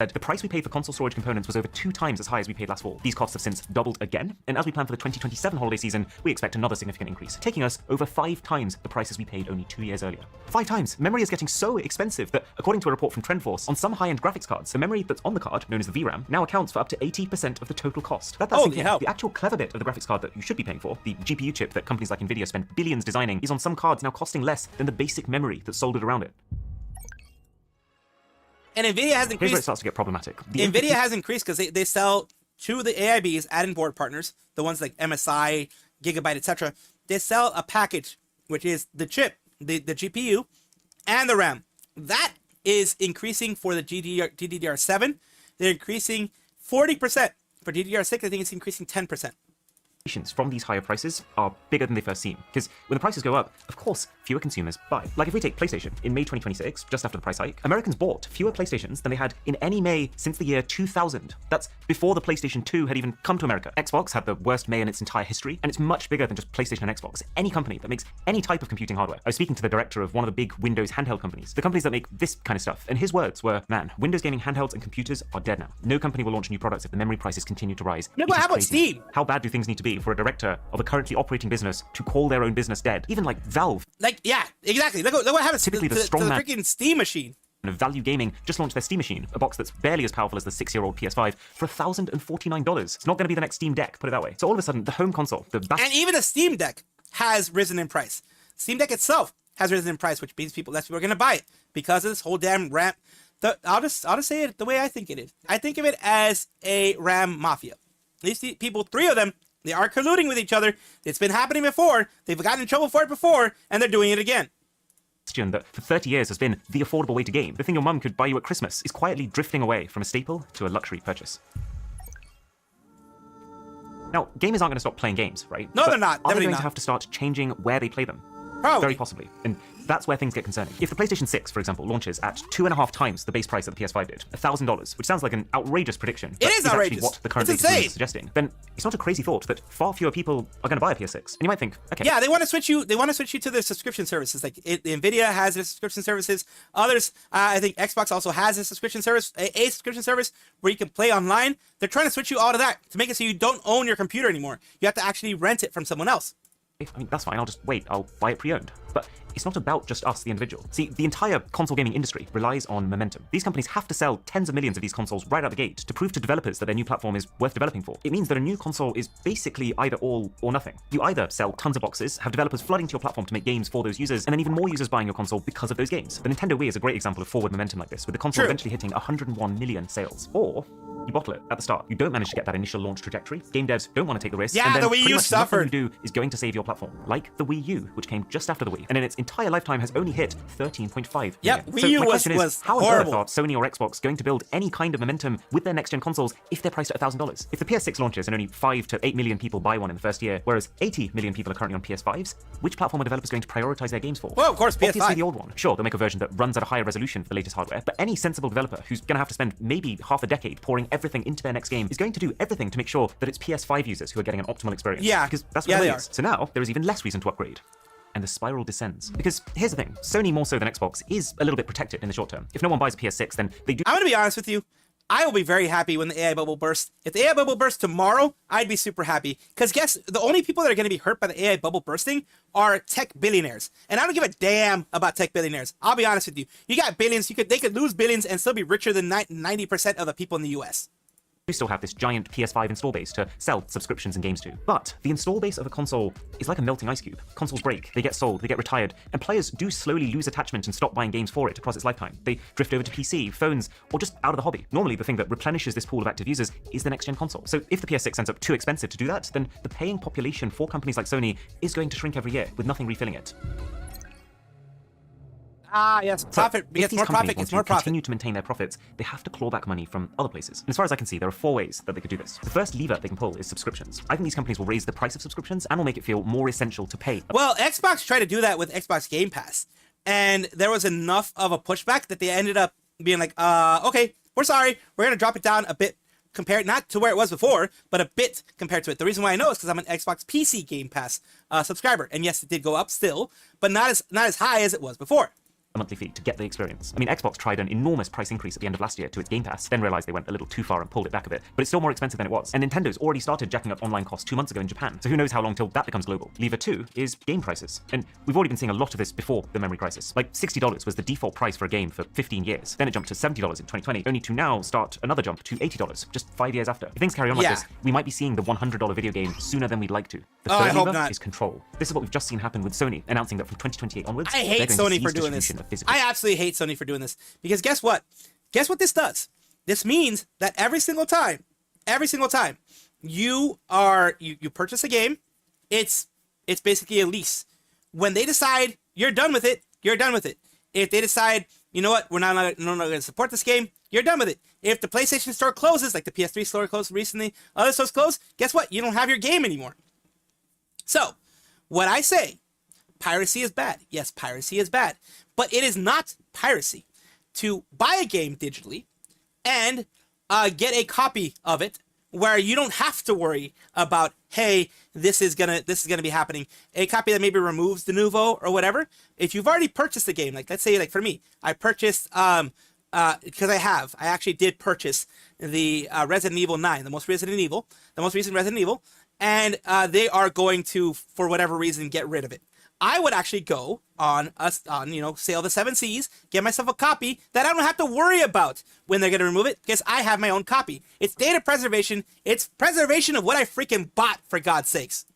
The price we paid for console storage components was over 2 times as high as we paid last fall. These costs have since doubled again, and as we plan for the 2027 holiday season, we expect another significant increase, taking us over 5 times the prices we paid only 2 years earlier. 5 times! Memory is getting so expensive that, according to a report from TrendForce, on some high-end graphics cards, the memory that's on the card, known as the VRAM, now accounts for up to 80% of the total cost. That's the actual clever bit of the graphics card that you should be paying for, the GPU chip that companies like Nvidia spend billions designing, is on some cards now costing less than the basic memory that's soldered around it. And Nvidia has increased. Here's where it starts to get problematic. Nvidia has increased because they sell to the AIBs, add-in board partners, the ones like MSI, Gigabyte, etc. They sell a package, which is the chip, the GPU, and the RAM. That is increasing for the DDR7. They're increasing 40%. For DDR6, I think it's increasing 10%. From these higher prices are bigger than they first seem, because when the prices go up, of course, fewer consumers buy. Like if we take PlayStation, in May 2026, just after the price hike, Americans bought fewer PlayStations than they had in any May since the year 2000. That's before the PlayStation 2 had even come to America. Xbox had the worst May in its entire history, and it's much bigger than just PlayStation and Xbox. Any company that makes any type of computing hardware. I was speaking to the director of one of the big Windows handheld companies, the companies that make this kind of stuff, and his words were, man, Windows gaming handhelds and computers are dead now. No company will launch new products if the memory prices continue to rise. Look, how about Steam? How bad do things need to be for a director of a currently operating business to call their own business dead? Even like Valve. Like, yeah, exactly. Look what happens typically to the strong man. freaking Steam machine. Of Value Gaming just launched their Steam machine, a box that's barely as powerful as the 6-year-old PS5, for $1,049. It's not going to be the next Steam Deck, put it that way. So all of a sudden, the home console, and even the Steam Deck has risen in price. Steam Deck itself has risen in price, which means less people are going to buy it because of this whole damn RAM. I'll just say it the way I think it is. I think of it as a RAM mafia. These people, 3 of them, they are colluding with each other. It's been happening before. They've gotten in trouble for it before, and they're doing it again. That for 30 years has been the affordable way to game. The thing your mum could buy you at Christmas is quietly drifting away from a staple to a luxury purchase. Now, gamers aren't going to stop playing games, right? No, they're not. Are they Definitely going not. to have to start changing where they play them? Probably. Very possibly. And that's where things get concerning. If the PlayStation 6, for example, launches at 2.5 times the base price that the PS5 did, $1,000, which sounds like an outrageous prediction, but it is outrageous. Actually what the current data is suggesting, then it's not a crazy thought that far fewer people are going to buy a PS6. And you might think, okay. Yeah, they want to switch you. They want to switch you to their subscription services. Like Nvidia has their subscription services. Others, I think Xbox also has a subscription service, a subscription service where you can play online. They're trying to switch you out of that to make it so you don't own your computer anymore. You have to actually rent it from someone else. I mean, that's fine, I'll just wait, I'll buy it pre-owned. But it's not about just us, the individual. See, the entire console gaming industry relies on momentum. These companies have to sell tens of millions of these consoles right out the gate to prove to developers that their new platform is worth developing for. It means that a new console is basically either all or nothing. You either sell tons of boxes, have developers flooding to your platform to make games for those users, and then even more users buying your console because of those games. The Nintendo Wii is a great example of forward momentum like this, with the console eventually hitting 101 million sales. Or you bottle it at the start. You don't manage to get that initial launch trajectory. Game devs don't want to take the risk. Yeah, and then the Wii U suffered. Nothing you do is going to save your platform. Like the Wii U, which came just after the Wii, and in its entire lifetime has only hit 13.5 Yep, million. Wii U was how horrible. on earth are Sony or Xbox going to build any kind of momentum with their next-gen consoles if they're priced at $1,000? If the PS6 launches and only 5 to 8 million people buy one in the first year, whereas 80 million people are currently on PS5s, which platform are developers going to prioritize their games for? Well, of course, PS5. Obviously the old one. Sure, they'll make a version that runs at a higher resolution for the latest hardware, but any sensible developer who's going to have to spend maybe half a decade pouring everything into their next game is going to do everything to make sure that it's PS5 users who are getting an optimal experience. Yeah, because that's what they it are. is. So now there is even less reason to upgrade. And the spiral descends. Because here's the thing, Sony more so than Xbox is a little bit protected in the short term. If no one buys a PS6, then they do. I'm gonna be honest with you. I will be very happy when the AI bubble bursts. If the AI bubble bursts tomorrow, I'd be super happy. Because guess, the only people that are going to be hurt by the AI bubble bursting are tech billionaires. And I don't give a damn about tech billionaires. I'll be honest with you. You got billions, they could lose billions and still be richer than 90% of the people in the US. We still have this giant PS5 install base to sell subscriptions and games to. But the install base of a console is like a melting ice cube. Consoles break, they get sold, they get retired, and players do slowly lose attachment and stop buying games for it across its lifetime. They drift over to PC, phones, or just out of the hobby. Normally, the thing that replenishes this pool of active users is the next-gen console. So if the PS6 ends up too expensive to do that, then the paying population for companies like Sony is going to shrink every year, with nothing refilling it. Ah, yes, profit. So, It's more profit. It's more profit. Continue to maintain their profits, they have to claw back money from other places. And as far as I can see, there are 4 ways that they could do this. The first lever they can pull is subscriptions. I think these companies will raise the price of subscriptions and will make it feel more essential to pay. Well, Xbox tried to do that with Xbox Game Pass, and there was enough of a pushback that they ended up being like, okay, we're sorry, we're gonna drop it down a bit compared, not to where it was before, but a bit compared to it. The reason why I know is because I'm an Xbox PC Game Pass subscriber, and yes, it did go up still, but not as high as it was before. A monthly fee to get the experience. I mean, Xbox tried an enormous price increase at the end of last year to its Game Pass, then realized they went a little too far and pulled it back a bit. But it's still more expensive than it was. And Nintendo's already started jacking up online costs 2 months ago in Japan. So who knows how long till that becomes global. Lever 2 is game prices. And we've already been seeing a lot of this before the memory crisis. Like $60 was the default price for a game for 15 years. Then it jumped to $70 in 2020, only to now start another jump to $80 just 5 years after. If things carry on like this, we might be seeing the $100 video game sooner than we'd like to. The third lever is control. This is what we've just seen happen with Sony, announcing that from 2028 onwards, I hate Sony for doing this. I absolutely hate Sony for doing this, because guess what? Guess what this does? This means that every single time you purchase a game, it's basically a lease. When they decide you're done with it, you're done with it. If they decide, you know what, we're no longer going to support this game, you're done with it. If the PlayStation Store closes, like the PS3 store closed recently, other stores close, guess what? You don't have your game anymore. So, what I say, piracy is bad. Yes, piracy is bad. But it is not piracy to buy a game digitally and get a copy of it where you don't have to worry about, hey, this is gonna be happening. A copy that maybe removes the nouveau or whatever. If you've already purchased the game, like let's say, like for me, I purchased because I actually did purchase the Resident Evil 9, the most recent Resident Evil, and they are going to, for whatever reason, get rid of it. I would actually go on Sail the Seven Seas, get myself a copy that I don't have to worry about when they're going to remove it, because I have my own copy. It's data preservation. It's preservation of what I freaking bought, for God's sakes.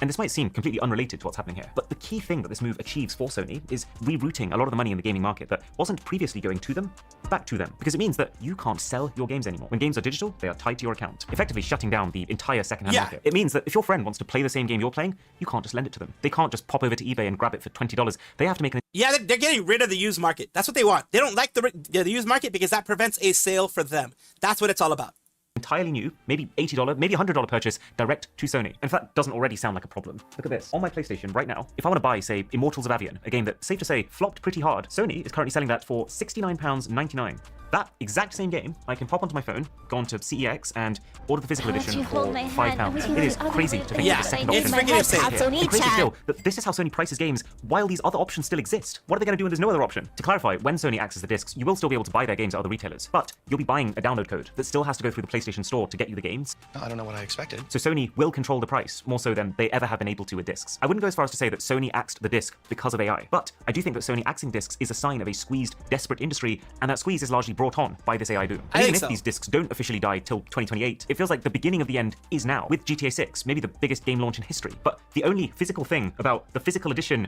And this might seem completely unrelated to what's happening here, but the key thing that this move achieves for Sony is rerouting a lot of the money in the gaming market that wasn't previously going to them, back to them, because it means that you can't sell your games anymore. When games are digital, they are tied to your account, effectively shutting down the entire secondhand market. It means that if your friend wants to play the same game you're playing, you can't just lend it to them. They can't just pop over to eBay and grab it for $20. They have to make an... Yeah, they're getting rid of the used market. That's what they want. They don't like the used market because that prevents a sale for them. That's what it's all about. Entirely new, maybe $80, maybe $100 purchase direct to Sony. And if that doesn't already sound like a problem, look at this. On my PlayStation right now, if I want to buy, say, Immortals of Avian, a game that, safe to say, flopped pretty hard, Sony is currently selling that for £69.99. That exact same game, I can pop onto my phone, go onto CEX, and order the physical edition for £5. It is crazy to think that the second option it's crazy still that this is how Sony prices games while these other options still exist. What are they going to do when there's no other option? To clarify, when Sony accesses the discs, you will still be able to buy their games at other retailers, but you'll be buying a download code that still has to go through the PlayStation Store to get you the games. I don't know what I expected. So Sony will control the price, more so than they ever have been able to with discs. I wouldn't go as far as to say that Sony axed the disc because of AI, but I do think that Sony axing discs is a sign of a squeezed, desperate industry, and that squeeze is largely brought on by this AI boom. And even if these discs don't officially die till 2028, it feels like the beginning of the end is now, with GTA 6, maybe the biggest game launch in history. But the only physical thing about the physical edition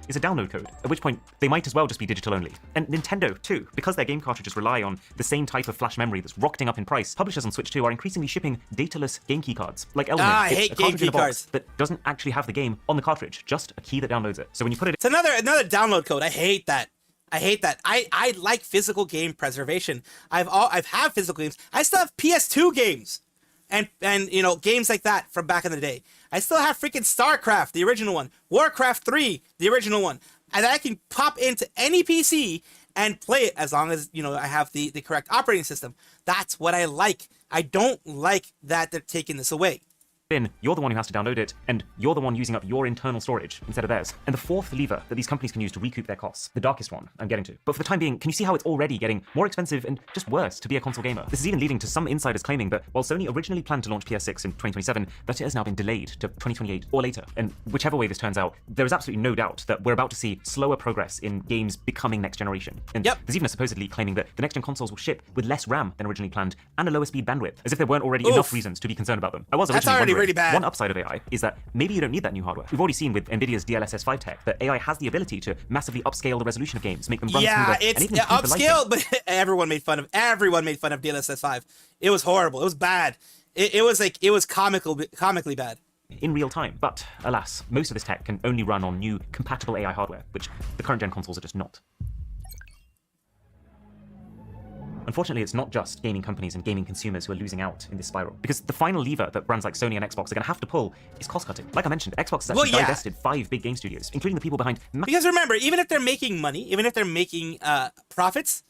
is a download code, at which point they might as well just be digital only. And Nintendo, too, because their game cartridges rely on the same type of flash memory that's rocketing up in price, publishers on Switch 2 are increasingly shipping dataless game key cards. Like Elden Ring, I hate a cartridge game in a key box cards. that doesn't actually have the game on the cartridge, just a key that downloads it. So when you put it... It's another download code. I hate that. I like physical game preservation. I've had physical games. I still have PS2 games. And games like that from back in the day. I still have freaking StarCraft, the original one. Warcraft 3, the original one. And I can pop into any PC and play it as long as, I have the correct operating system. That's what I like. I don't like that they're taking this away. in, you're the one who has to download it, and you're the one using up your internal storage instead of theirs. And the fourth lever that these companies can use to recoup their costs, the darkest one I'm getting to. But for the time being, can you see how it's already getting more expensive and just worse to be a console gamer? This is even leading to some insiders claiming that while Sony originally planned to launch PS6 in 2027, that it has now been delayed to 2028 or later. And whichever way this turns out, there is absolutely no doubt that we're about to see slower progress in games becoming next generation. And there's even a supposedly claiming that the next gen consoles will ship with less RAM than originally planned and a lower speed bandwidth, as if there weren't already enough reasons to be concerned about them. I was originally wondering, really bad. One upside of AI is that maybe you don't need that new hardware. We've already seen with NVIDIA's DLSS 5 tech that AI has the ability to massively upscale the resolution of games, make them run smoother, it's and even improve the lighting. upscale, but everyone made fun of DLSS 5. It was horrible. It was bad. It was comically bad. In real time. But alas, most of this tech can only run on new compatible AI hardware, which the current gen consoles are just not. Unfortunately, it's not just gaming companies and gaming consumers who are losing out in this spiral, because the final lever that brands like Sony and Xbox are going to have to pull is cost cutting. Like I mentioned, Xbox has actually divested 5 big game studios, including the people behind... Because remember, even if they're making money, even if they're making profits,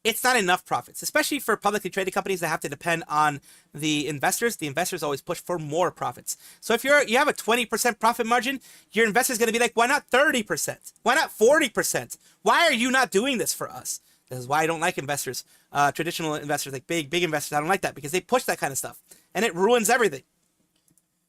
it's not enough profits, especially for publicly traded companies that have to depend on the investors. The investors always push for more profits. So if you have a 20% profit margin, your investor's going to be like, why not 30%? Why not 40%? Why are you not doing this for us? This is why I don't like investors, traditional investors, like big investors. I don't like that because they push that kind of stuff and it ruins everything.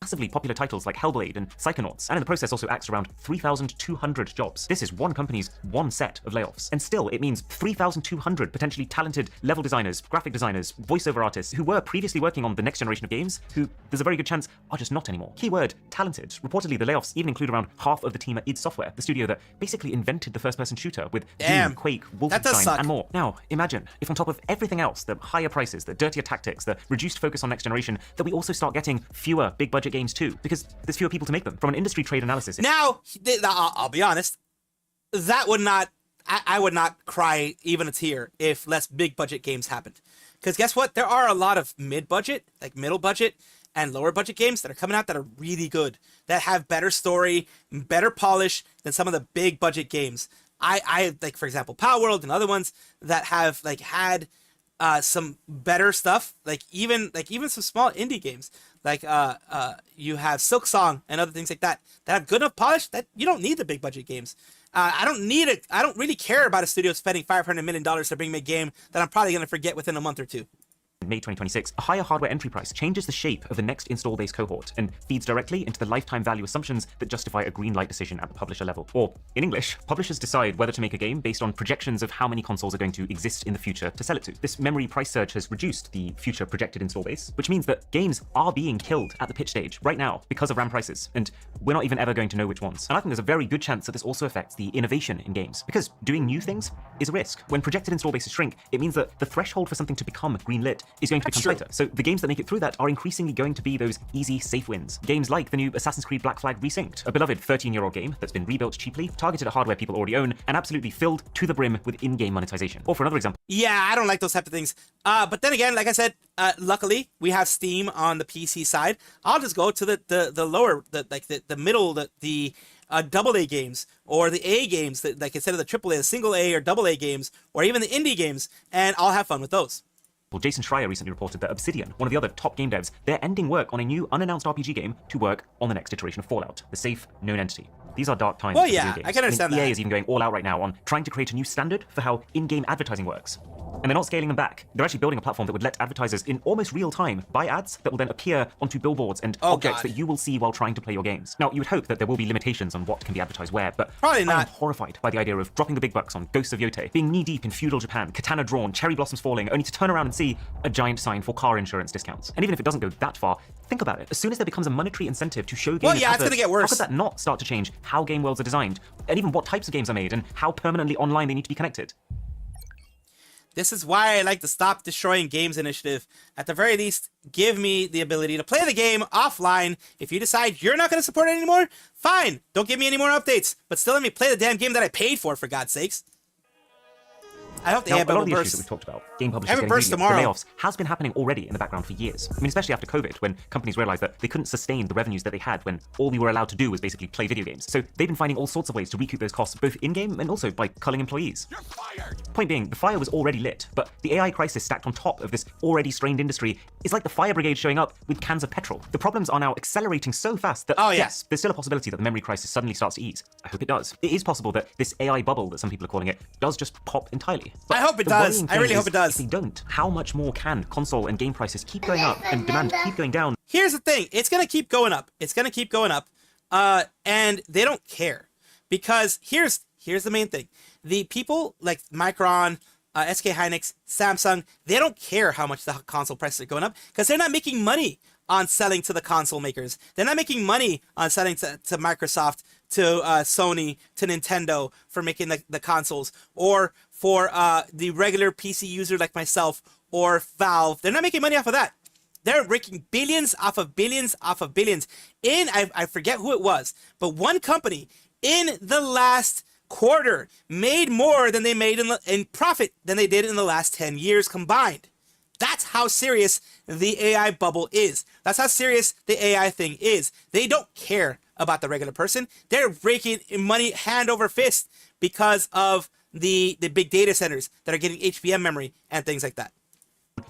Massively popular titles like Hellblade and Psychonauts, and in the process also axed around 3,200 jobs. This is one company's one set of layoffs. And still, it means 3,200 potentially talented level designers, graphic designers, voiceover artists who were previously working on the next generation of games, who there's a very good chance are just not anymore. Keyword, talented. Reportedly, the layoffs even include around half of the team at id Software, the studio that basically invented the first-person shooter with Doom, Quake, Wolfenstein, and more. Now, imagine if on top of everything else, the higher prices, the dirtier tactics, the reduced focus on next generation, that we also start getting fewer big-budget games too, because there's fewer people to make them. From an industry trade analysis. Now, I'll be honest, that would not, I would not cry even a tear if less big budget games happened. Because guess what? There are a lot of mid-budget, like middle budget, and lower budget games that are coming out that are really good, that have better story, better polish than some of the big budget games. I like, for example, Power World and other ones that have like had some better stuff, like even some small indie games. Like you have Silk Song and other things like that have good enough polish that you don't need the big budget games. I don't need it. I don't really care about a studio spending $500 million to bring me a game that I'm probably going to forget within a month or two. In May 2026, a higher hardware entry price changes the shape of the next install base cohort and feeds directly into the lifetime value assumptions that justify a green light decision at the publisher level. Or, in English, publishers decide whether to make a game based on projections of how many consoles are going to exist in the future to sell it to. This memory price surge has reduced the future projected install base, which means that games are being killed at the pitch stage right now because of RAM prices, and we're not even ever going to know which ones. And I think there's a very good chance that this also affects the innovation in games, because doing new things is a risk. When projected install bases shrink, it means that the threshold for something to become greenlit is going to become tighter. So the games that make it through that are increasingly going to be those easy, safe wins. Games like the new Assassin's Creed Black Flag Resynced, a beloved 13-year-old game that's been rebuilt cheaply, targeted at hardware people already own, and absolutely filled to the brim with in-game monetization. Or for another example... Yeah, I don't like those type of things. But then again, like I said, luckily, we have Steam on the PC side. I'll just go to the lower, the middle, the AA games, or the A games, that like instead of the AAA, the single A or double A games, or even the indie games, and I'll have fun with those. Well, Jason Schreier recently reported that Obsidian, one of the other top game devs, they're ending work on a new unannounced RPG game to work on the next iteration of Fallout, the safe, known entity. These are dark times. Well, yeah, I can understand that. EA is even going all out right now on trying to create a new standard for how in-game advertising works. And they're not scaling them back. They're actually building a platform that would let advertisers in almost real time buy ads that will then appear onto billboards and objects that you will see while trying to play your games. Now, you would hope that there will be limitations on what can be advertised where, but probably not. I'm horrified by the idea of dropping the big bucks on Ghosts of Yotei, being knee-deep in feudal Japan, katana drawn, cherry blossoms falling, only to turn around and see a giant sign for car insurance discounts. And even if it doesn't go that far, think about it. As soon as there becomes a monetary incentive to show games, it's gonna get worse. How could that not start to change how game worlds are designed, and even what types of games are made, and how permanently online they need to be connected? This is why I like the Stop Destroying Games initiative. At the very least, give me the ability to play the game offline. If you decide you're not going to support it anymore, fine. Don't give me any more updates. But still let me play the damn game that I paid for God's sakes. I hope the now, AI a lot bubble of the issues bursts. that we've talked about, game publishers Have it getting burst greedy, tomorrow. the layoffs, has been happening already in the background for years. I mean, especially after COVID, when companies realized that they couldn't sustain the revenues that they had when all we were allowed to do was basically play video games. So they've been finding all sorts of ways to recoup those costs, both in-game and also by culling employees. You're fired! Point being, the fire was already lit, but the AI crisis stacked on top of this already strained industry is like the fire brigade showing up with cans of petrol. The problems are now accelerating so fast that, yes, there's still a possibility that the memory crisis suddenly starts to ease. I hope it does. It is possible that this AI bubble that some people are calling it does just pop entirely. But I hope it does. I really hope it does. If they don't, how much more can console and game prices keep going up and demand keep going down? Here's the thing. It's going to keep going up. It's going to keep going up. And they don't care. Because here's the main thing. The people like Micron, SK Hynix, Samsung, they don't care how much the console prices are going up because they're not making money on selling to the console makers. They're not making money on selling to Microsoft, to Sony, to Nintendo for making the consoles, or for the regular PC user like myself or Valve. They're not making money off of that. They're raking billions off of billions off of billions. I forget who it was, but one company in the last quarter made more than they made in profit than they did in the last 10 years combined. That's how serious the AI bubble is. That's how serious the AI thing is. They don't care about the regular person. They're raking money hand over fist because of the big data centers that are getting HBM memory and things like that.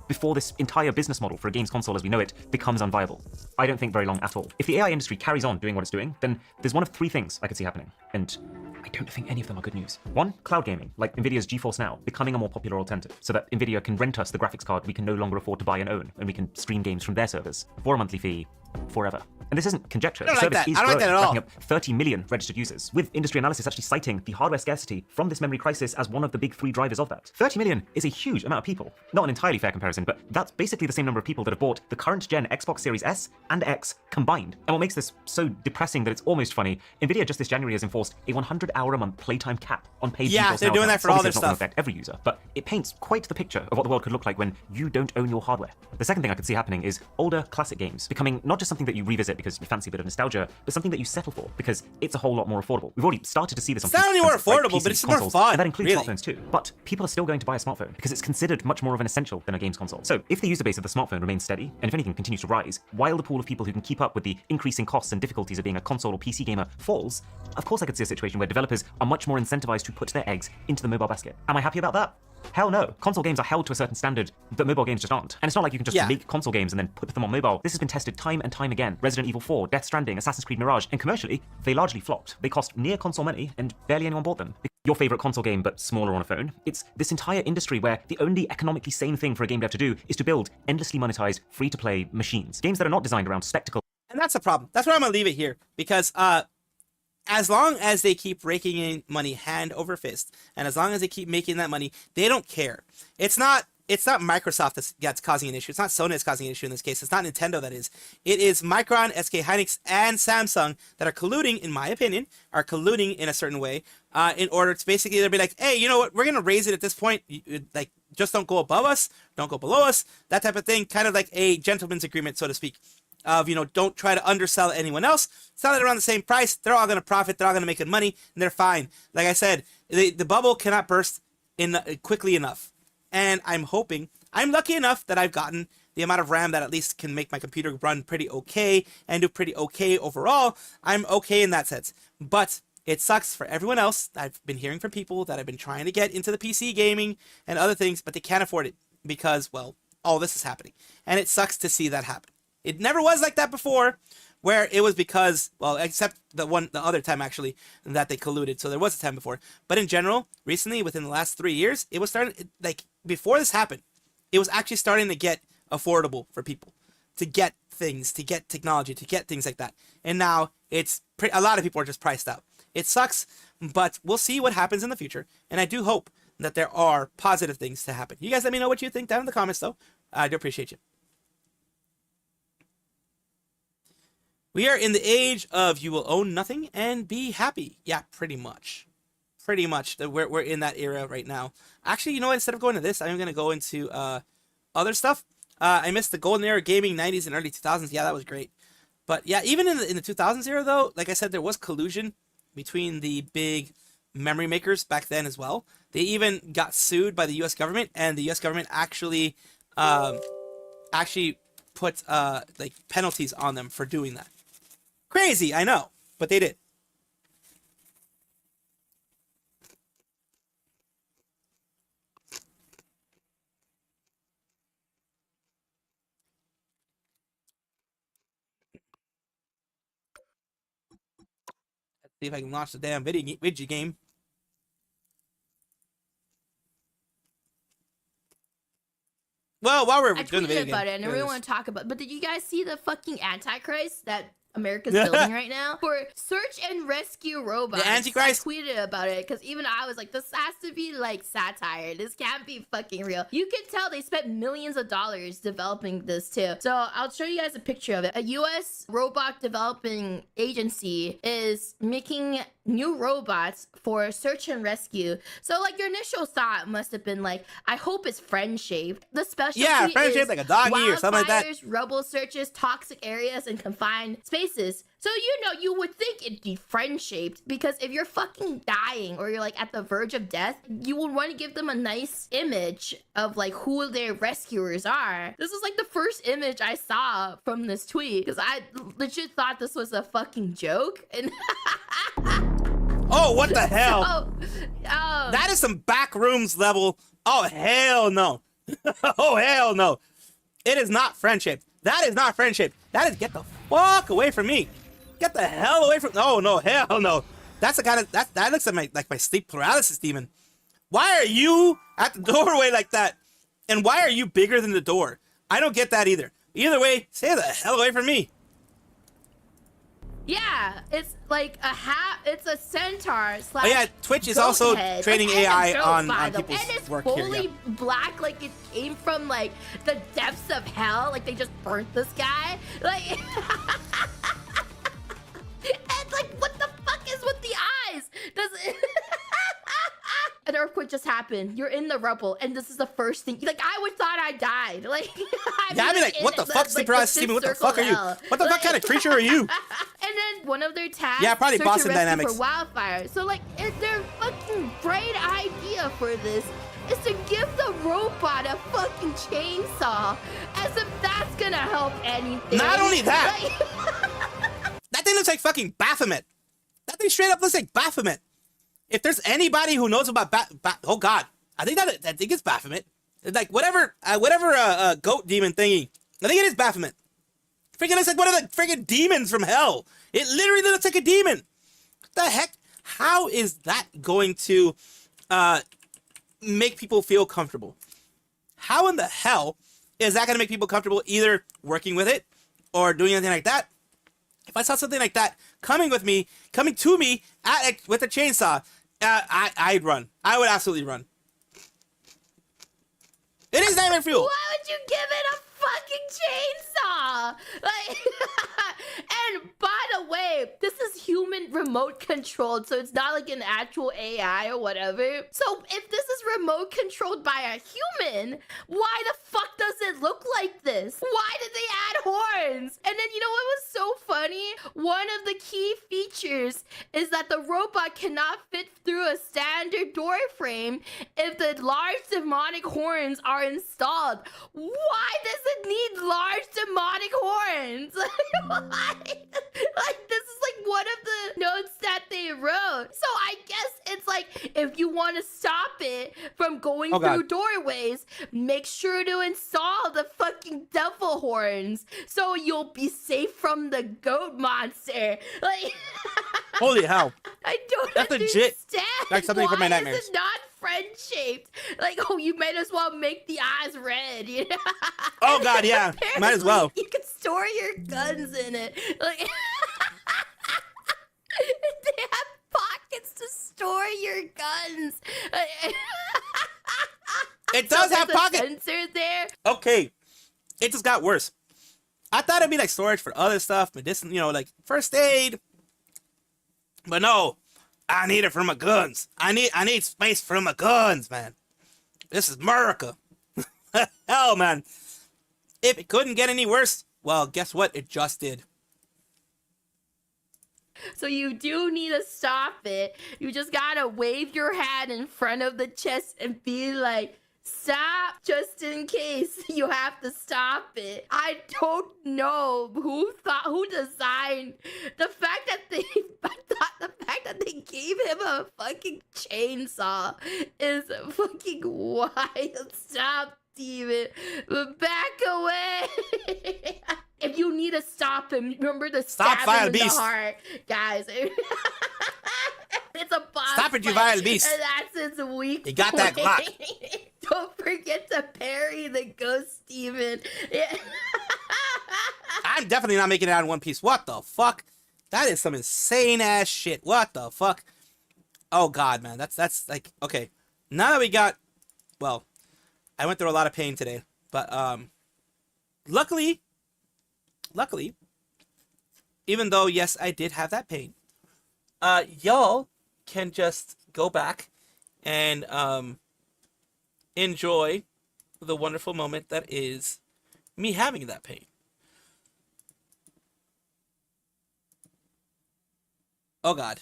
Before this entire business model for a games console as we know it becomes unviable. I don't think very long at all. If the AI industry carries on doing what it's doing, then there's one of three things I could see happening. And I don't think any of them are good news. One, cloud gaming, like Nvidia's GeForce Now, becoming a more popular alternative, so that Nvidia can rent us the graphics card we can no longer afford to buy and own, and we can stream games from their servers for a monthly fee forever. And this isn't conjecture. The service is growing, racking up 30 million registered users, with industry analysis actually citing the hardware scarcity from this memory crisis as one of the big three drivers of that. 30 million is a huge amount of people. Not an entirely fair comparison, but that's basically the same number of people that have bought the current gen Xbox Series S and X combined. And what makes this so depressing that it's almost funny, Nvidia just this January has enforced a 100-hour-a-month playtime cap on paid GeForce they're Now doing that accounts. for all Obviously, their it's not going to stuff. affect every user, but it paints quite the picture of what the world could look like when you don't own your hardware. The second thing I could see happening is older classic games becoming not just something that you revisit because you fancy a bit of nostalgia, but something that you settle for because it's a whole lot more affordable. We've already started to see this on It's not only more expensive, like affordable, PCs, but it's consoles, more fun. and that includes really. smartphones too. But people are still going to buy a smartphone because it's considered much more of an essential than a games console. So if the user base of the smartphone remains steady, and if anything continues to rise, while the pool of people who can keep up with the increasing costs and difficulties of being a console or PC gamer falls, of course I could see a situation where developers are much more incentivized to put their eggs into the mobile basket. Am I happy about that? Hell no. Console games are held to a certain standard that mobile games just aren't. And it's not like you can just make console games and then put them on mobile. This has been tested time and time again. Resident Evil 4, Death Stranding, Assassin's Creed Mirage, and commercially, they largely flopped. They cost near console money and barely anyone bought them. Your favorite console game, but smaller on a phone. It's this entire industry where the only economically sane thing for a game dev to do is to build endlessly monetized, free-to-play machines. Games that are not designed around spectacle. And that's a problem. That's why I'm going to leave it here. Because as long as they keep raking in money hand over fist, and as long as they keep making that money, they don't care. It's not Microsoft that's causing an issue. It's not Sony that's causing an issue in this case. It's not Nintendo that is. It is Micron, SK Hynix, and Samsung that are colluding, in my opinion, are colluding in a certain way in order to basically they'll be like, hey, you know what? We're going to raise it at this point. Like, just don't go above us. Don't go below us. That type of thing. Kind of like a gentleman's agreement, so to speak. Of, don't try to undersell anyone else. Sell it around the same price. They're all going to profit. They're all going to make good money, and they're fine. Like I said, the bubble cannot burst quickly enough. And I'm lucky enough that I've gotten the amount of RAM that at least can make my computer run pretty okay and do pretty okay overall. I'm okay in that sense. But it sucks for everyone else. I've been hearing from people that have been trying to get into the PC gaming and other things, but they can't afford it because, well, all this is happening. And it sucks to see that happen. It never was like that before, where it was because, well, except the other time actually that they colluded. So there was a time before, but in general, recently within the last 3 years, it was starting like before this happened, it was actually starting to get affordable for people to get things, to get technology, to get things like that. And now it's a lot of people are just priced out. It sucks, but we'll see what happens in the future. And I do hope that there are positive things to happen. You guys let me know what you think down in the comments, though. I do appreciate you. We are in the age of you will own nothing and be happy. Yeah, pretty much. Pretty much. We're in that era right now. Actually, you know what? Instead of going to this, I'm going to go into other stuff. I missed the golden era gaming, 90s and early 2000s. Yeah, that was great. But yeah, even in the 2000s era, though, like I said, there was collusion between the big memory makers back then as well. They even got sued by the U.S. government, and the U.S. government actually put like penalties on them for doing that. Crazy, I know, but they did. Let's see if I can launch the damn video game. Well, while we're I doing the video tweeted about game, it, and I really want to talk about. But did you guys see the fucking Antichrist that America's building right now for search and rescue robots? The Antichrist? I tweeted about it because even I was like, this has to be like satire. This can't be fucking real. You can tell they spent millions of dollars developing this too. So I'll show you guys a picture of it. A U.S. robot developing agency is making new robots for search and rescue. So like your initial thought must have been like, I hope it's friend shaped. The specialty friend-shaped, like a doggy or something like that. Wildfires, rubble searches, toxic areas, and confined spaces. So you would think it'd be friend shaped because if you're fucking dying or you're like at the verge of death, you would want to give them a nice image of like who their rescuers are. This is like the first image I saw from this tweet because I legit thought this was a fucking joke. And oh, what the hell? So, that is some backrooms level. Oh, hell no. Oh, hell no. It is not friendship. That is not friendship. That is get the fuck away from me. Get the hell away from. Oh, no, hell no. That's the kind of. That looks like my sleep paralysis demon. Why are you at the doorway like that? And why are you bigger than the door? I don't get that either. Either way, stay the hell away from me. yeah, it's like it's a centaur slash. Oh yeah, Twitch is goat also head. training And a AI goat, on by the way. people's and it's work here. fully Yeah. black, like it came from like the depths of hell. Like they just burnt this guy. Like, and like, what the fuck is with the eyes? Does it? An earthquake just happened. You're in the rubble, and this is the first thing. Like I would thought I died. Like I'd be like, what the fuck, sleep paralysis demon? What the fuck are you? What the fuck kind of creature are you? And then one of their tasks, Yeah, probably search Boston and rescue Dynamics. for wildfire. So like, their fucking bright idea for this is to give the robot a fucking chainsaw, as if that's gonna help anything. Not only that, Like, that thing looks like fucking Baphomet. That thing straight up looks like Baphomet. If there's anybody who knows about oh god, I think it's Baphomet. It's like whatever goat demon thingy. I think it is Baphomet. Freaking looks like one of the freaking demons from hell. It literally looks like a demon. What the heck? How is that going to make people feel comfortable? How in the hell is that going to make people comfortable either working with it or doing anything like that? If I saw something like that coming to me with a chainsaw, I'd run. I would absolutely run. It is nightmare fuel. why would you give it a fucking chainsaw? Like, and by the way, this is human remote controlled, so it's not like an actual AI or whatever. So if this is remote controlled by a human, why the fuck does it look like this? Why did they add horns? And then you know what was so funny? One of the key features is that the robot cannot fit through a standard door frame if the large demonic horns are installed. Why does it need large demonic horns? Why? Like, this is like one of the notes that they wrote. So I guess it's like, if you want to stop it from going through doorways, make sure to install the fucking devil horns so you'll be safe from the goat monster. Like, Holy hell. I don't That's understand. legit. Like something from my nightmares. Is it not friend shaped? Like, oh, you might as well make the eyes red. You know? Oh god, yeah. Might as well. You can store your guns in it. Like, they have pockets to store your guns. It does have there's a pockets. sensor there. Okay. It just got worse. I thought it'd be like storage for other stuff, medicinal, like first aid. But no, I need it for my guns. I need space for my guns, man. This is America. Hell, man. If it couldn't get any worse, well, guess what? It just did. So you do need to stop it. You just gotta wave your hand in front of the chest and be like, stop, just in case you have to stop it. I don't know who designed the fact that they gave him a fucking chainsaw is fucking wild. Stop, Steven. Back away. If you need to stop him, remember to stab him in the heart, guys. It's a boss. Stop it, you vile beast. And that's his weak. You got that Glock. Don't forget to parry the ghost, Steven. Yeah. I'm definitely not making it out in one piece. What the fuck? That is some insane ass shit. What the fuck? Oh god, man. That's like, okay. Now that we got, well, I went through a lot of pain today, but luckily, even though yes, I did have that pain, y'all can just go back and enjoy the wonderful moment that is me having that pain. Oh god.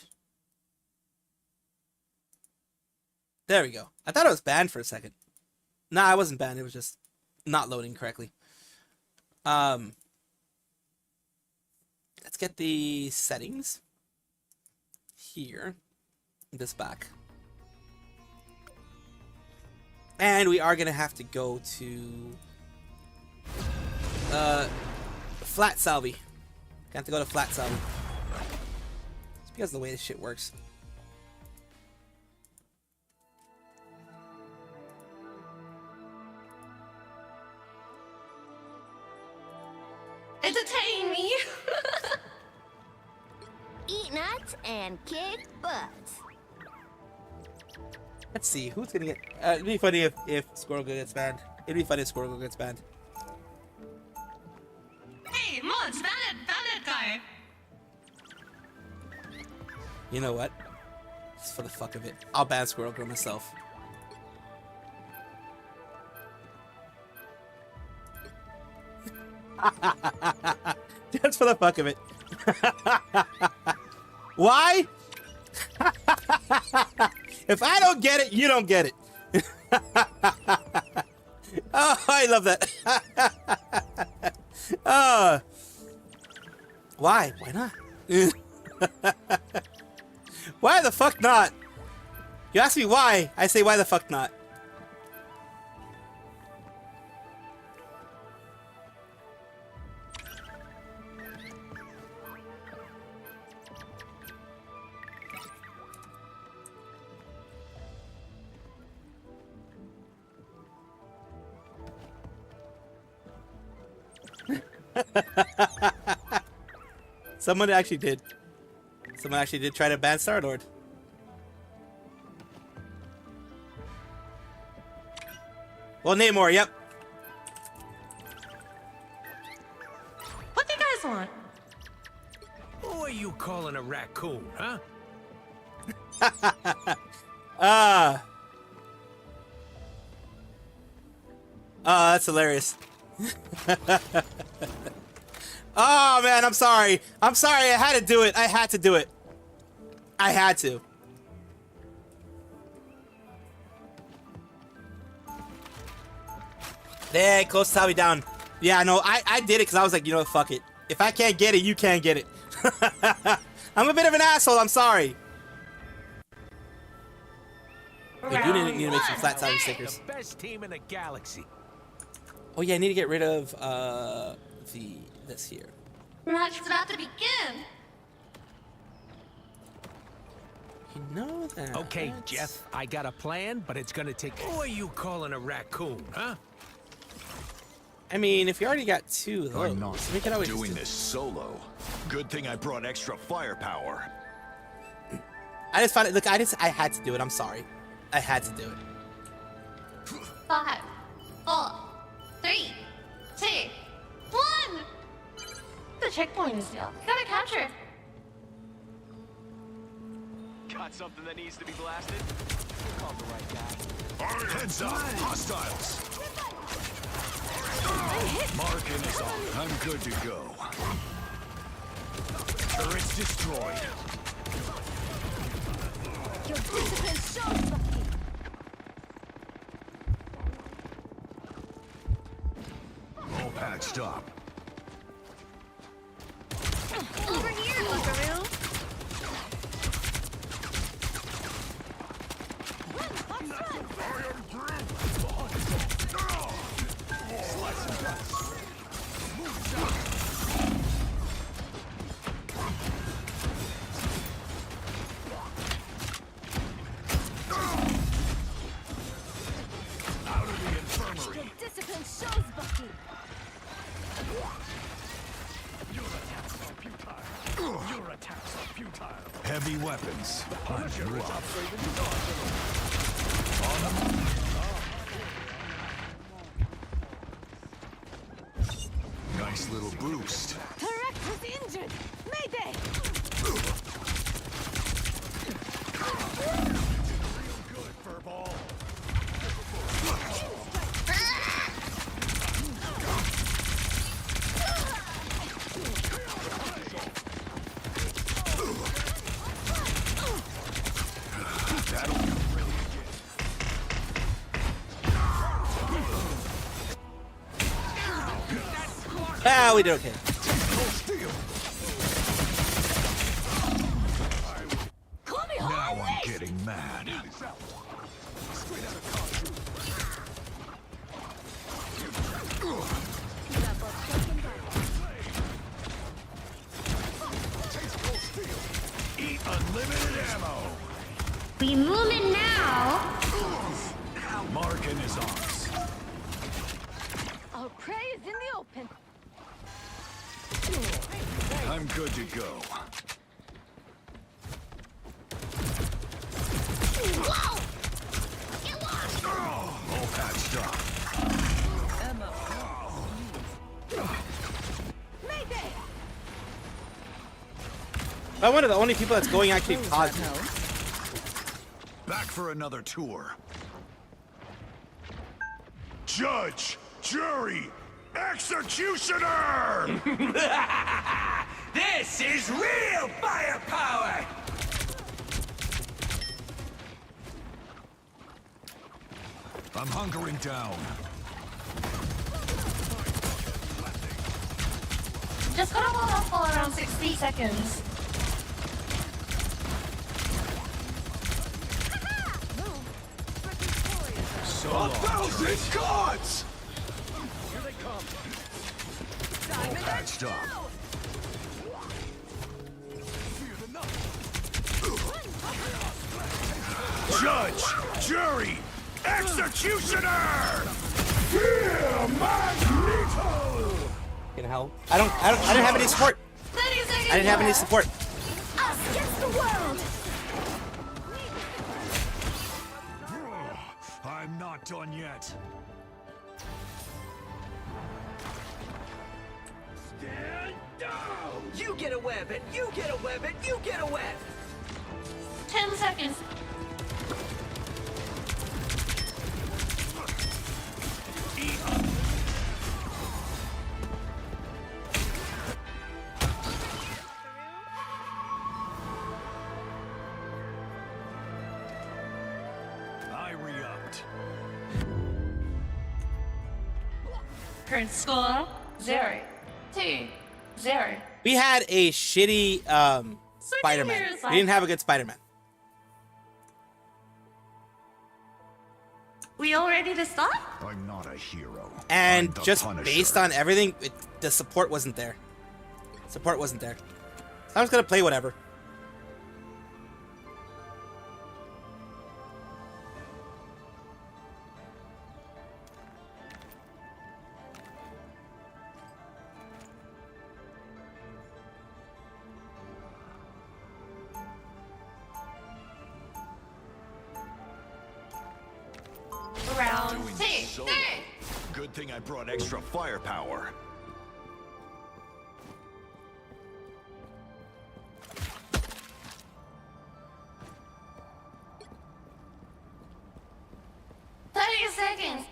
There we go. I thought it was banned for a second. Nah, I wasn't banned. It was just not loading correctly. Let's get the settings here. This back. And we are gonna have to go to flat salvi. Gonna have to go to flat salvi. It's because of the way this shit works. Entertain me. Eat nuts and kick butts. Let's see, who's gonna get... it'd be funny if Squirrel Girl gets banned. It'd be funny if Squirrel Girl gets banned. Hey, Mons, that guy. You know what? Just for the fuck of it. I'll ban Squirrel Girl myself. Just for the fuck of it. Why? If I don't get it, you don't get it. Oh, I love that. Why? Why not? Why the fuck not? You ask me why, I say why the fuck not. Someone actually did. Someone actually did try to ban Star-Lord. Well, Namor, yep. What do you guys want? Who are you calling a raccoon, huh? That's hilarious. Oh man, I'm sorry. I'm sorry, I had to do it. I had to do it. I had to. There, close Salvi down. Yeah, no, I did it because I was like, you know what, fuck it. If I can't get it, you can't get it. I'm a bit of an asshole, I'm sorry. We do need to make some flat Salvi stickers. The best team in the galaxy. Oh yeah, I need to get rid of this here. Match is about to begin. You know that. Okay, Jeff, I got a plan, but it's gonna take. Who are you calling a raccoon, huh? I mean, if you already got two of those, I'm not we can always doing this solo. Good thing I brought extra firepower. I just found it. Look, I had to do it. I'm sorry. I had to do it. 5, 4, 3, 2, 1. The checkpoint is still. Gotta capture. Got something that needs to be blasted? You called the right guy. Heads up, hostiles. Marking is on. I'm good to go. Turret's destroyed. Your discipline shows, Bucky. All patched up. Over here, Buckaroo. Out of the infirmary. Your discipline shows, Bucky. Your attacks are futile. Heavy weapons. Hunt you up. Nice little boost. Turret is injured. Mayday. Good, furball. That'll do really Ah, we did okay. Now I'm getting mad. Eat unlimited ammo. We moving now. Marking his arms. Our prey is in the open. I'm good to go. Whoa! All patched up. Mayday! I'm one of the only people that's going actually positive. Back for another tour. Judge, jury, executioner! This is real firepower! I'm hunkering down. Just gonna hold off for around 60 seconds. So 1,000 cards! Here they come. All patched up. Judge, jury, executioner! Fear Magneto! Fucking hell. I didn't have any support. 30 seconds. I didn't have any support. Us against the world. I'm not done yet. Stand down! You get a weapon, you get a weapon, you get a weapon! 10 seconds. I re-upped. Current score 0-2-0. We had a shitty Spider-Man. We didn't have a good Spider-Man. We all ready to start? I'm not a hero. And I'm the just Punisher. based on everything, the support wasn't there. Support wasn't there. So I was gonna play whatever. Round Doing 2, so 3. Good thing I brought extra firepower. Seconds.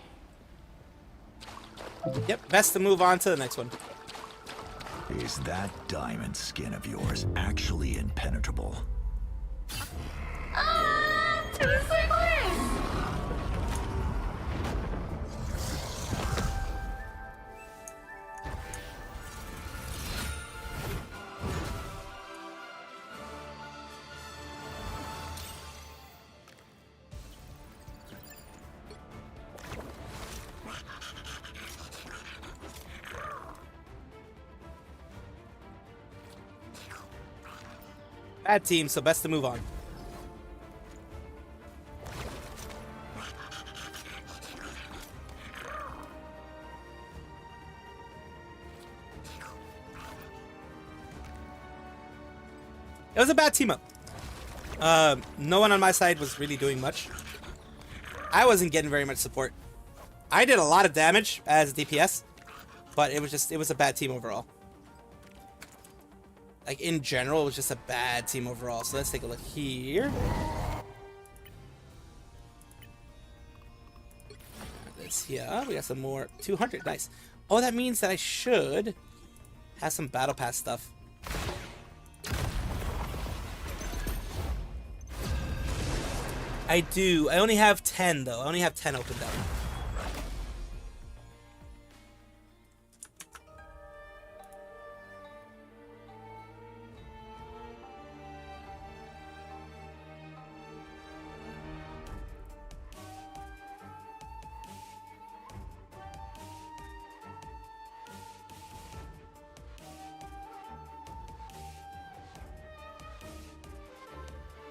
Yep, best to move on to the next one. A Is that diamond skin of yours actually impenetrable? Bad team, so best to move on. It was a bad team up. No one on my side was really doing much. I wasn't getting very much support. I did a lot of damage as DPS, but it was a bad team overall. Like, in general, it was just a bad team overall. So let's take a look here. This here, we got some more. 200, nice. Oh, that means that I should have some battle pass stuff. I do. I only have 10, though. I only have 10 opened up.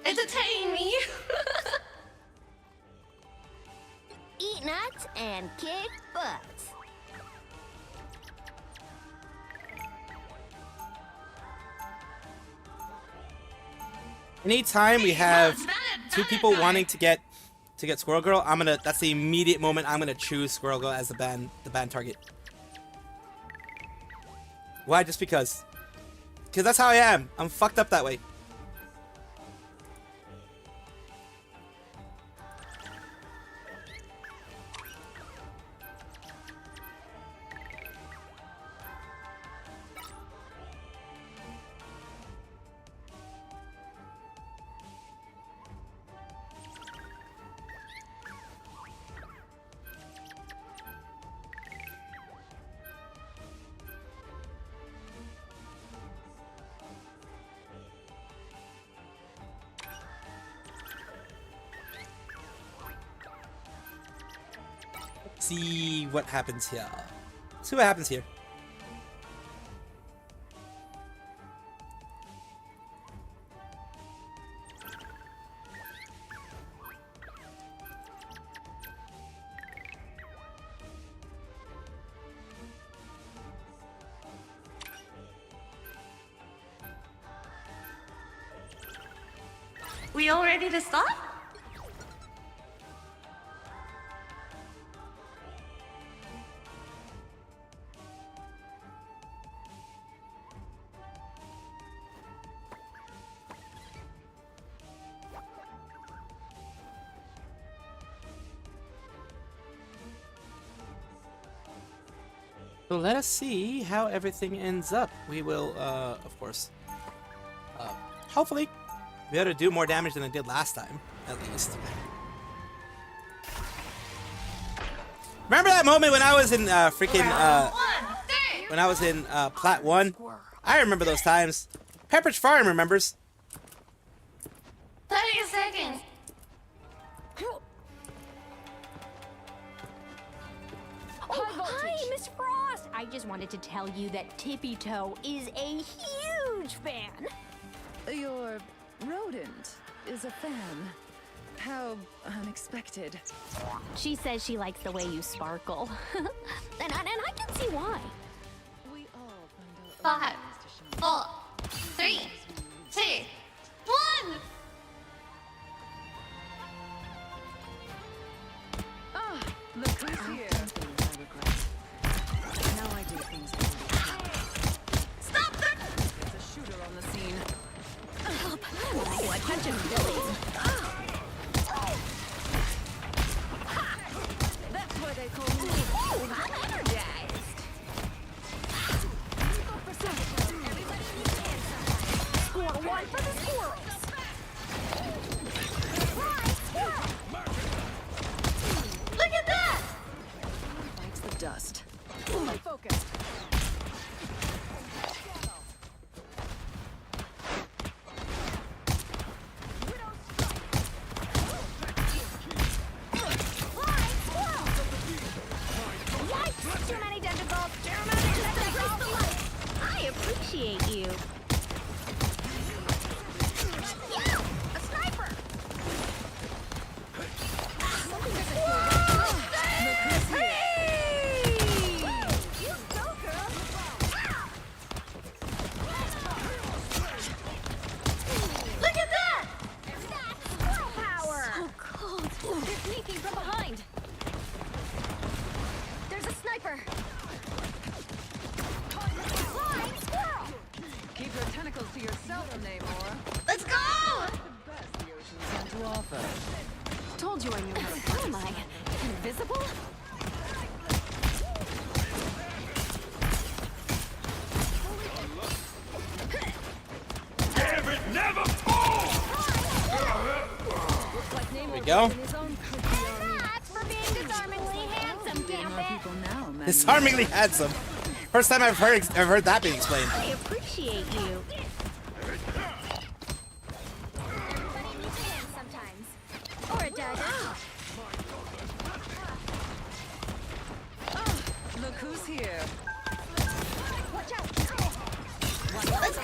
Entertain me. Eat nuts and kick butts. Anytime we have two people wanting to get Squirrel Girl, that's the immediate moment I'm gonna choose Squirrel Girl as the ban target. Why? Just because. Because that's how I am. I'm fucked up that way. See what happens here. See what happens here. We all ready to start? So let us see how everything ends up. We will, of course, hopefully be able to do more damage than I did last time, at least. Remember that moment when I was in when I was in Plat 1? I remember those times. Pepperidge Farm remembers. 30 seconds. Oh, hi, Miss Frost. I just wanted to tell you that Tippy Toe is a huge fan. Your rodent is a fan. How unexpected. She says she likes the way you sparkle. and I can see why. We all find out 5, 4, 3, 2, 1. Ah, look who's here. Now I do things Stop them! There's a shooter on the scene. Oh, attention, Billy. That's why they call me. I'm energized. Squirrels. Look at that! Bites the dust. Fully focused. Yikes! Too many tentacles. Too many tentacles. I appreciate you. Yeah, a sniper. You go, girl. Look at that! That's squirrel power. So cold. They're sneaking from behind. There's a sniper. Flying squirrel. Keep your tentacles to yourself, Namor. Let's go! The best the oceans have to offer. Told you I knew how to What am I? Invisible? Damn it, never fall! There we go. That's for being disarmingly handsome, damn it. Disarmingly handsome. First time I've heard that being explained. I appreciate you. Everybody needs a hand sometimes. Or a dagger. Look who's here. Watch out. Let's go!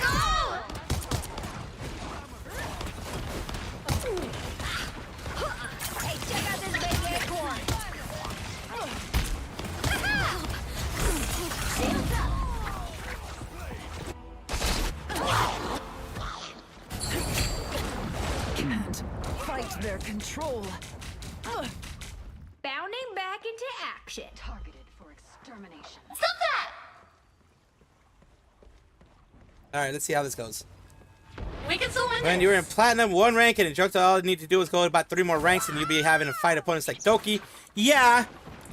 Hey, check out this big acorn. Shields up. Can't fight their control. Bounding back into action. Targeted for extermination. Stop that! Alright, let's see how this goes. We can still win When this. you were in Platinum 1 rank and it joked that all you need to do is go about 3 more ranks and you'll be having to fight opponents like Doki. Yeah,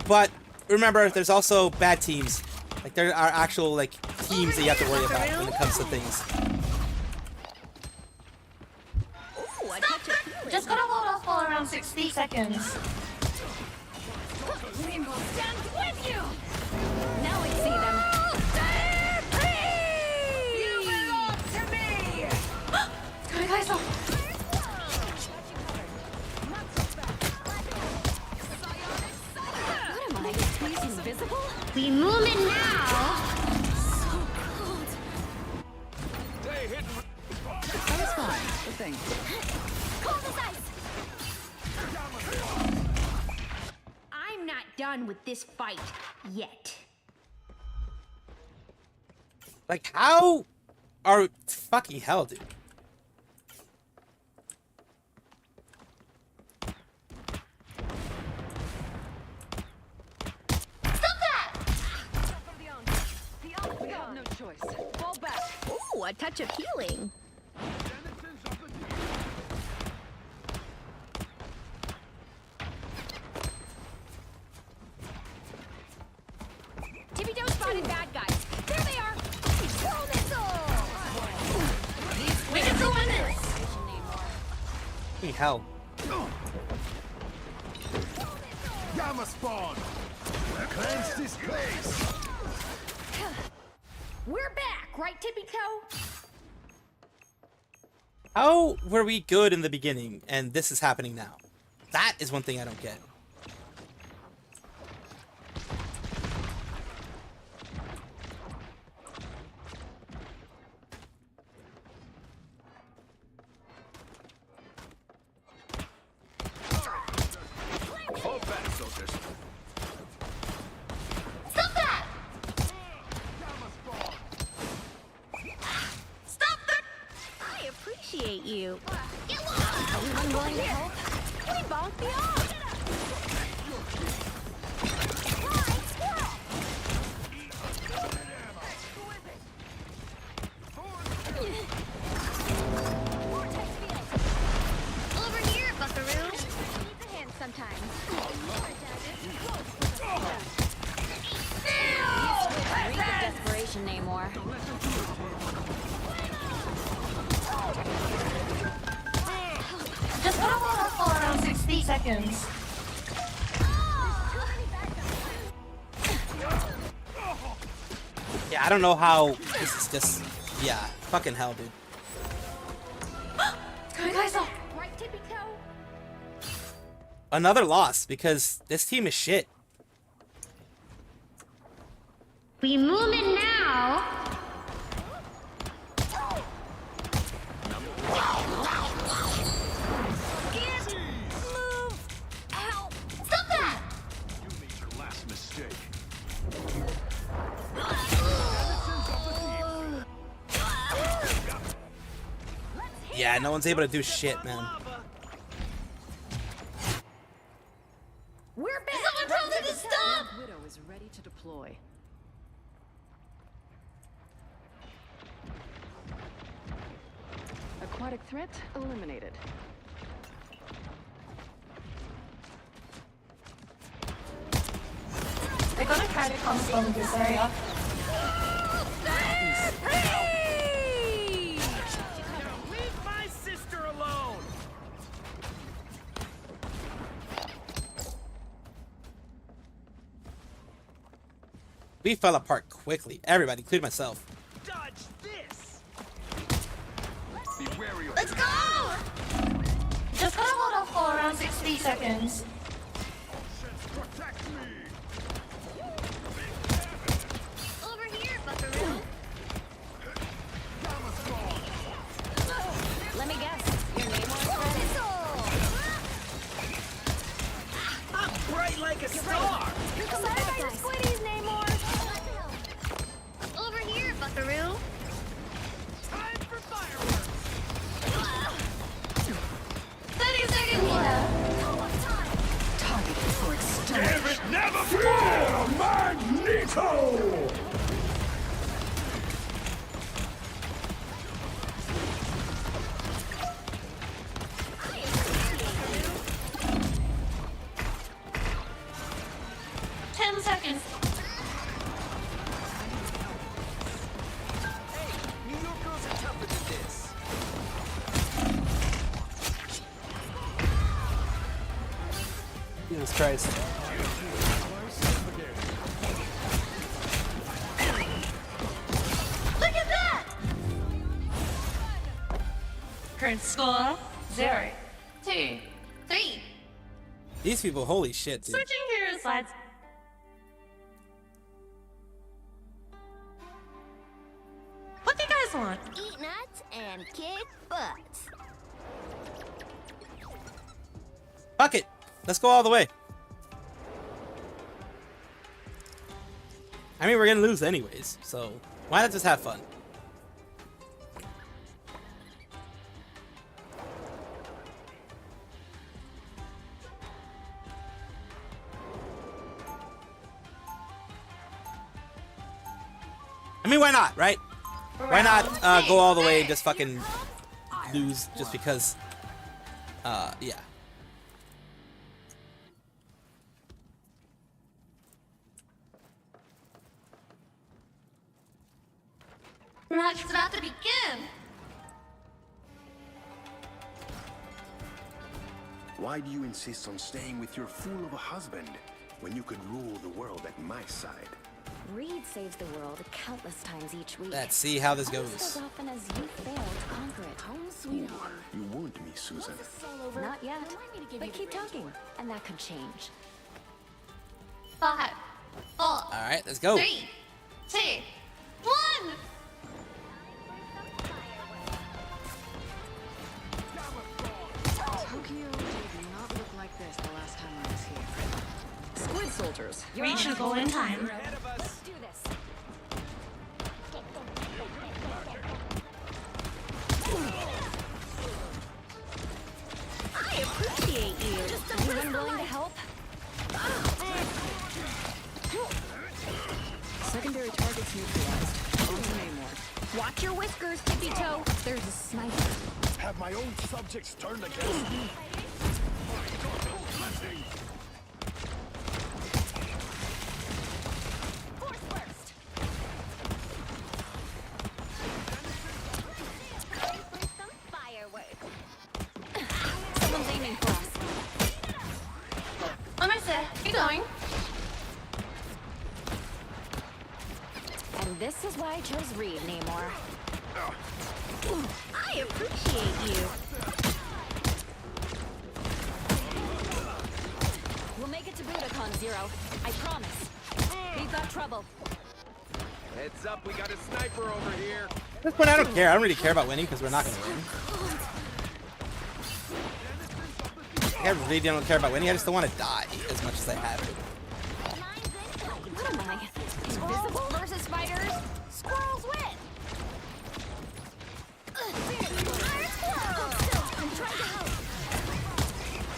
but remember, there's also bad teams. Like, there are actual, like, teams that you have to worry about when it comes to things. Ooh, I touch a feeling. Just gonna hold off for around 60 seconds. Stand with you. Now I see them. You belong to me! What am I? He's invisible? We moving now. So cold. I was fine, but thanks. Cold as ice. I'm not done with this fight yet. Like, how are... Fucking hell, dude. We have no choice. Fall back. Ooh, a touch of healing. Tippy Toe spotted bad guys. There they are. Throw missile. We can still win this. Fucking hell. Gamma spawn! Cleanse this place! We're back, right, Tippy Toe? How were we good in the beginning and this is happening now? That is one thing I don't get. Hold back, soldiers. Stop that! Stop that! I appreciate you. Get lost! Anyone willing to help? We bonk the off. Flying squirrel. Vortex field. Over here, buckaroo. Needs a hand sometimes. Read the desperation, Namor. seconds. Yeah, I don't know how this is just. Yeah, fucking hell, dude. Right, tippy toe. Another loss because this team is shit. We moving now. Stop that! You made your last mistake. Yeah, no one's able to do shit, man. We're back. Someone told her to stop. Widow is ready to deploy. Aquatic threat eliminated. They're gonna try to come from this area. Leave my sister alone! We fell apart quickly. Everybody, including myself. Dodge this! Be wary of Let's go! Just gonna hold off for around 60 seconds. protect me! Over here, buckaroo. Let me guess. Your name was I'm bright like a star! Here comes the bad guys. Squiddies, Namor. Over here, buckaroo. Time for fireworks! 30 seconds here. Targeted for extermination. Damn it, never fear! Magneto! New Yorkers are tougher than this. Jesus Christ. Look at that! Current score 0, 2, 3. These people, holy shit, dude. Switching hero slides. What do you guys want? Eat nuts and kick butts. Fuck it. Let's go all the way. I mean, we're gonna lose anyways, so why not just have fun? I mean, why not, right? Why not go all the way and just fucking lose just because, yeah. Match is about to begin. Why do you insist on staying with your fool of a husband when you could rule the world at my side? Reed saves the world countless times each week. Let's see how this Almost goes. as often as you fail to conquer it. Home sweet home. You wound me, Susan. Not yet. But keep talking, and that could change. 5, 4, All right, let's go. 3, 2, 1. Tokyo did not look like this the last time I was here. Squid soldiers. Reach the goal in time. Let's do this. I appreciate you. Anyone willing to help? Secondary targets neutralized. On to Namor. Watch your whiskers, tippy toe. There's a sniper. Have my own subjects turned against me? Force burst. Time for some fireworks. Someone's aiming for us. This is why I chose Reed, Namor. I appreciate you. We'll make it to Budokan, Zero. I promise. We've got trouble. Heads up, we got a sniper over here. At this point, I don't care. I don't really care about winning because we're not going to win. I really don't care about winning. I just don't want to die as much as I have to. What am I? Invisible versus spiders? Squirrels win! I'm trying to help.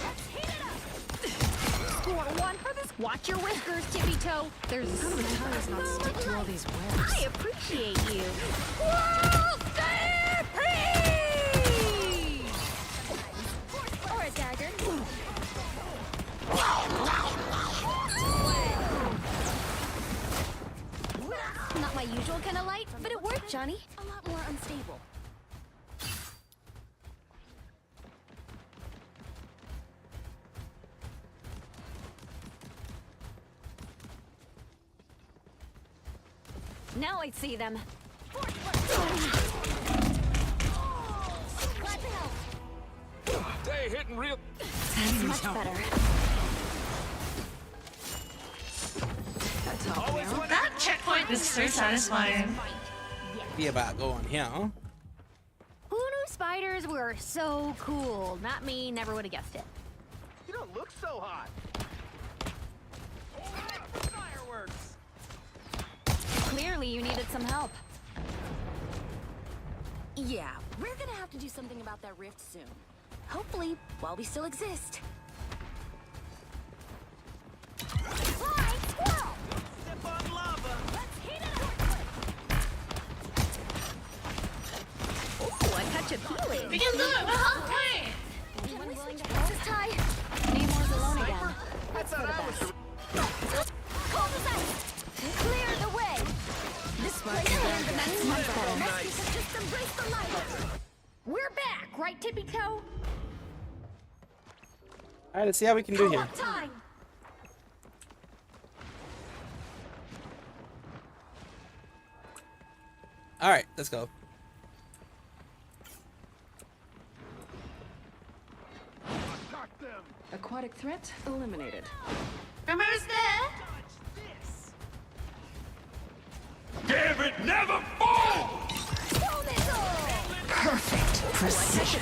Let's heat it up! Squirrel one for this. Watch your whiskers, Tippy Toe. There's a good tires not stick to all these webs. I appreciate you. Squirrel stampede! Or a dagger. Not my usual kind of light, but it worked, Johnny. A lot more unstable. Now I see them. They hitting real. That's much better. That checkpoint is so satisfying. Be about going here, huh? Who knew spiders were so cool? Not me, never would have guessed it. You don't look so hot. Fireworks. Clearly you needed some help. Yeah, we're gonna have to do something about that rift soon. Hopefully, while we still exist. Fly, squirrel! Step on lava. Let's heat it up! Ooh, a touch of healing. We can do it. We're halfway. Anyone willing to help this tie? Namor's alone again. That's how that was. Call this out! Clear the way! This place is much better. Nice. Just embrace the light! We're back, right, Tippy Toe? Alright, let's see how we can do here. Time! Alright, let's go. Aquatic threat eliminated. Remember's there? Damn it, never fall! Perfect precision.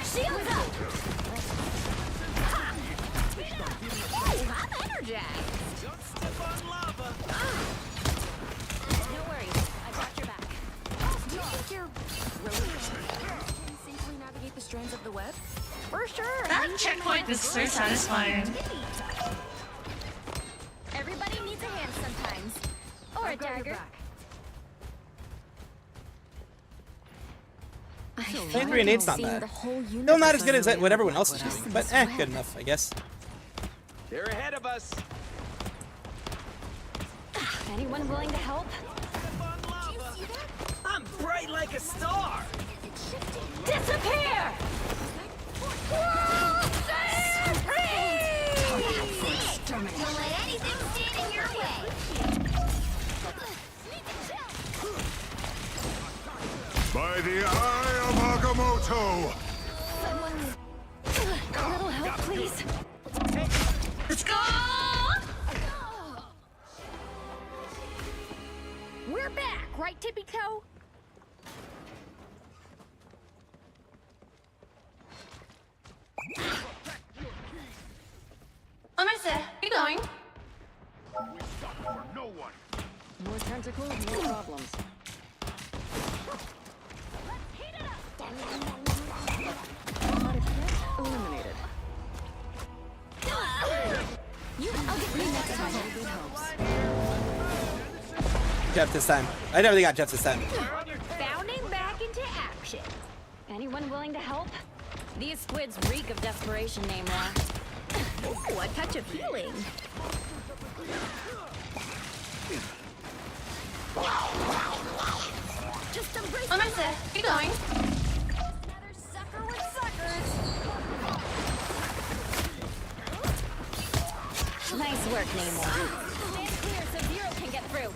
Shields up! Ha! Ooh, I'm energized! Don't step on lava. No worries, I got your back. Do you think you're really can safely navigate the strands of the web? For sure! That checkpoint is so satisfying. Everybody needs a hand sometimes. Or a dagger. I think grenade's not bad. Still not as good as what everyone else is doing, but good enough, I guess. They're ahead of us. Anyone willing to help? I'm bright like a star. Disappear! Don't let anything stand in your way. By the eye of Agamotto! A little help, please. Let's go! We're back, right, Tippy Toe? Almost there. Keep going. We stop for no one. More tentacles, more problems. Aquatic threat eliminated. I'll get you next time. Good helps. Jeff this time. I definitely got Jeff this time. Bounding back into action. Anyone willing to help? These squids reek of desperation, Namor. Ooh, a touch of healing. Just embrace Almost there. Keep going. another sucker with suckers. Nice work, Namor. Stand clear so Zero can get through.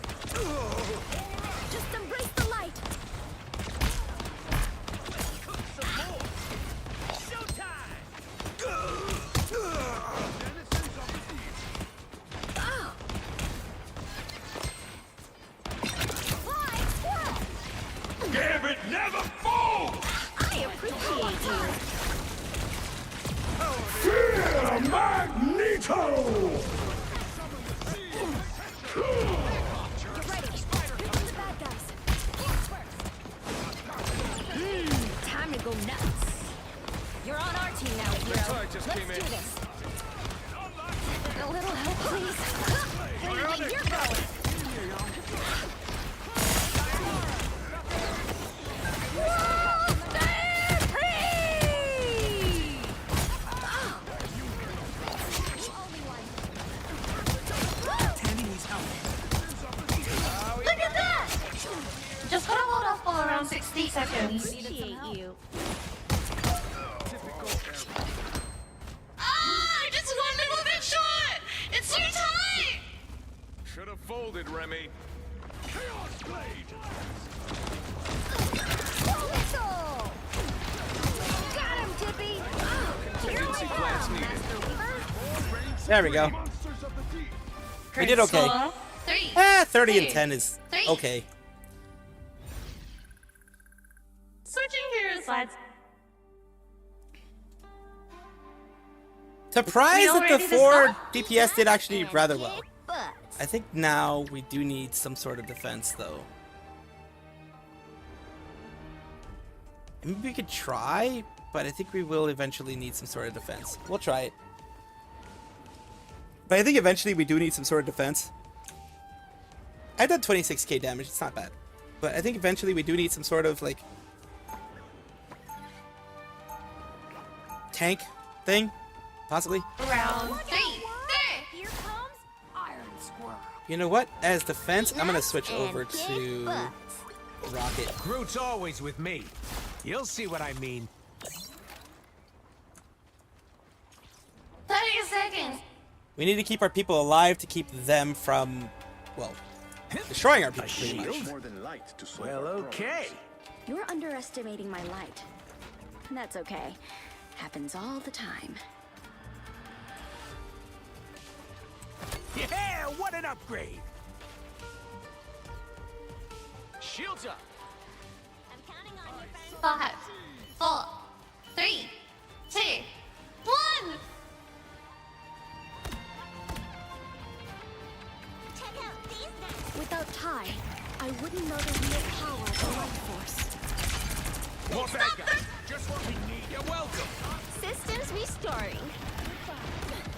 Time to go nuts. You're on our team now, hero. Let's do this. A little help, please. Hey, you're going. Look at that! Just gotta hold off for around 60 seconds. Appreciate you. Ah! Just one little bit short! It's your time! Should have folded, Remy. Chaos Blade! Whistle! Got him, Tippy! Contingency plans needed. There we go. We did okay. 30 and 10 is okay. Switching hero slides. Surprised We all that the ready to 4 start? DPS did actually rather well. I think now we do need some sort of defense, though. Maybe we could try, but I think we will eventually need some sort of defense. We'll try it. But I think eventually we do need some sort of defense. I've done 26k damage, it's not bad. But I think eventually we do need some sort of, like, tank thing, possibly. Round 3. Here comes Iron Squirrel. You know what? As defense, I'm gonna switch over to Rocket. Groot's always with me. You'll see what I mean. 30 seconds. We need to keep our people alive to keep them from, well, destroying our people pretty much. More than light to solve Well, our okay. You're underestimating my light. That's okay. Happens all the time. Yeah, what an upgrade! Shields up. 5, 4, 3, 2, 1. Without Ty, I wouldn't know the real power of the light force. More bad guys. Just what we need. You're welcome. Systems restoring.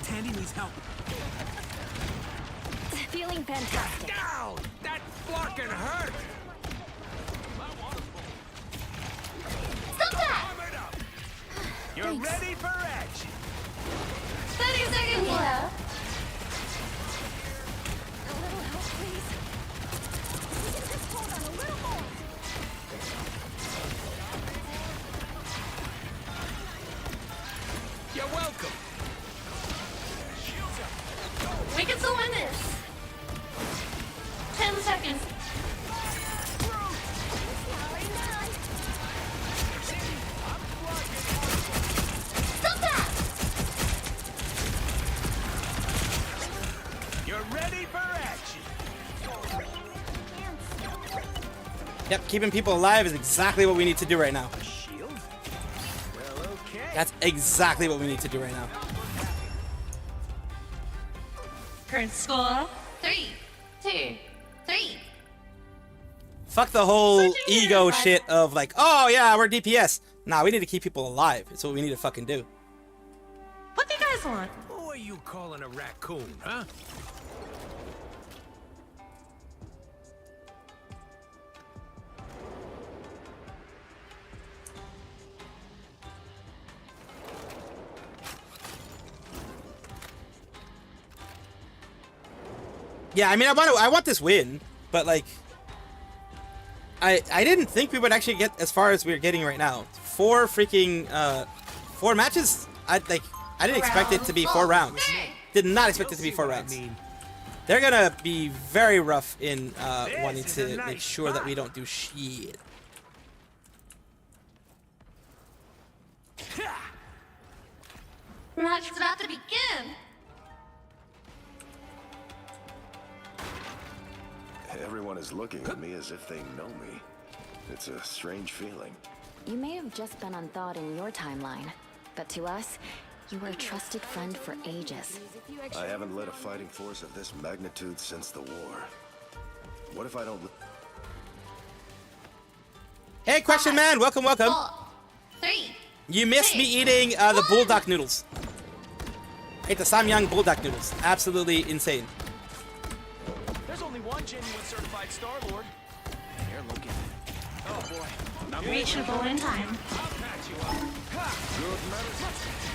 Tandy needs help. Feeling fantastic. Down! That fucking hurt! Stop that! You're ready for action. 30 seconds left. A little help, please. Just hold on a little more. You're welcome. We can still win this. 10 seconds. Stop that! You're ready for action. Yep, keeping people alive is exactly what we need to do right now. Shield? Well, okay. That's exactly what we need to do right now. Current score 3, 2, 3. Fuck the whole Switching ego heroes, shit of like, oh yeah, we're DPS. Nah, we need to keep people alive. It's what we need to fucking do. What do you guys want? Who are you calling a raccoon, huh? Yeah, I mean, I want this win, but like, I didn't think we would actually get as far as we're getting right now. 4 matches. I didn't expect it to be 4 rounds. Did not expect it to be 4 rounds. They're gonna be very rough in wanting to make sure that we don't do shit. Match is about to begin. Everyone is looking at me as if they know me. It's a strange feeling. You may have just been unthawed in your timeline, but to us, You were a trusted friend for ages. I haven't led a fighting force of this magnitude since the war. What if I don't... Hey, Question Man! Welcome, welcome. 3. You missed me eating the bulldog noodles. I ate the Samyang bulldog noodles. Absolutely insane. There's only one genuine certified Star-Lord. They're looking. Oh boy. Reachable in time. I'll patch you up. Good medicine.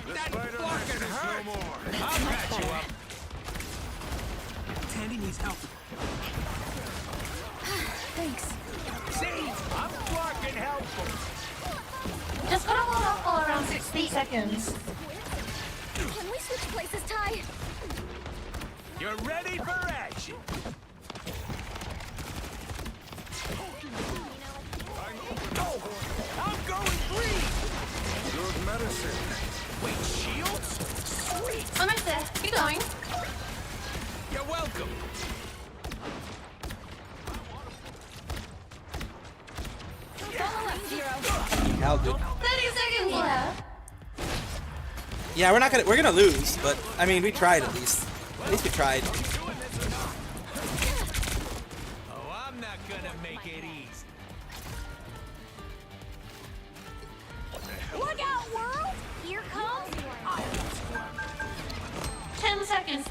That fucking hurt! No more. I'll patch you up. Tandy needs help. Thanks. See? I'm fucking helpful. Just gonna hold off for around 60 seconds. Can we switch places, Ty? You're ready for action. I'm going green. Good medicine. Wait, shields? Sweet. Almost there. Keep going. You're welcome. Hell, dude. 30 seconds left. Yeah, we're gonna lose, but I mean, we tried at least. At least we tried. Oh, I'm not gonna make it easy. Look out, world! Here comes... 10 seconds.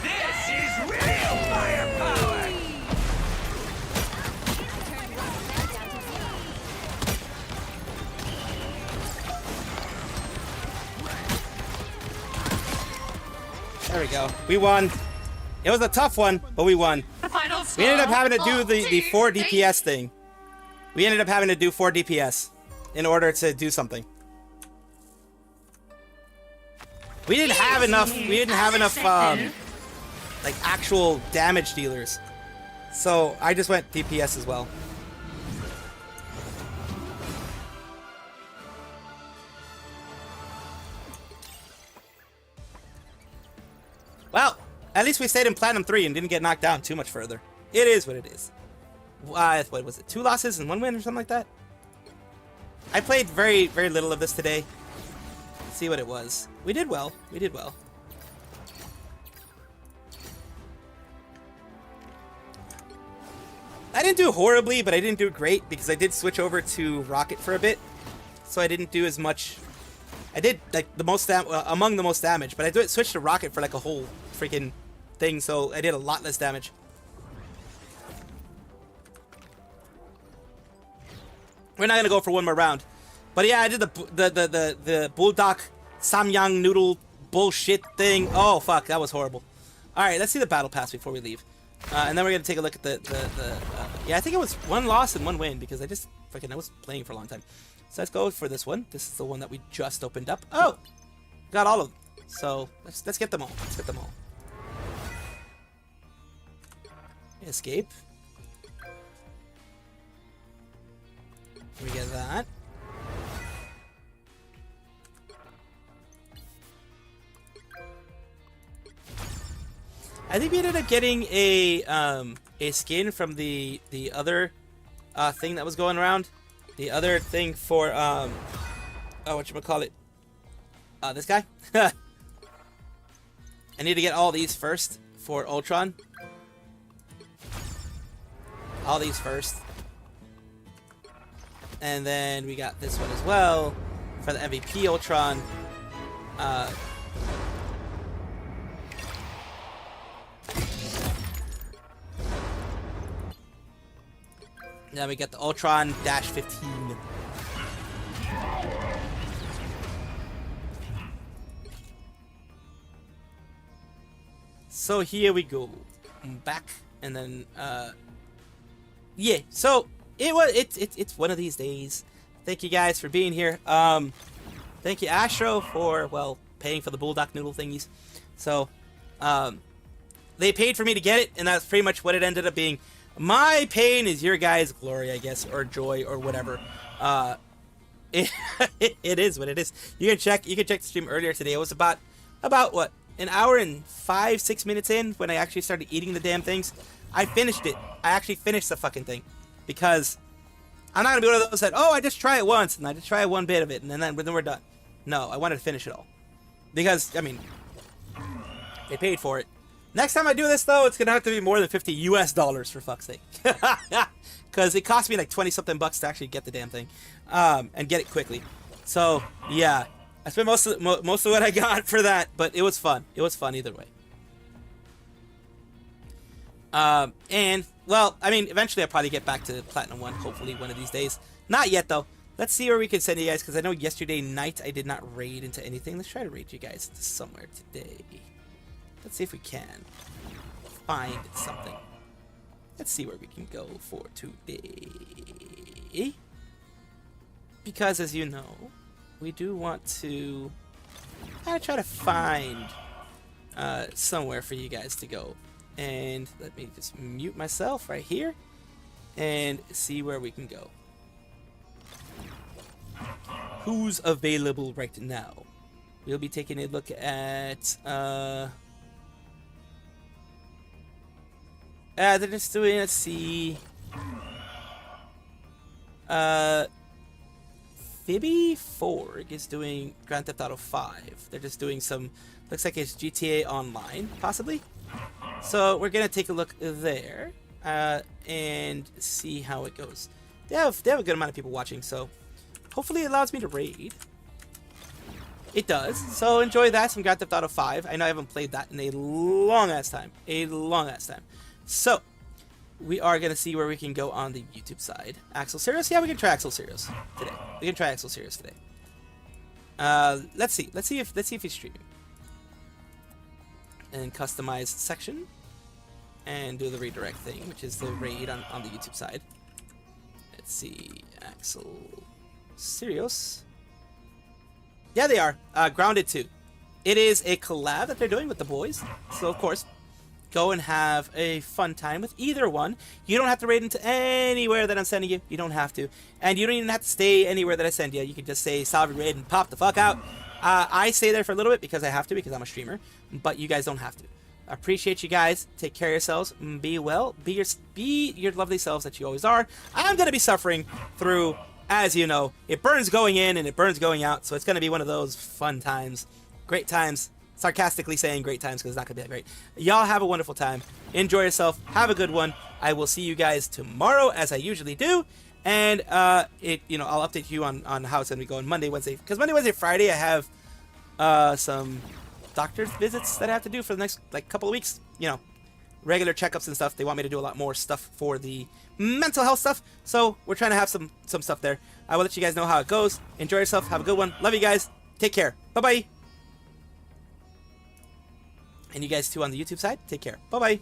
This is real firepower! There we go. We won. It was a tough one, but we won. We ended up having to do the 4 DPS thing. We ended up having to do 4 DPS in order to do something. We didn't have enough. We didn't have enough like actual damage dealers. So I just went DPS as well. Well, at least we stayed in Platinum 3 and didn't get knocked down too much further. It is what it is. What was it? 2 losses and 1 win or something like that? I played very, very little of this today. Let's see what it was. We did well. We did well. I didn't do horribly, but I didn't do great because I did switch over to Rocket for a bit. So I didn't do as much. I did like the most among the most damage, but I switched to Rocket for like a whole freaking thing, so I did a lot less damage. We're not gonna go for one more round, but yeah, I did the bulldog samyang noodle bullshit thing. Oh fuck, that was horrible. All right, let's see the battle pass before we leave, and then we're gonna take a look at the yeah, I think it was 1 loss and 1 win because I was playing for a long time. So let's go for this one. This is the one that we just opened up. Oh, got all of them. So let's get them all. Let's get them all. Escape. We get that. I think we ended up getting a skin from the other thing that was going around. The other thing for oh, whatchamacallit? This guy. I need to get all these first for Ultron. All these first. And then we got this one as well for the MVP Ultron. Then we got the Ultron Dash 15. So here we go. I'm back, and then yeah. So it's one of these days. Thank you guys for being here. Thank you Astro for paying for the Bulldog Noodle thingies. So they paid for me to get it, and that's pretty much what it ended up being. My pain is your guys' glory, I guess, or joy, or whatever. It is what it is. You can check the stream earlier today. It was about what, an hour and 5-6 minutes in when I actually started eating the damn things. I finished it. I actually finished the fucking thing, because I'm not gonna be one of those that, I just try it once and I just try one bit of it and then we're done. No, I wanted to finish it all, because I mean, they paid for it. Next time I do this, though, it's gonna have to be more than $50 US, for fuck's sake. Because it cost me like 20-something bucks to actually get the damn thing, and get it quickly. So yeah, I spent most of what I got for that, but it was fun. It was fun either way. And well, I mean, eventually I'll probably get back to Platinum 1, hopefully one of these days. Not yet though. Let's see where we can send you guys, because I know yesterday night I did not raid into anything. Let's try to raid you guys somewhere today. Let's see if we can find something. Let's see where we can go for today. Because as you know, we do want to try to find somewhere for you guys to go. And let me just mute myself right here and see where we can go. Who's available right now? We'll be taking a look at they're just doing, let's see, Phoebe Forg is doing Grand Theft Auto 5. They're just doing some, looks like it's GTA Online, possibly. So we're gonna take a look there and see how it goes. They have a good amount of people watching, so hopefully it allows me to raid. It does. So enjoy that, some Grand Theft Auto 5. I know I haven't played that in a long ass time. So we are gonna see where we can go on the YouTube side. Axel Serious? Yeah, we can try Axel Serious today. Let's see if he's streaming. And customize section and do the redirect thing, which is the raid on the YouTube side. Let's see, Axel Serious. Yeah, they are. Grounded 2. It is a collab that they're doing with the boys. So, of course, go and have a fun time with either one. You don't have to raid into anywhere that I'm sending you. You don't have to. And you don't even have to stay anywhere that I send you. You can just say Salvi raid and pop the fuck out. I stay there for a little bit because I have to, because I'm a streamer. But you guys don't have to. I appreciate you guys. Take care of yourselves. Be well. Be your lovely selves that you always are. I'm going to be suffering through, as you know, it burns going in and it burns going out. So it's going to be one of those fun times. Great times. Sarcastically saying great times, because it's not going to be that great. Y'all have a wonderful time. Enjoy yourself. Have a good one. I will see you guys tomorrow, as I usually do. And I'll update you on how it's going to be going Monday, Wednesday. Because Monday, Wednesday, Friday, I have some doctor's visits that I have to do for the next couple of weeks. Regular checkups and stuff. They want me to do a lot more stuff for the mental health stuff. So we're trying to have some stuff there. I will let you guys know how it goes. Enjoy yourself. Have a good one. Love you guys. Take care. Bye-bye. And you guys too on the YouTube side. Take care. Bye-bye.